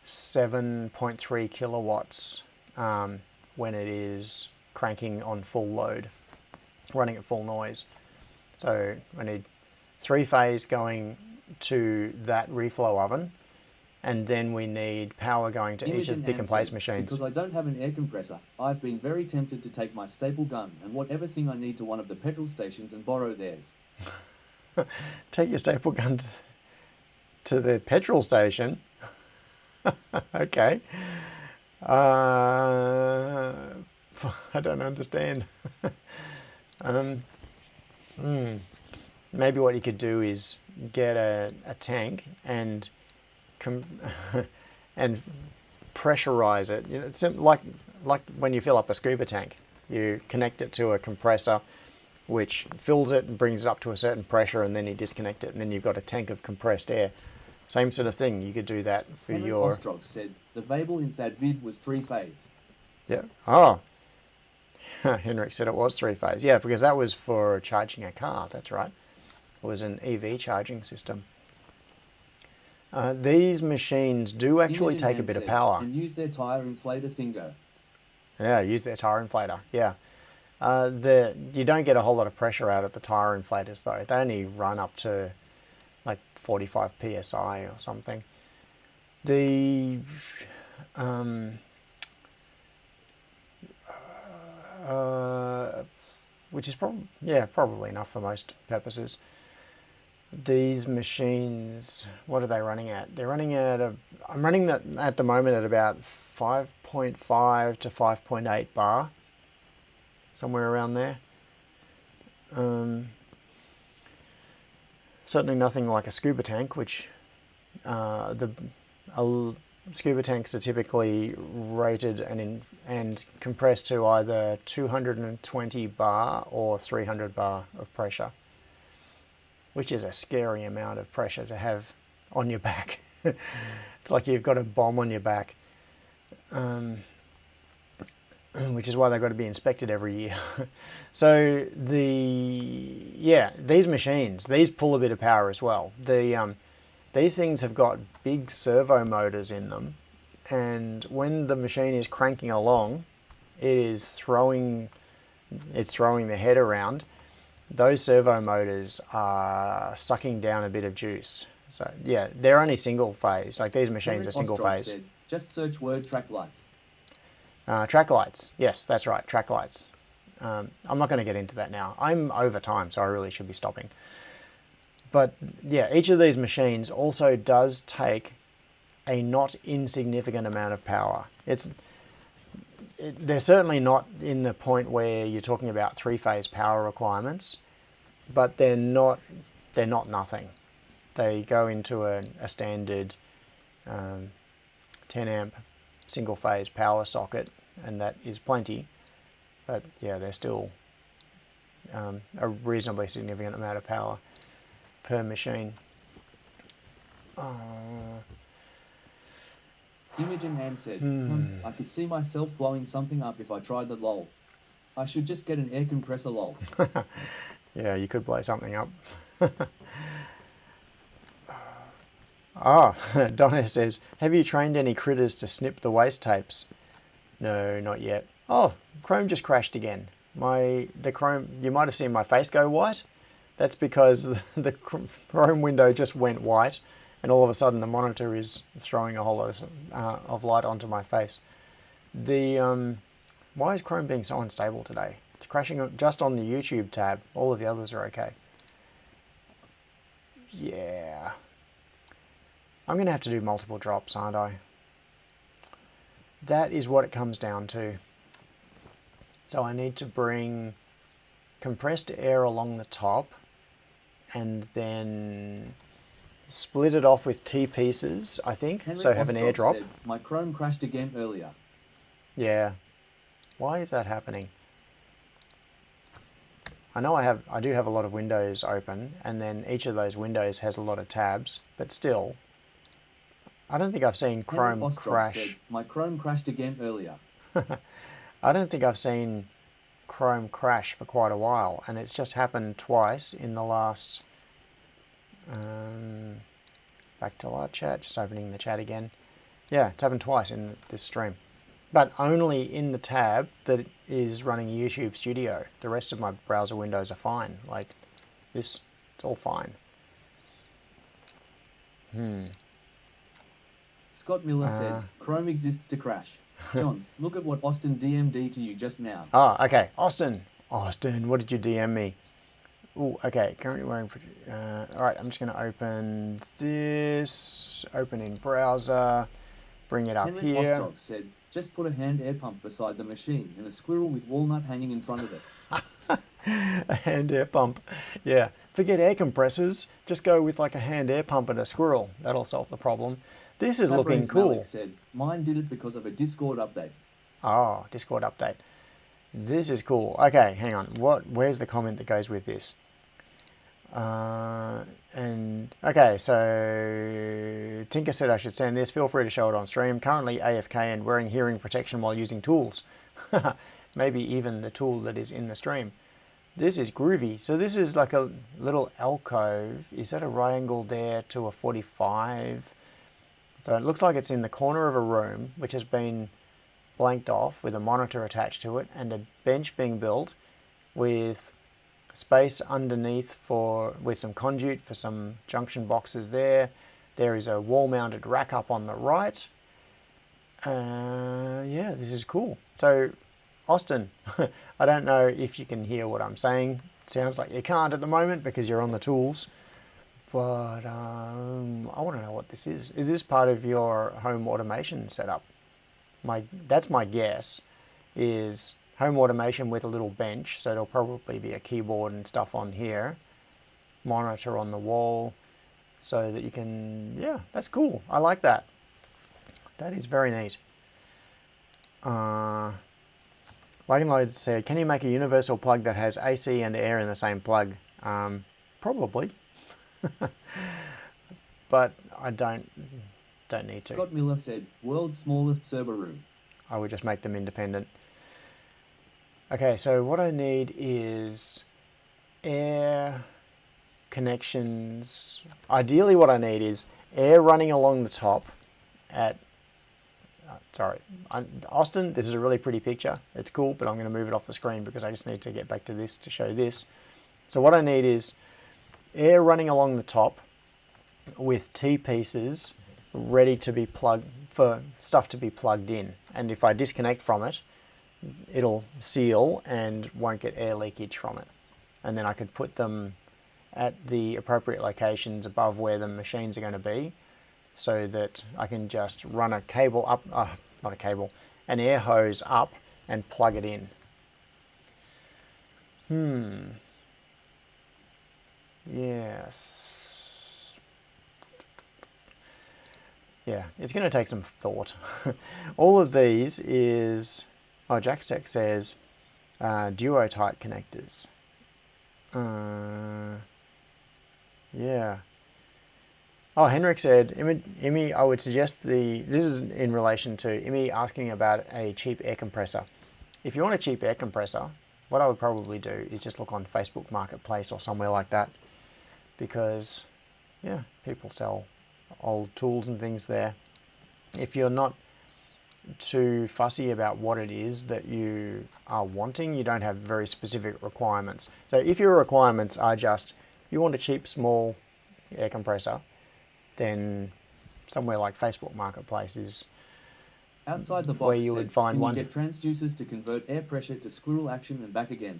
7.3 kilowatts when it is cranking on full load, running at full noise. So I need 3-phase going to that reflow oven, and then we need power going to each of the pick and place machines. Because I don't have an air compressor, I've been very tempted to take my staple gun and whatever thing I need to one of the petrol stations and borrow theirs. Take your staple gun to the petrol station? Okay. I don't understand. Maybe what you could do is get a tank and and pressurize it. You know, it's like when you fill up a scuba tank, you connect it to a compressor, which fills it and brings it up to a certain pressure, and then you disconnect it, and then you've got a tank of compressed air. Same sort of thing. You could do that for Henrik your. Ostrov said the Babel in that vid was 3-phase. Yeah. Oh. Henrik said it was 3-phase. Yeah, because that was for charging a car. That's right. It was an EV charging system. These machines do actually take a bit of power. And use their tire inflator thingo. Yeah, use their tire inflator. Yeah. You don't get a whole lot of pressure out of the tire inflators though. They only run up to like 45 psi or something. Which is probably enough for most purposes. These machines, what are they running at? They're running at I'm running that at the moment at about 5.5 to 5.8 bar, somewhere around there. Certainly nothing like a scuba tank, which scuba tanks are typically rated and compressed to either 220 bar or 300 bar of pressure, which is a scary amount of pressure to have on your back. It's like you've got a bomb on your back, which is why they've got to be inspected every year. So these machines, these pull a bit of power as well. These things have got big servo motors in them, and when the machine is cranking along, it's throwing the head around. Those servo motors are sucking down a bit of juice. So yeah, they're only single phase. Like these machines are single phase. Said, just search word track lights. Track lights. Yes, that's right. Track lights. I'm not going to get into that now. I'm over time, so I really should be stopping. But yeah, each of these machines also does take a not insignificant amount of power. They're certainly not in the point where you're talking about 3-phase power requirements, but they're not nothing. They go into a standard 10 amp single phase power socket, and that is plenty. But yeah, they're still a reasonably significant amount of power per machine. Imogen Hand said, I could see myself blowing something up if I tried the lol. I should just get an air compressor lol. Yeah, you could blow something up. Donna says, have you trained any critters to snip the waste tapes? No, not yet. Oh, Chrome just crashed again. The Chrome, you might have seen my face go white. That's because the Chrome window just went white, and all of a sudden the monitor is throwing a whole lot of light onto my face. Why is Chrome being so unstable today? It's crashing just on the YouTube tab. All of the others are okay. Yeah. I'm going to have to do multiple drops, aren't I? That is what it comes down to. So I need to bring compressed air along the top and then split it off with T pieces, I think. Henrik so have an airdrop. Said, my Chrome crashed again earlier. Yeah. Why is that happening? I know I do have a lot of windows open, and then each of those windows has a lot of tabs, but still, I don't think I've seen Henry Chrome Ostrov said, crash. my Chrome crashed again earlier. I don't think I've seen Chrome crash for quite a while, and it's just happened twice in the last... back to live chat, just opening the chat again. Yeah, it's happened twice in this stream. But only in the tab that is running YouTube Studio. The rest of my browser windows are fine. Like this, it's all fine. Scott Miller said, Chrome exists to crash. John, look at what Austin DM'd to you just now. Oh, okay. Austin, what did you DM me? Oh, okay. Currently wearing... all right, I'm just going to open this. Open in browser. Bring it up Henry here. Ostrov said, just put a hand air pump beside the machine and a squirrel with walnut hanging in front of it. A hand air pump. Yeah. Forget air compressors. Just go with like a hand air pump and a squirrel. That'll solve the problem. This is looking cool. Malik said, mine did it because of a Discord update. Oh, Discord update. This is cool. Okay, hang on. Where's the comment that goes with this? Okay, so Tinker said I should send this. Feel free to show it on stream. Currently AFK and wearing hearing protection while using tools. Maybe even the tool that is in the stream. This is groovy. So this is like a little alcove. Is that a right angle there to a 45? So it looks like it's in the corner of a room, which has been blanked off with a monitor attached to it and a bench being built with space underneath with some conduit for some junction boxes there. There is a wall-mounted rack up on the right. Yeah, this is cool. So, Austin, I don't know if you can hear what I'm saying. It sounds like you can't at the moment because you're on the tools. But I want to know what this is. Is this part of your home automation setup? That's my guess, is home automation with a little bench. So there'll probably be a keyboard and stuff on here. Monitor on the wall so that you can... Yeah, that's cool. I like that. That is very neat. Wagon Loads said, can you make a universal plug that has AC and air in the same plug? Probably. But I don't need to. Scott Miller said, world's smallest server room. I would just make them independent. Okay, so what I need is air connections. Ideally what I need is air running along the top at... Austin, this is a really pretty picture. It's cool, but I'm going to move it off the screen because I just need to get back to this to show this. So what I need is air running along the top with T-pieces ready to be plugged, for stuff to be plugged in. And if I disconnect from it, it'll seal and won't get air leakage from it. And then I could put them at the appropriate locations above where the machines are going to be, so that I can just run a cable up, not a cable, an air hose up and plug it in. Yes. Yeah, it's going to take some thought. All of these is... Oh, Jackstack says duo type connectors. Yeah. Oh, Henrik said, Imi, I would suggest this is in relation to Imi asking about a cheap air compressor. If you want a cheap air compressor, what I would probably do is just look on Facebook Marketplace or somewhere like that. Because, yeah, people sell old tools and things there. If you're not too fussy about what it is that you are wanting, you don't have very specific requirements. So if your requirements are just, you want a cheap, small air compressor, then somewhere like Facebook Marketplace is outside the box where you would find one. Can you get transducers to convert air pressure to squirrel action and back again?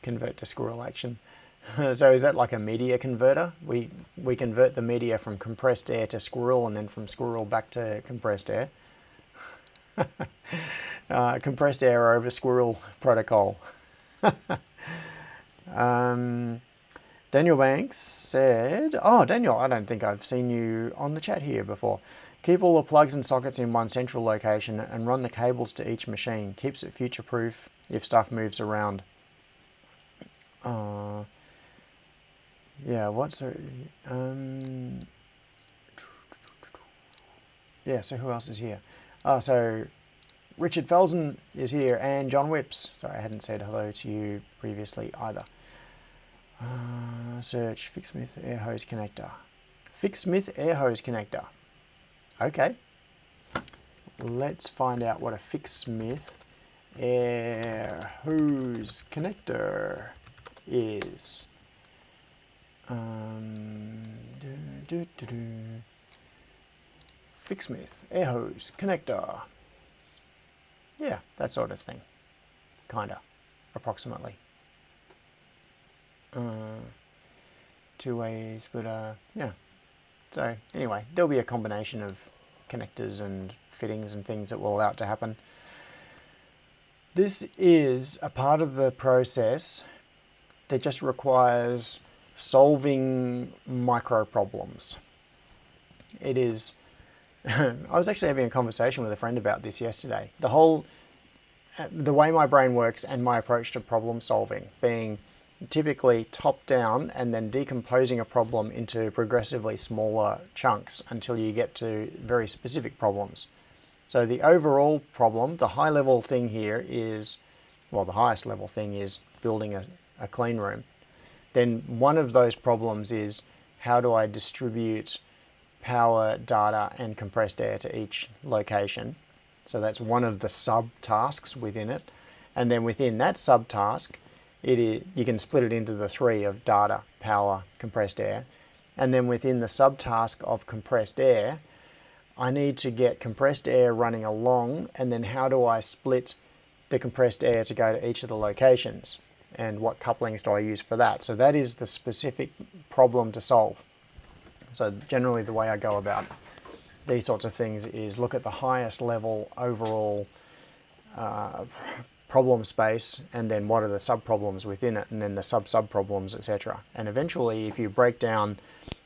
Convert to squirrel action. So is that like a media converter? We convert the media from compressed air to squirrel and then from squirrel back to compressed air. Compressed air over squirrel protocol. Daniel Banks said, oh, Daniel, I don't think I've seen you on the chat here before. Keep all the plugs and sockets in one central location and run the cables to each machine. Keeps it future-proof if stuff moves around. Yeah, what's... Yeah, so who else is here? Oh, so Richard Felsen is here and John Whips. Sorry, I hadn't said hello to you previously either. Search Fixsmith air hose connector. Fixsmith air hose connector. Okay. Let's find out what a Fixsmith air hose connector is. Fixsmith air hose connector. Yeah, that sort of thing. Kinda, approximately. Two ways, but yeah. So anyway, there'll be a combination of connectors and fittings and things that will allow it to happen. This is a part of the process that just requires solving micro problems. It is. I was actually having a conversation with a friend about this yesterday. The way my brain works and my approach to problem solving being typically top down and then decomposing a problem into progressively smaller chunks until you get to very specific problems. So the overall problem, the high level thing here is, well, the highest level thing is building a clean room. Then one of those problems is, how do I distribute power, data, and compressed air to each location? So that's one of the subtasks within it. And then within that subtask, you can split it into the three of data, power, compressed air. And then within the subtask of compressed air, I need to get compressed air running along, and then how do I split the compressed air to go to each of the locations? And what couplings do I use for that? So that is the specific problem to solve. So generally the way I go about these sorts of things is look at the highest level overall problem space, and then what are the sub-problems within it, and then the sub-sub-problems, etc. And eventually, if you break down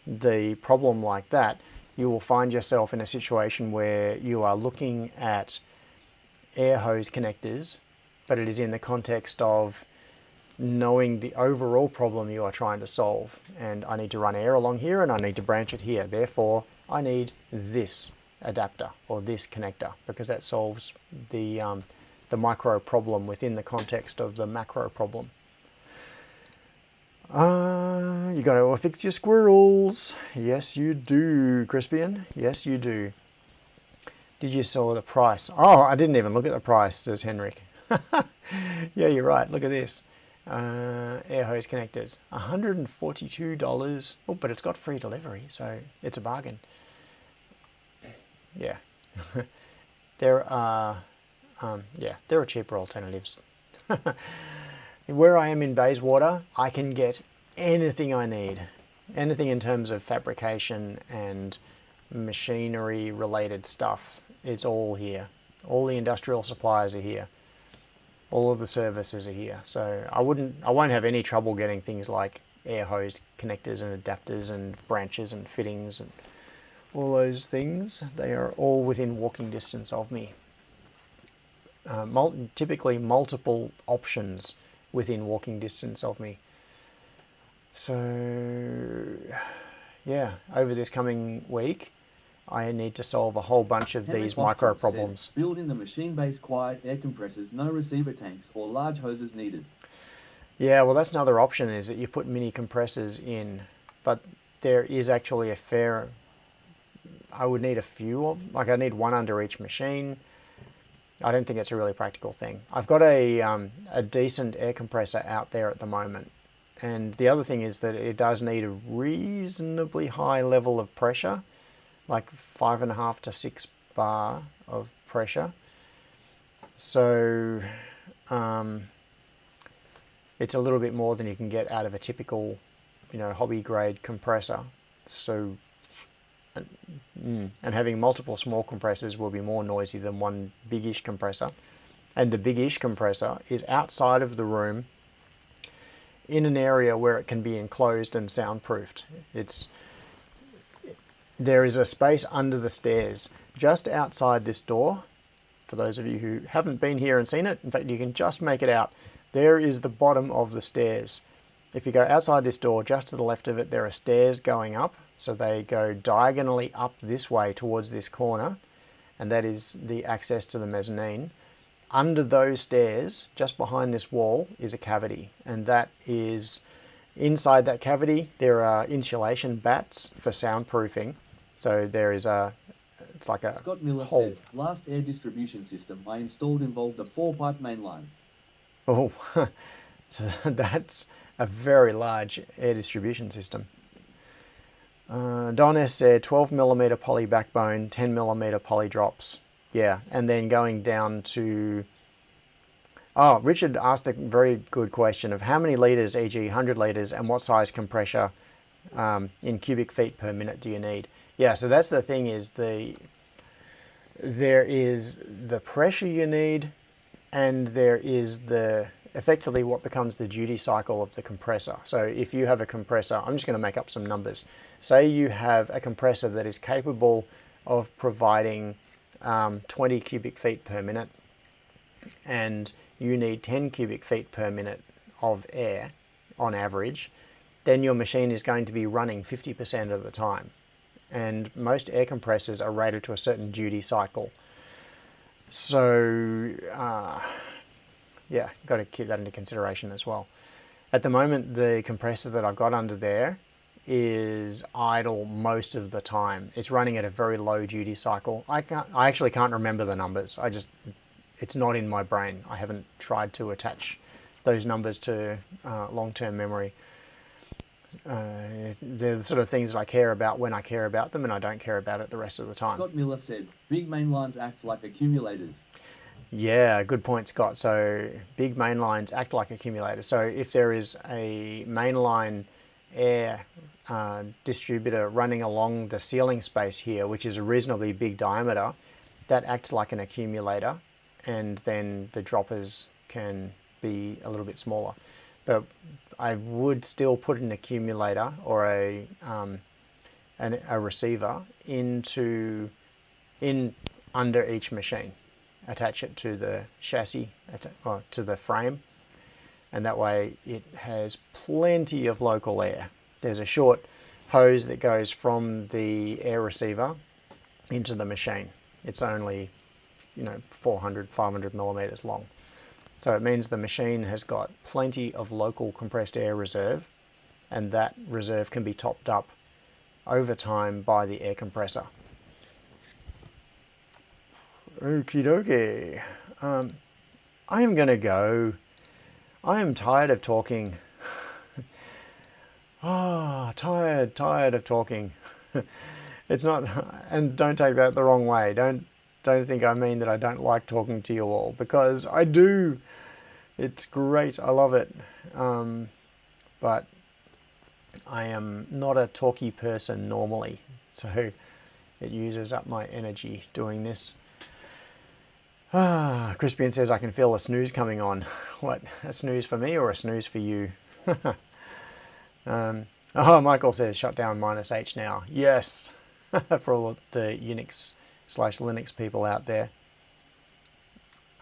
the problem like that, you will find yourself in a situation where you are looking at air hose connectors, but it is in the context of knowing the overall problem you are trying to solve. And I need to run air along here, and I need to branch it here. Therefore, I need this adapter or this connector, because that solves the micro problem within the context of the macro problem. You got to fix your squirrels. Yes, you do, Crispian. Yes, you do. Did you saw the price? Oh, I didn't even look at the price, says Henrik. Yeah, you're right. Look at this. Air hose connectors. $142. Oh, but it's got free delivery, so it's a bargain. Yeah. There are cheaper alternatives. Where I am in Bayswater, I can get anything I need. Anything in terms of fabrication and machinery related stuff. It's all here. All the industrial suppliers are here. All of the services are here. So I won't have any trouble getting things like air hose connectors and adapters and branches and fittings and all those things. They are all within walking distance of me. Typically multiple options within walking distance of me. So yeah, over this coming week, I need to solve a whole bunch of these micro problems. Build in the machine-based quiet air compressors, no receiver tanks or large hoses needed. Yeah, well, that's another option, is that you put mini compressors in, but there is actually a fair, I would need a few of, like I need one under each machine. I don't think it's a really practical thing. I've got a decent air compressor out there at the moment. And the other thing is that it does need a reasonably high level of pressure, like 5.5 to 6 bar of pressure. So it's a little bit more than you can get out of a typical, hobby grade compressor. So, and having multiple small compressors will be more noisy than one biggish compressor. And the biggish compressor is outside of the room in an area where it can be enclosed and soundproofed. There is a space under the stairs just outside this door. For those of you who haven't been here and seen it, in fact, you can just make it out. There is the bottom of the stairs. If you go outside this door, just to the left of it, there are stairs going up. So they go diagonally up this way towards this corner. and that is the access to the mezzanine. Under those stairs, just behind this wall, is a cavity, and that is inside that cavity. There are insulation bats for soundproofing. So there is it's like a Scott Miller hole. said, last air distribution system I installed involved a 4-pipe main line. Oh, so that's a very large air distribution system. Don S said 12mm poly backbone, 10mm poly drops. Yeah, and then going down to... Oh, Richard asked a very good question of how many litres, e.g. 100 litres, and what size compressor in cubic feet per minute do you need? Yeah, so that's the thing, is there is the pressure you need, and there is the effectively what becomes the duty cycle of the compressor. So if you have a compressor, I'm just going to make up some numbers. Say you have a compressor that is capable of providing 20 cubic feet per minute, and you need 10 cubic feet per minute of air on average, then your machine is going to be running 50% of the time. And most air compressors are rated to a certain duty cycle. So, yeah, got to keep that into consideration as well. At the moment, the compressor that I've got under there is idle most of the time. It's running at a very low duty cycle. I actually can't remember the numbers. It's not in my brain. I haven't tried to attach those numbers to long-term memory. They're the sort of things that I care about when I care about them, and I don't care about it the rest of the time. Scott Miller said, big main lines act like accumulators. Yeah, good point, Scott. So big main lines act like accumulators. So if there is a mainline air distributor running along the ceiling space here, which is a reasonably big diameter, that acts like an accumulator, and then the droppers can be a little bit smaller. But I would still put an accumulator or a receiver in under each machine. Attach it to the chassis, or to the frame, and that way it has plenty of local air. There's a short hose that goes from the air receiver into the machine. It's only 400, 500 millimeters long. So it means the machine has got plenty of local compressed air reserve, and that reserve can be topped up over time by the air compressor. Okie dokie. I am going to go. I am tired of talking. Tired of talking. It's not, and don't take that the wrong way. Don't think I mean that I don't like talking to you all, because I do. It's great. I love it. But I am not a talky person normally, so it uses up my energy doing this. Crispian says I can feel a snooze coming on. What, a snooze for me or a snooze for you? Michael says shut down -H now. Yes, for all of the Unix/Linux people out there.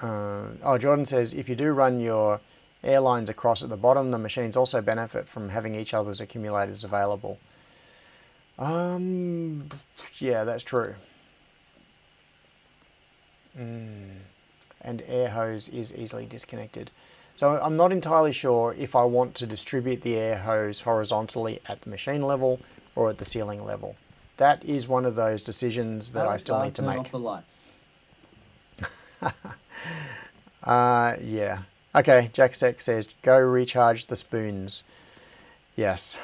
Jordan says if you do run your airlines across at the bottom, the machines also benefit from having each other's accumulators available. Yeah, that's true. And air hose is easily disconnected. So I'm not entirely sure if I want to distribute the air hose horizontally at the machine level or at the ceiling level. That is one of those decisions that I still need to make. Turn off the lights. Yeah. Okay, Jack Sec says, go recharge the spoons. Yes,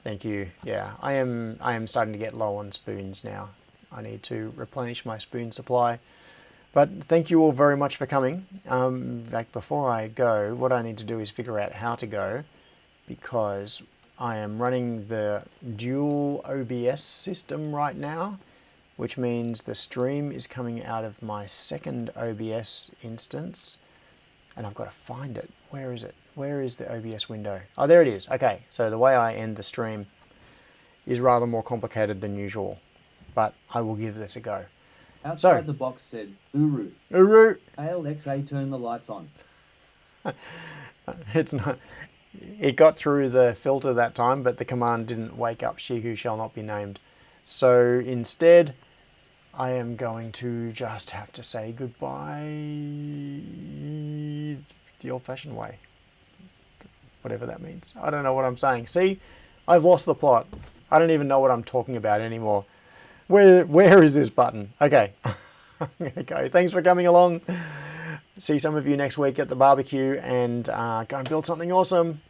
thank you. Yeah, I am starting to get low on spoons now. I need to replenish my spoon supply. But thank you all very much for coming. In fact, before I go, what I need to do is figure out how to go, because I am running the dual OBS system right now, which means the stream is coming out of my second OBS instance, and I've got to find it. Where is it? Where is the OBS window? Oh, there it is. Okay, so the way I end the stream is rather more complicated than usual, but I will give this a go. Outside the box said, Uru. Uru! ALXA, turn the lights on. It's not. It got through the filter that time, but the command didn't wake up she who shall not be named. So instead, I am going to just have to say goodbye the old-fashioned way. Whatever that means. I don't know what I'm saying. See? I've lost the plot. I don't even know what I'm talking about anymore. Where is this button? Okay. I'm going to go. Thanks for coming along. See some of you next week at the barbecue and go and build something awesome.